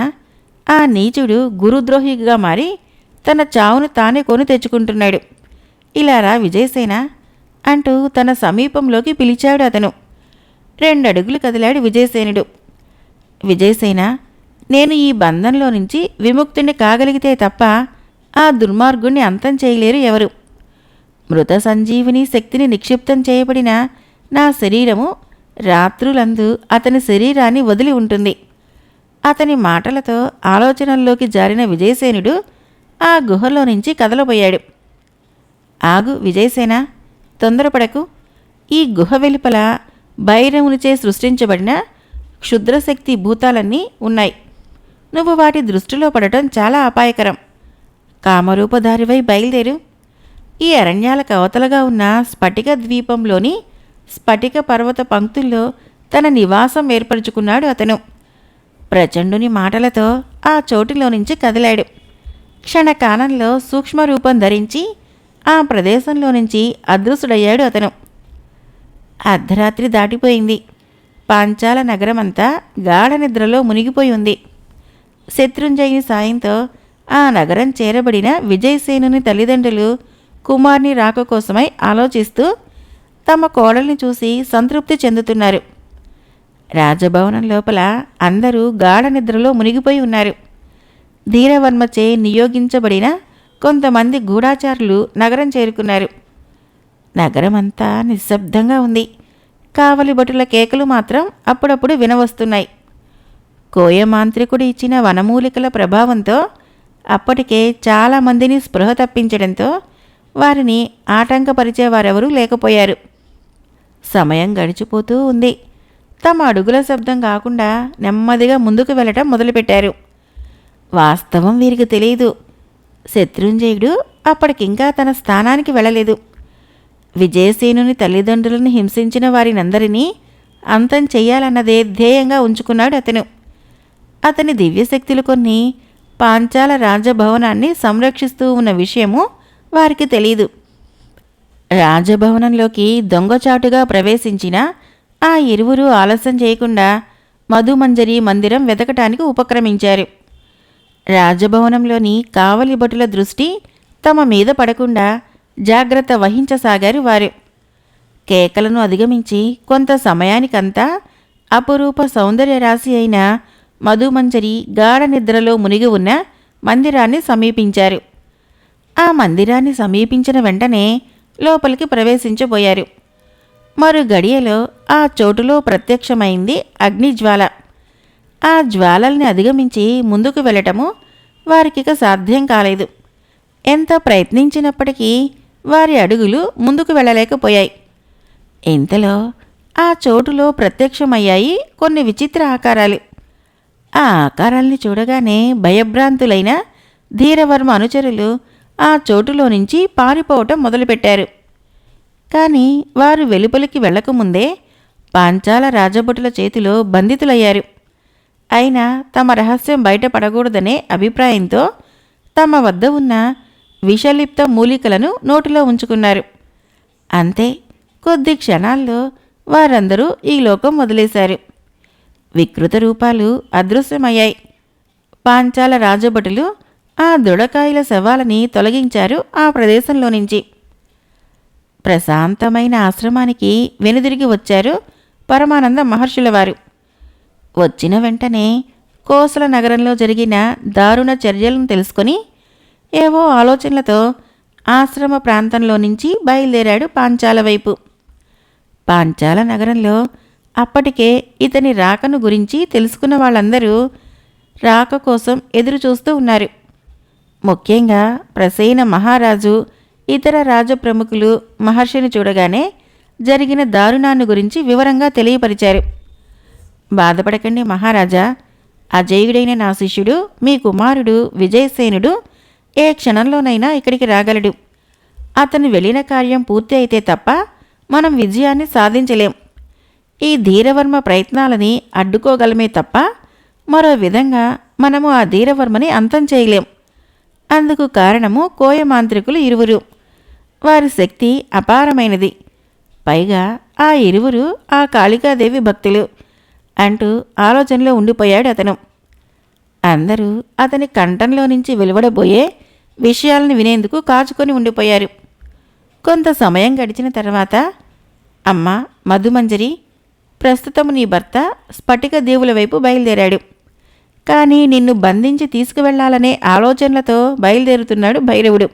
ఆ నీచుడు గురుద్రోహిగా మారి తన చావును తానే కొని తెచ్చుకుంటున్నాడు. ఇలా రా విజయసేన అంటూ తన సమీపంలోకి పిలిచాడు అతను. 2 అడుగులు కదిలాడు విజయసేనుడు. విజయసేన, నేను ఈ బంధంలో నుంచి విముక్తుని కాగలిగితే తప్ప ఆ దుర్మార్గుణ్ణి అంతం చేయలేరు ఎవరు. మృత సంజీవిని శక్తిని నిక్షిప్తం చేయబడిన నా శరీరము రాత్రులందు అతని శరీరాన్ని వదిలి ఉంటుంది. అతని మాటలతో ఆలోచనల్లోకి జారిన విజయసేనుడు ఆ గుహలో నుంచి కదలబోయాడు. ఆగు విజయసేన, తొందరపడకు. ఈ గుహ వెలుపల భైరవునిచే సృష్టించబడిన క్షుద్రశక్తి భూతాలన్నీ ఉన్నాయి. నువ్వు వాటి దృష్టిలో పడటం చాలా అపాయకరం. కామరూపధారివై బయలుదేరు. ఈ అరణ్యాలకు అవతలగా ఉన్న స్ఫటిక ద్వీపంలోని స్ఫటిక పర్వత పంక్తుల్లో తన నివాసం ఏర్పరచుకున్నాడు అతను. ప్రచండుని మాటలతో ఆ చోటులో నుంచి కదిలాడు. క్షణకాలంలో సూక్ష్మరూపం ధరించి ఆ ప్రదేశంలో నుంచి అదృశ్యుడయ్యాడు అతను. అర్ధరాత్రి దాటిపోయింది. పాంచాల నగరమంతా గాఢ నిద్రలో మునిగిపోయి ఉంది. శత్రుంజయుని సాయంతో ఆ నగరం చేరబడిన విజయసేనుని తల్లిదండ్రులు కుమార్ని రాక కోసమై ఆలోచిస్తూ తమ కోడల్ని చూసి సంతృప్తి చెందుతున్నారు. రాజభవనం లోపల అందరూ గాఢ నిద్రలో మునిగిపోయి ఉన్నారు. ధీరవర్మచే నియోగించబడిన కొంతమంది గూఢాచారులు నగరం చేరుకున్నారు. నగరమంతా నిశ్శబ్దంగా ఉంది. కావలి భటుల కేకలు మాత్రం అప్పుడప్పుడు వినవస్తున్నాయి. కోయమాంత్రికుడు ఇచ్చిన వనమూలికల ప్రభావంతో అప్పటికే చాలామందిని స్పృహ తప్పించడంతో వారిని ఆటంకపరిచేవారెవరూ లేకపోయారు. సమయం గడిచిపోతూ ఉంది. తమ అడుగుల శబ్దం కాకుండా నెమ్మదిగా ముందుకు వెళ్ళటం మొదలుపెట్టారు. వాస్తవం వీరికి తెలియదు. శత్రుంజయుడు అప్పటికింకా తన స్థానానికి వెళ్ళలేదు. విజయసేనుని తల్లిదండ్రులను హింసించిన వారినందరినీ అంతం చెయ్యాలన్నదే ధ్యేయంగా ఉంచుకున్నాడు అతను. అతని దివ్యశక్తులు కొన్ని పాంచాల రాజభవనాన్ని సంరక్షిస్తూ ఉన్న విషయము వారికి తెలీదు. రాజభవనంలోకి దొంగచాటుగా ప్రవేశించిన ఆ ఇరువురు ఆలస్యం చేయకుండా మధుమంజరి మందిరం వెతకటానికి ఉపక్రమించారు. రాజభవనంలోని కావలి భటుల దృష్టి తమ మీద పడకుండా జాగ్రత్త వహించసాగారు వారు. కేకలను అధిగమించి కొంత సమయానికంతా అపురూప సౌందర్య రాశి అయిన మధుమంజరి గాఢ నిద్రలో మునిగి ఉన్న మందిరాన్ని సమీపించారు. ఆ మందిరాన్ని సమీపించిన వెంటనే లోపలికి ప్రవేశించబోయారు. మరు గడియలో ఆ చోటులో ప్రత్యక్షమైంది అగ్నిజ్వాల. ఆ జ్వాలల్ని అధిగమించి ముందుకు వెళ్ళటము వారికిక సాధ్యం కాలేదు. ఎంత ప్రయత్నించినప్పటికీ వారి అడుగులు ముందుకు వెళ్ళలేకపోయాయి. ఇంతలో ఆ చోటులో ప్రత్యక్షమయ్యాయి కొన్ని విచిత్ర ఆకారాలు. ఆ ఆకారాల్ని చూడగానే భయభ్రాంతులైన ధీరవర్మ అనుచరులు ఆ చోటులో నుంచి పారిపోవటం మొదలుపెట్టారు. కానీ వారు వెలుపలికి వెళ్లకముందే పాంచాల రాజభటుల చేతిలో బంధితులయ్యారు. అయినా తమ రహస్యం బయటపడకూడదనే అభిప్రాయంతో తమ వద్ద ఉన్న విషలిప్త మూలికలను నోటిలో ఉంచుకున్నారు. అంతే, కొద్ది క్షణాల్లో వారందరూ ఈ లోకం వదిలేశారు. వికృత రూపాలు అదృశ్యమయ్యాయి. పాంచాల రాజభటులు ఆ దృఢకాయల శవాలని తొలగించారు ఆ ప్రదేశంలో నుంచి. ప్రశాంతమైన ఆశ్రమానికి వెనుదిరిగి వచ్చారు పరమానంద మహర్షుల వారు. వచ్చిన వెంటనే కోసల నగరంలో జరిగిన దారుణ చర్యలను తెలుసుకొని ఏవో ఆలోచనలతో ఆశ్రమ ప్రాంతంలో నుంచి బయలుదేరాడు పాంచాల వైపు. పాంచాల నగరంలో అప్పటికే ఇతని రాకను గురించి తెలుసుకున్న వాళ్ళందరూ రాక కోసం ఎదురుచూస్తూ ఉన్నారు. ముఖ్యంగా ప్రసేన మహారాజు, ఇతర రాజప్రముఖులు మహర్షిని చూడగానే జరిగిన దారుణాన్ని గురించి వివరంగా తెలియపరిచారు. బాధపడకండి మహారాజా, అజేయుడైన నా శిష్యుడు మీ కుమారుడు విజయసేనుడు ఏ క్షణంలోనైనా ఇక్కడికి రాగలడు. అతను వెళ్ళిన కార్యం పూర్తి అయితే తప్ప మనం విజయాన్ని సాధించలేం. ఈ ధీరవర్మ ప్రయత్నాలని అడ్డుకోగలమే తప్ప మరో విధంగా మనము ఆ ధీరవర్మని అంతం చేయలేం. అందుకు కారణము కోయమాంత్రికులు ఇరువురు. వారి శక్తి అపారమైనది. పైగా ఆ ఇరువురు ఆ కాళికాదేవి భక్తులు అంటూ ఆలోచనలో ఉండిపోయాడు అతను. అందరూ అతని కంఠంలో నుంచి వెలువడబోయే విషయాలను వినేందుకు కాచుకొని ఉండిపోయారు. కొంత సమయం గడిచిన తర్వాత, అమ్మా మధుమంజరి, ప్రస్తుతం నీ భర్త స్ఫటిక దేవుల వైపు బయలుదేరాడు. కానీ నిన్ను బంధించి తీసుకువెళ్లాలనే ఆలోచనలతో బయలుదేరుతున్నాడు భైరవుడు.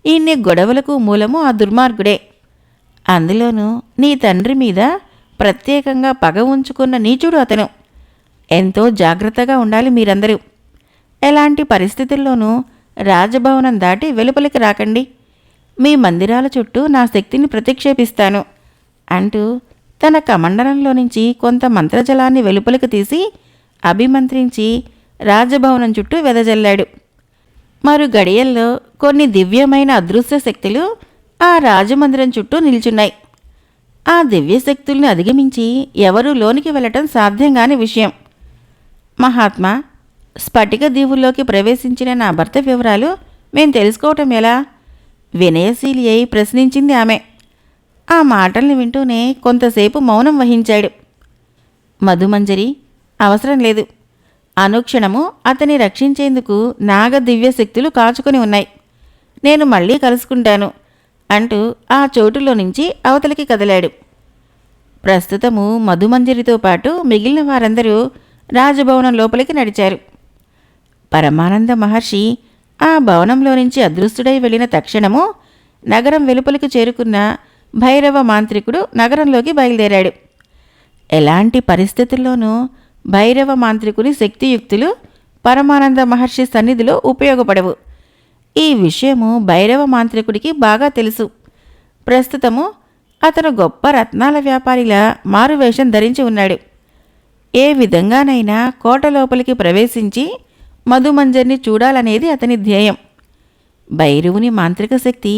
ఇన్ని గొడవలకు మూలము ఆ దుర్మార్గుడే. అందులోనూ నీ తండ్రి మీద ప్రత్యేకంగా పగ ఉంచుకున్న నీచుడు అతను. ఎంతో జాగ్రత్తగా ఉండాలి మీరందరూ. ఎలాంటి పరిస్థితుల్లోనూ రాజభవనం దాటి వెలుపలికి రాకండి. మీ మందిరాల చుట్టూ నా శక్తిని ప్రతిక్షేపిస్తాను అంటూ తన కమండలంలో నుంచి కొంత మంత్రజలాన్ని వెలుపలికి తీసి అభిమంత్రించి రాజభవనం చుట్టూ వెదజల్లాడు. మరు గడియల్లో కొన్ని దివ్యమైన అదృశ్య శక్తులు ఆ రాజమందిరం చుట్టూ నిల్చున్నాయి. ఆ దివ్యశక్తుల్ని అధిగమించి ఎవరూ లోనికి వెళ్ళటం సాధ్యం కాని విషయం. మహాత్మా, స్ఫటిక దీవుల్లోకి ప్రవేశించిన నా భర్త వివరాలు మేం తెలుసుకోవటం ఎలా? వినయశీలి అయి ప్రశ్నించింది ఆమె. ఆ మాటల్ని వింటూనే కొంతసేపు మౌనం వహించాడు. మధుమంజరి, అవసరం లేదు. అనుక్షణము అతని రక్షించేందుకు నాగ దివ్యశక్తులు కాచుకొని ఉన్నాయి. నేను మళ్ళీ కలుసుకుంటాను అంటూ ఆ చోటులో నుంచి అవతలికి కదిలాడు. ప్రస్తుతము మధుమంజరితో పాటు మిగిలిన వారందరూ రాజభవనం లోపలికి నడిచారు. పరమానంద మహర్షి ఆ భవనంలో నుంచి అదృశ్యుడై వెళ్ళిన తక్షణము నగరం వెలుపలికి చేరుకున్న భైరవ మాంత్రికుడు నగరంలోకి బయలుదేరాడు. ఎలాంటి పరిస్థితుల్లోనూ భైరవ మాంత్రికుని శక్తియుక్తులు పరమానంద మహర్షి సన్నిధిలో ఉపయోగపడవు. ఈ విషయము భైరవ మాంత్రికుడికి బాగా తెలుసు. ప్రస్తుతము అతను గొప్ప రత్నాల వ్యాపారిలా మారువేషం ధరించి ఉన్నాడు. ఏ విధంగానైనా కోట లోపలికి ప్రవేశించి మధుమంజర్ని చూడాలనేది అతని ధ్యేయం. భైరవుని మాంత్రిక శక్తి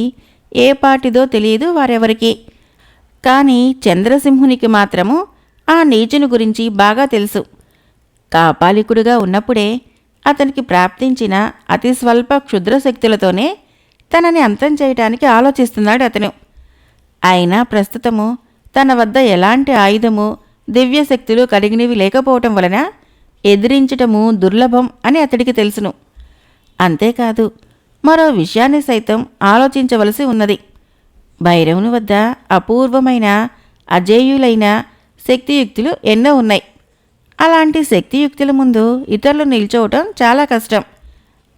ఏ పాటిదో తెలియదు వారెవరికి. కానీ చంద్రసింహునికి మాత్రము ఆ నీచుని గురించి బాగా తెలుసు. కాపాలికుడుగా ఉన్నప్పుడే అతనికి ప్రాప్తించిన అతి స్వల్ప క్షుద్ర శక్తులతోనే తనని అంతం చేయటానికి ఆలోచిస్తున్నాడు అతను. అయినా ప్రస్తుతము తన వద్ద ఎలాంటి ఆయుధము దివ్యశక్తులు కలిగినవి లేకపోవటం వలన ఎదిరించటము దుర్లభం అని అతడికి తెలుసును. అంతేకాదు మరో విషయాన్ని సైతం ఆలోచించవలసి ఉన్నది. భైరవుని వద్ద అపూర్వమైన అజేయులైన శక్తియుక్తులు ఎన్నో ఉన్నాయి. అలాంటి శక్తియుక్తుల ముందు ఇతరులు నిల్చోవటం చాలా కష్టం.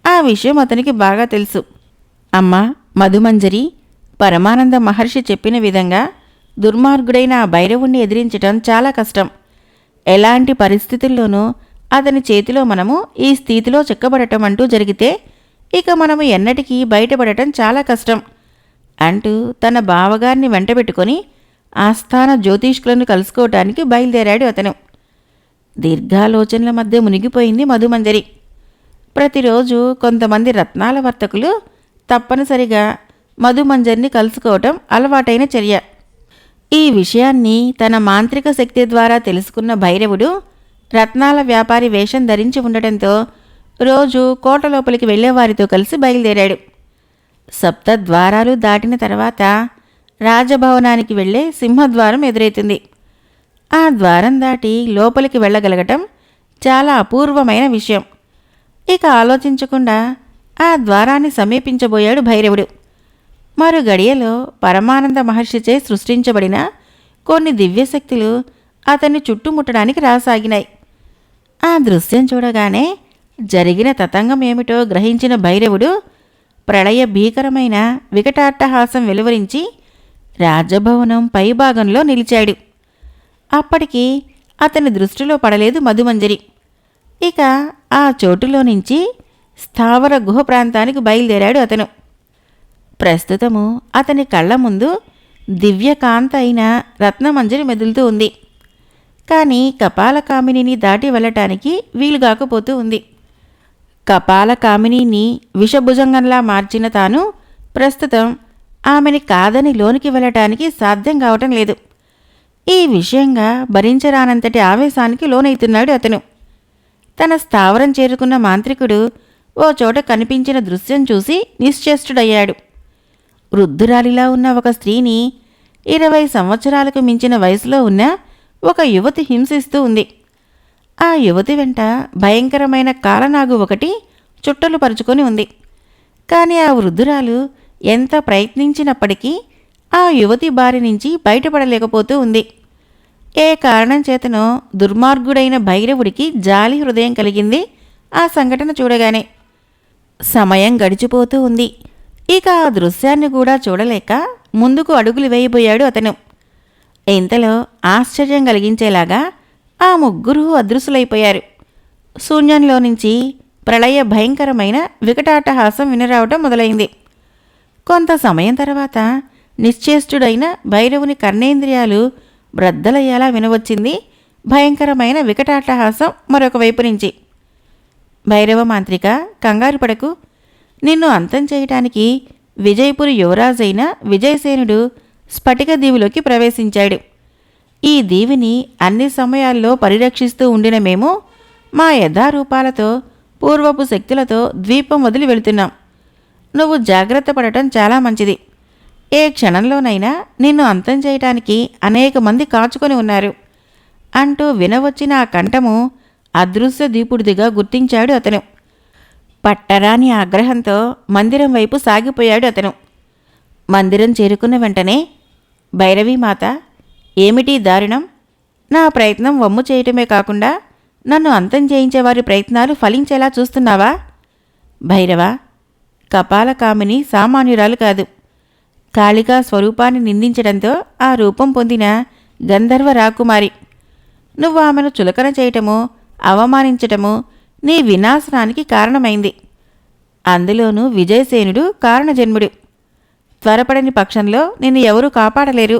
ఆ విషయం అతనికి బాగా తెలుసు. అమ్మా మధుమంజరి, పరమానంద మహర్షి చెప్పిన విధంగా దుర్మార్గుడైన ఆ భైరవుణ్ణి ఎదిరించటం చాలా కష్టం. ఎలాంటి పరిస్థితుల్లోనూ అతని చేతిలో మనము ఈ స్థితిలో చిక్కబడటం అంటూ జరిగితే ఇక మనము ఎన్నటికీ బయటపడటం చాలా కష్టం అంటూ తన బావగారిని వెంటబెట్టుకొని ఆస్థాన జ్యోతిష్కులను కలుసుకోవటానికి బయలుదేరాడు అతను. దీర్ఘాలోచనల మధ్య మునిగిపోయింది మధుమంజరి. ప్రతిరోజు కొంతమంది రత్నాల వర్తకులు తప్పనిసరిగా మధుమంజరిని కలుసుకోవటం అలవాటైన చర్య. ఈ విషయాన్ని తన మాంత్రిక శక్తి ద్వారా తెలుసుకున్న భైరవుడు రత్నాల వ్యాపారి వేషం ధరించి ఉండటంతో రోజు కోట లోపలికి వెళ్లేవారితో కలిసి బయలుదేరాడు. సప్తద్వారాలు దాటిన తర్వాత రాజభవనానికి వెళ్లే సింహద్వారం ఎదురైతుంది. ఆ ద్వారం దాటి లోపలికి వెళ్ళగలగటం చాలా అపూర్వమైన విషయం. ఇక ఆలోచించకుండా ఆ ద్వారాన్ని సమీపించబోయాడు భైరవుడు. మరు గడియలో పరమానంద మహర్షిచే సృష్టించబడిన కొన్ని దివ్యశక్తులు అతన్ని చుట్టుముట్టడానికి రాసాగినాయి. ఆ దృశ్యం చూడగానే జరిగిన తతంగం ఏమిటో గ్రహించిన భైరవుడు ప్రళయ భీకరమైన వికటాట్టహాసం వెలువరించి రాజభవనం పైభాగంలో నిలిచాడు. అప్పటికి అతని దృష్టిలో పడలేదు మధుమంజరి. ఇక ఆ చోటులో నుంచి స్థావర గుహ ప్రాంతానికి బయలుదేరాడు అతను. ప్రస్తుతము అతని కళ్ళ ముందు దివ్యకాంత అయిన రత్నమంజరి మెదులుతూ ఉంది. కానీ కపాలకామినిని దాటి వెళ్ళటానికి వీలుగాకపోతూ ఉంది. కపాలకామినిని విషభుజంగంలా మార్చిన తాను ప్రస్తుతం ఆమెని కాదని లోనికి వెళ్ళటానికి సాధ్యం కావటం లేదు. ఈ విషయంగా భరించరానంతటి ఆవేశానికి లోనైతున్నాడు అతను. తన స్థావరం చేరుకున్న మాంత్రికుడు ఓ చోట కనిపించిన దృశ్యం చూసి నిశ్చేష్టుడయ్యాడు. వృద్ధురాలిలా ఉన్న ఒక స్త్రీని 20 సంవత్సరాలకు మించిన వయసులో ఉన్న ఒక యువతి హింసిస్తూ ఉంది. ఆ యువతి వెంట భయంకరమైన కాలనాగు ఒకటి చుట్టలు పరుచుకొని ఉంది. కానీ ఆ వృద్ధురాలు ఎంత ప్రయత్నించినప్పటికీ ఆ యువతి బారి నుంచి బయటపడలేకపోతూ ఉంది. ఏ కారణం చేతనో దుర్మార్గుడైన భైరవుడికి జాలి హృదయం కలిగింది ఆ సంఘటన చూడగానే. సమయం గడిచిపోతూ ఉంది. ఇక ఆ దృశ్యాన్ని కూడా చూడలేక ముందుకు అడుగులు వేయబోయాడు అతను. ఇంతలో ఆశ్చర్యం కలిగించేలాగా ఆ ముగ్గురు అదృశ్యులైపోయారు. శూన్యంలో నుంచి ప్రళయ భయంకరమైన వికటాట్టహాసం వినరావటం మొదలైంది. కొంత సమయం తర్వాత నిశ్చేష్టుడైన భైరవుని కర్ణేంద్రియాలు బ్రద్దలయ్యేలా వినవచ్చింది భయంకరమైన వికటాట్టహాసం మరొక వైపు నుంచి. భైరవ మాంత్రిక, కంగారు పడకు. నిన్ను అంతం చేయటానికి విజయపురి యువరాజైన విజయసేనుడు స్ఫటిక దీవిలోకి ప్రవేశించాడు. ఈ దీవిని అన్ని సమయాల్లో పరిరక్షిస్తూ ఉండిన మేము మా యథారూపాలతో పూర్వపు శక్తులతో ద్వీపం వదిలి వెళుతున్నాం. నువ్వు జాగ్రత్త పడటం చాలా మంచిది. ఏ క్షణంలోనైనా నిన్ను అంతం చేయటానికి అనేక మంది కాచుకొని ఉన్నారు అంటూ వినవచ్చిన ఆ కంఠము అదృశ్య దీపుడిదిగా గుర్తించాడు అతను. పట్టరాని ఆగ్రహంతో మందిరం వైపు సాగిపోయాడు అతను. మందిరం చేరుకున్న వెంటనే, భైరవీమాత, ఏమిటీ దారుణం? నా ప్రయత్నం వమ్ము చేయటమే కాకుండా నన్ను అంతం చేయించేవారి ప్రయత్నాలు ఫలించేలా చూస్తున్నావా? భైరవ, కపాలకామిని సామాన్యురాలు కాదు. కాళికా స్వరూపాన్ని నిందించడంతో ఆ రూపం పొందిన గంధర్వ రాకుమారి. నువ్వు ఆమెను చులకన చేయటమో అవమానించటమో నీ వినాశనానికి కారణమైంది. అందులోనూ విజయసేనుడు కారణజన్ముడు. త్వరపడని పక్షంలో నిన్ను ఎవరూ కాపాడలేరు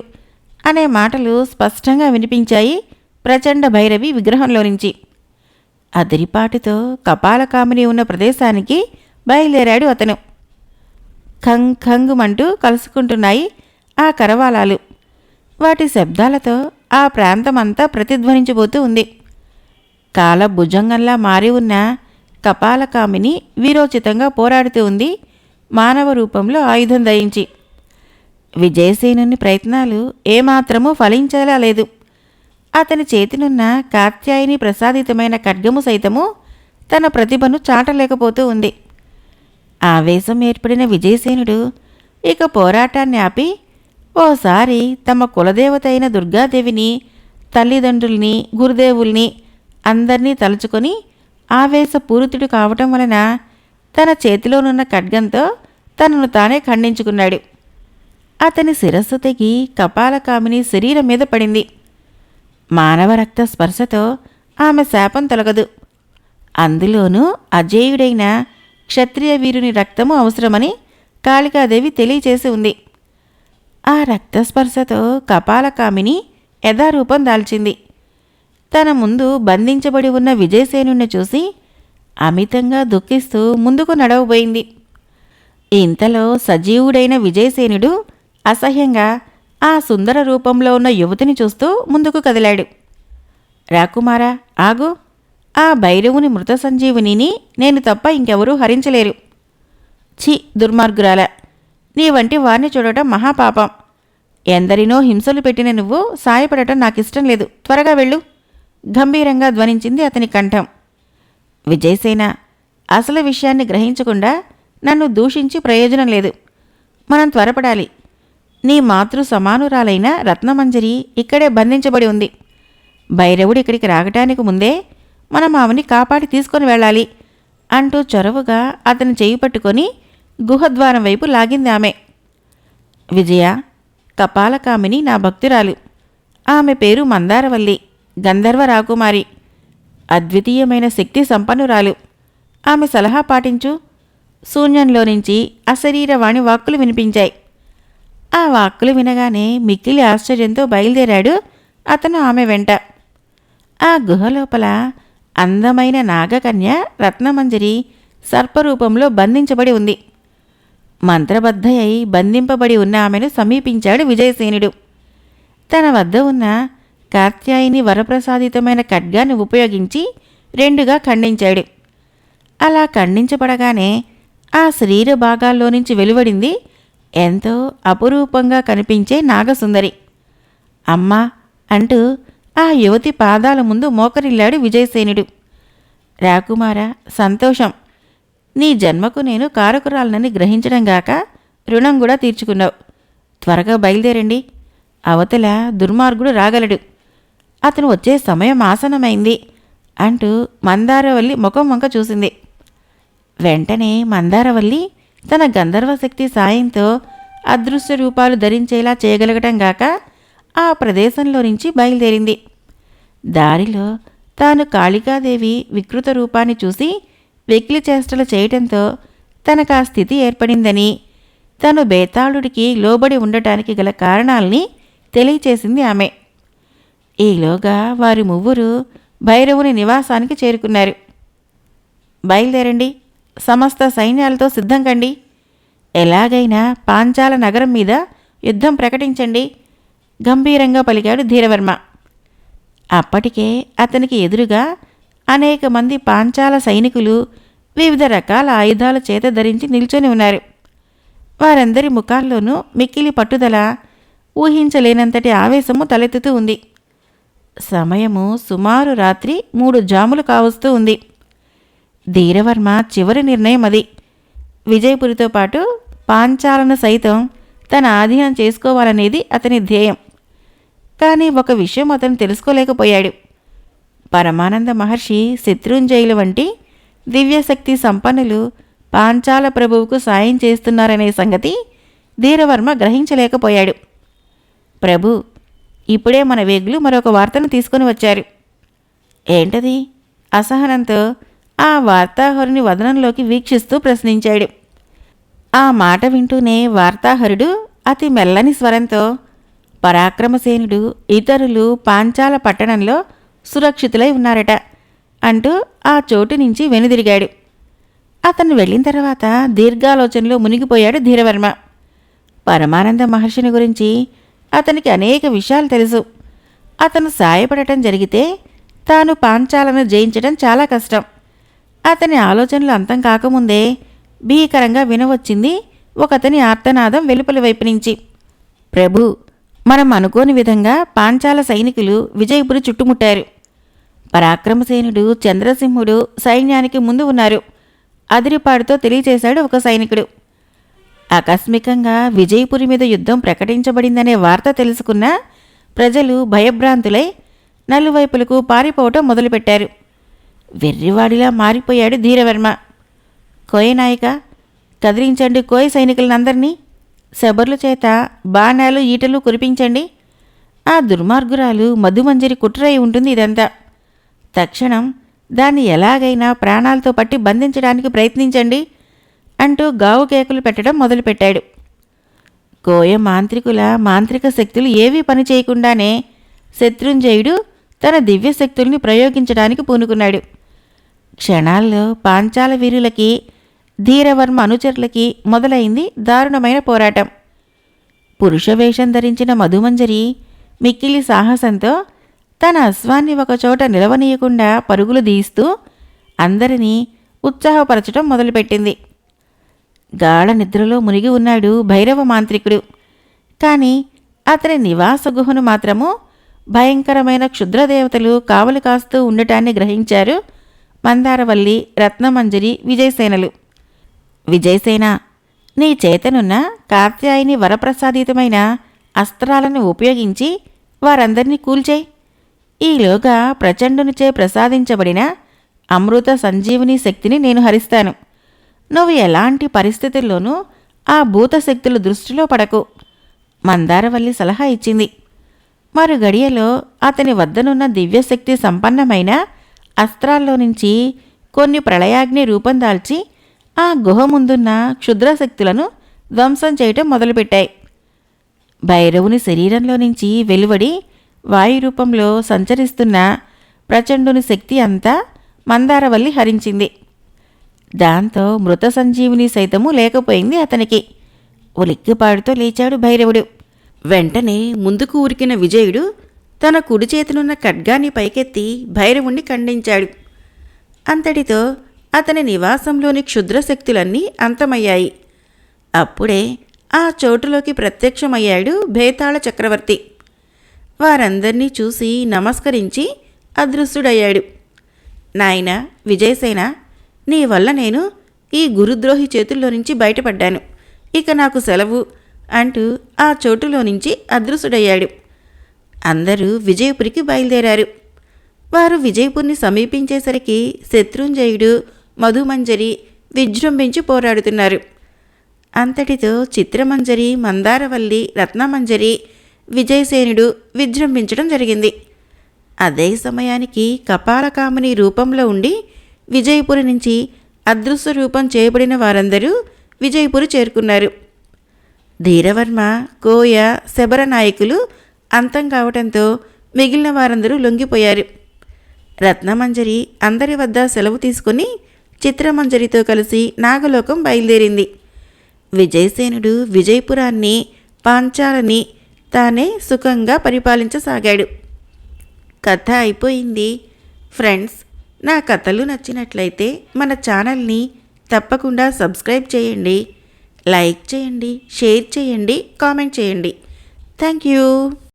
అనే మాటలు స్పష్టంగా వినిపించాయి ప్రచండ భైరవి విగ్రహంలో నుంచి. అదిరిపాటుతో కపాలకామిని ఉన్న ప్రదేశానికి బయలుదేరాడు అతను. ఖంగ్ ఖంగుమంటూ కలుసుకుంటున్నాయి ఆ కరవాలాలు. వాటి శబ్దాలతో ఆ ప్రాంతమంతా ప్రతిధ్వనించబోతూ ఉంది. కాలభుజంగంలా మారి ఉన్న కపాలకామిని వీరోచితంగా పోరాడుతూ ఉంది మానవ రూపంలో ఆయుధం ధరించి. విజయసేనుని ప్రయత్నాలు ఏమాత్రమూ ఫలించేలా లేదు. అతని చేతినున్న కాత్యాయని ప్రసాదితమైన ఖడ్గము సైతము తన ప్రతిభను చాటలేకపోతూ ఉంది. ఆవేశం ఏర్పడిన విజయసేనుడు ఇక పోరాటాన్ని ఆపి ఓసారి తమ కులదేవత అయిన దుర్గాదేవిని, తల్లిదండ్రుల్ని, గురుదేవుల్ని అందర్నీ తలుచుకొని ఆవేశపూరితుడు కావటం వలన తన చేతిలోనున్న ఖడ్గంతో తనను తానే ఖండించుకున్నాడు. అతని శిరస్సు తెగి కపాలకామిని శరీరం మీద పడింది. మానవ రక్త స్పర్శతో ఆమె శాపం తొలగదు. అందులోనూ అజేయుడైన క్షత్రియ వీరుని రక్తము అవసరమని కాళికాదేవి తెలియచేసి ఉంది. ఆ రక్తస్పర్శతో కపాలకామిని యథారూపం దాల్చింది. తన ముందు బంధించబడి ఉన్న విజయసేనుణ్ణి చూసి అమితంగా దుఃఖిస్తూ ముందుకు నడవబోయింది. ఇంతలో సజీవుడైన విజయసేనుడు అసహ్యంగా ఆ సుందర రూపంలో ఉన్న యువతిని చూస్తూ ముందుకు కదిలాడు. రాకుమారా, ఆగు! ఆ భైరవుని మృత సంజీవునిని నేను తప్ప ఇంకెవరూ హరించలేరు. ఛీ, దుర్మార్గురాల! నీ వంటి వారిని చూడటం మహాపాపం. ఎందరినో హింసలు పెట్టిన నువ్వు సాయపడటం నాకిష్టం లేదు. త్వరగా వెళ్ళు! గంభీరంగా ధ్వనించింది అతని కంఠం. విజయసేన, అసలు విషయాన్ని గ్రహించకుండా నన్ను దూషించి ప్రయోజనం లేదు. మనం త్వరపడాలి. నీ మాతృ సమానురాలైన రత్నమంజరి ఇక్కడే బంధించబడి ఉంది. భైరవుడు ఇక్కడికి రాగటానికి ముందే మనం ఆమెని కాపాడి తీసుకొని వెళ్ళాలి అంటూ చొరవగా అతని చేయి పట్టుకొని గుహద్వారం వైపు లాగింది ఆమె. విజయ, కపాలకామిని నా భక్తురాలు. ఆమె పేరు మందారవల్లి, గంధర్వ రాకుమారి. అద్వితీయమైన శక్తి సంపన్నురాలు. ఆమె సలహా పాటించు. శూన్యంలో నుంచి అశరీరవాణి వాక్కులు వినిపించాయి. ఆ వాక్కులు వినగానే మిక్కిలి ఆశ్చర్యంతో బయలుదేరాడు అతను ఆమె వెంట. ఆ గుహలోపల అందమైన నాగకన్య రత్నమంజరి సర్పరూపంలో బంధించబడి ఉంది. మంత్రబద్ధ అయి బంధింపబడి ఉన్న ఆమెను సమీపించాడు విజయసేనుడు. తన వద్ద ఉన్న కాత్యాయిని వరప్రసాదితమైన ఖడ్గాన్ని ఉపయోగించి రెండుగా ఖండించాడు. అలా ఖండించబడగానే ఆ శరీర భాగాల్లో నుంచి వెలువడింది ఎంతో అపురూపంగా కనిపించే నాగసుందరి. అమ్మా అంటూ ఆ యువతి పాదాల ముందు మోకరిల్లాడు విజయసేనుడు. రాకుమారా, సంతోషం. నీ జన్మకు నేను కారకురాలనని గ్రహించడం గాక రుణం కూడా తీర్చుకున్నావు. త్వరగా బయలుదేరండి. అవతల దుర్మార్గుడు రాగలడు. అతను వచ్చే సమయం ఆసనమైంది అంటూ మందారవల్లి ముఖం వంక చూసింది. వెంటనే మందారవల్లి తన గంధర్వశక్తి సాయంతో అదృశ్య రూపాలు ధరించేలా చేయగలగటం గాక ఆ ప్రదేశంలో నుంచి బయలుదేరింది. దారిలో తాను కాళికాదేవి వికృత రూపాన్ని చూసి వెకిలి చేష్టలు చేయటంతో తనకు ఆ స్థితి ఏర్పడిందని, తను బేతాళుడికి లోబడి ఉండటానికి గల కారణాల్ని తెలియచేసింది ఆమె. ఈలోగా వారి ముగ్గురు భైరవుని నివాసానికి చేరుకున్నారు. బయలుదేరండి, సమస్త సైన్యాలతో సిద్ధం కండి. ఎలాగైనా పాంచాల నగరం మీద యుద్ధం ప్రకటించండి, గంభీరంగా పలికాడు ధీరవర్మ. అప్పటికే అతనికి ఎదురుగా అనేక మంది పాంచాల సైనికులు వివిధ రకాల ఆయుధాల చేత ధరించి నిల్చొని ఉన్నారు. వారందరి ముఖాల్లోనూ మిక్కిలి పట్టుదల, ఊహించలేనంతటి ఆవేశము తలెత్తుతూ ఉంది. సమయము సుమారు రాత్రి 3 జాములు కావస్తూ ఉంది. ధీరవర్మ చివరి నిర్ణయం అది. విజయపురితో పాటు పాంచాలను సైతం తన ఆధీనం చేసుకోవాలనేది అతని ధ్యేయం. కానీ ఒక విషయం అతను తెలుసుకోలేకపోయాడు. పరమానంద మహర్షి, శత్రుంజయులు వంటి దివ్యశక్తి సంపన్నులు పాంచాల ప్రభువుకు సాయం చేస్తున్నారనే సంగతి ధీరవర్మ గ్రహించలేకపోయాడు. ప్రభు, ఇప్పుడే మన వేగులు మరొక వార్తను తీసుకుని వచ్చారు. ఏంటది? అసహనంతో ఆ వార్తాహరుని వదనంలోకి వీక్షిస్తూ ప్రశ్నించాడు. ఆ మాట వింటూనే వార్తాహరుడు అతి మెల్లని స్వరంతో, పరాక్రమసేనుడు ఇతరులు పాంచాల పట్టణంలో సురక్షితులై ఉన్నారట అంటూ ఆ చోటు నుంచి వెనుదిరిగాడు. అతను వెళ్ళిన తర్వాత దీర్ఘాలోచనలో మునిగిపోయాడు ధీరవర్మ. పరమానంద మహర్షిని గురించి అతనికి అనేక విషయాలు తెలుసు. అతను సాయపడటం జరిగితే తాను పాంచాలను జయించడం చాలా కష్టం. అతని ఆలోచనలు అంతం కాకముందే భీకరంగా వినవచ్చింది ఒకతని ఆర్తనాదం వెలుపలి వైపు నుంచి. ప్రభు, మనం అనుకోని విధంగా పాంచాల సైనికులు విజయపురి చుట్టుముట్టారు. పరాక్రమసేనుడు చంద్రసింహుడు సైన్యానికి ముందు ఉన్నారు అదిరిపాడుతో తెలియచేశాడు ఒక సైనికుడు. ఆకస్మికంగా విజయపురి మీద యుద్ధం ప్రకటించబడిందనే వార్త తెలుసుకున్న ప్రజలు భయభ్రాంతులై నలువైపులకు పారిపోవటం మొదలుపెట్టారు. వెర్రివాడిలా మారిపోయాడు ధీరవర్మ. కోయనాయిక, కదిలించండి కోయ సైనికులందరినీ, శబర్ల చేత బాణాలు ఈటలు కురిపించండి. ఆ దుర్మార్గురాలు మధుమంజరి కుట్రై ఉంటుంది ఇదంతా. తక్షణం దాన్ని ఎలాగైనా ప్రాణాలతో పట్టి బంధించడానికి ప్రయత్నించండి అంటూ గావు కేకలు పెట్టడం మొదలుపెట్టాడు. కోయ మాంత్రికుల మాంత్రిక శక్తులు ఏవీ పనిచేయకుండానే శత్రుంజయుడు తన దివ్యశక్తుల్ని ప్రయోగించడానికి పూనుకున్నాడు. క్షణాల్లో పాంచాల వీరులకి, ధీరవర్మ అనుచరులకి మొదలైంది దారుణమైన పోరాటం. పురుషవేషం ధరించిన మధుమంజరి మిక్కిలి సాహసంతో తన అశ్వాన్ని ఒకచోట నిలవనీయకుండా పరుగులు తీస్తూ అందరినీ ఉత్సాహపరచడం మొదలుపెట్టింది. గాఢ నిద్రలో మునిగి ఉన్నాడు భైరవ మాంత్రికుడు. కాని అతని నివాస గుహను మాత్రము భయంకరమైన క్షుద్రదేవతలు కావలి కాస్తూ ఉండటాన్ని గ్రహించారు మందారవల్లి, రత్నమంజరి, విజయసేనలు. విజయసేన, నీ చేతనున్న కాత్యాయిని వరప్రసాదితమైన అస్త్రాలను ఉపయోగించి వారందరినీ కూల్చేయి. ఈలోగా ప్రచండునిచే ప్రసాదించబడిన అమృత సంజీవిని శక్తిని నేను హరిస్తాను. నువ్వు ఎలాంటి పరిస్థితుల్లోనూ ఆ భూతశక్తుల దృష్టిలో పడకు. మందారవల్లి సలహా ఇచ్చింది. మరు గడియలో అతని వద్దనున్న దివ్యశక్తి సంపన్నమైన అస్త్రాల్లో నుంచి కొన్ని ప్రళయాగ్ని రూపం దాల్చి ఆ గుహ ముందున్న క్షుద్రశక్తులను ధ్వంసం చేయటం మొదలుపెట్టాయి. భైరవుని శరీరంలో నుంచి వెలువడి వాయురూపంలో సంచరిస్తున్న ప్రచండుని శక్తి అంతా మందారవల్లి హరించింది. దాంతో మృత సంజీవిని సైతము లేకపోయింది అతనికి. ఉలిక్కిపాడుతో లేచాడు భైరవుడు. వెంటనే ముందుకు ఉరికిన విజయుడు తన కుడి చేతినున్న ఖడ్గాన్ని పైకెత్తి భైరవుణ్ణి ఖండించాడు. అంతటితో అతని నివాసంలోని క్షుద్రశక్తులన్నీ అంతమయ్యాయి. అప్పుడే ఆ చోటులోకి ప్రత్యక్షమయ్యాడు భేతాళ చక్రవర్తి. వారందర్నీ చూసి నమస్కరించి అదృశ్యుడయ్యాడు. నాయనా విజయసేన, నీ వల్ల నేను ఈ గురుద్రోహి చేతుల్లో నుంచి బయటపడ్డాను. ఇక నాకు సెలవు అంటూ ఆ చోటులో నుంచి అదృశ్యుడయ్యాడు. అందరూ విజయపురికి బయలుదేరారు. వారు విజయపురిని సమీపించేసరికి శత్రుంజయుడు, మధుమంజరి విజృంభించి పోరాడుతున్నారు. అంతటితో చిత్రమంజరి, మందారవల్లి, రత్నమంజరి, విజయసేనుడు విజృంభించడం జరిగింది. అదే సమయానికి కపాలకాముని రూపంలో ఉండి విజయపురి నుంచి అదృశ్య రూపం చేయబడిన వారందరూ విజయపురి చేరుకున్నారు. ధీరవర్మ, కోయ, శబర నాయకులు అంతం కావటంతో మిగిలిన వారందరూ లొంగిపోయారు. రత్నమంజరి అందరి వద్ద సెలవు తీసుకుని చిత్రమంజరితో కలిసి నాగలోకం బయలుదేరింది. విజయసేనుడు విజయపురాన్ని, పాంచాలని తానే సుఖంగా పరిపాలించసాగాడు. కథ అయిపోయింది. ఫ్రెండ్స్, నా కథలు నచ్చినట్లయితే మన ఛానల్ని తప్పకుండా సబ్స్క్రైబ్ చేయండి, లైక్ చేయండి, షేర్ చేయండి, కామెంట్ చేయండి. Thank you.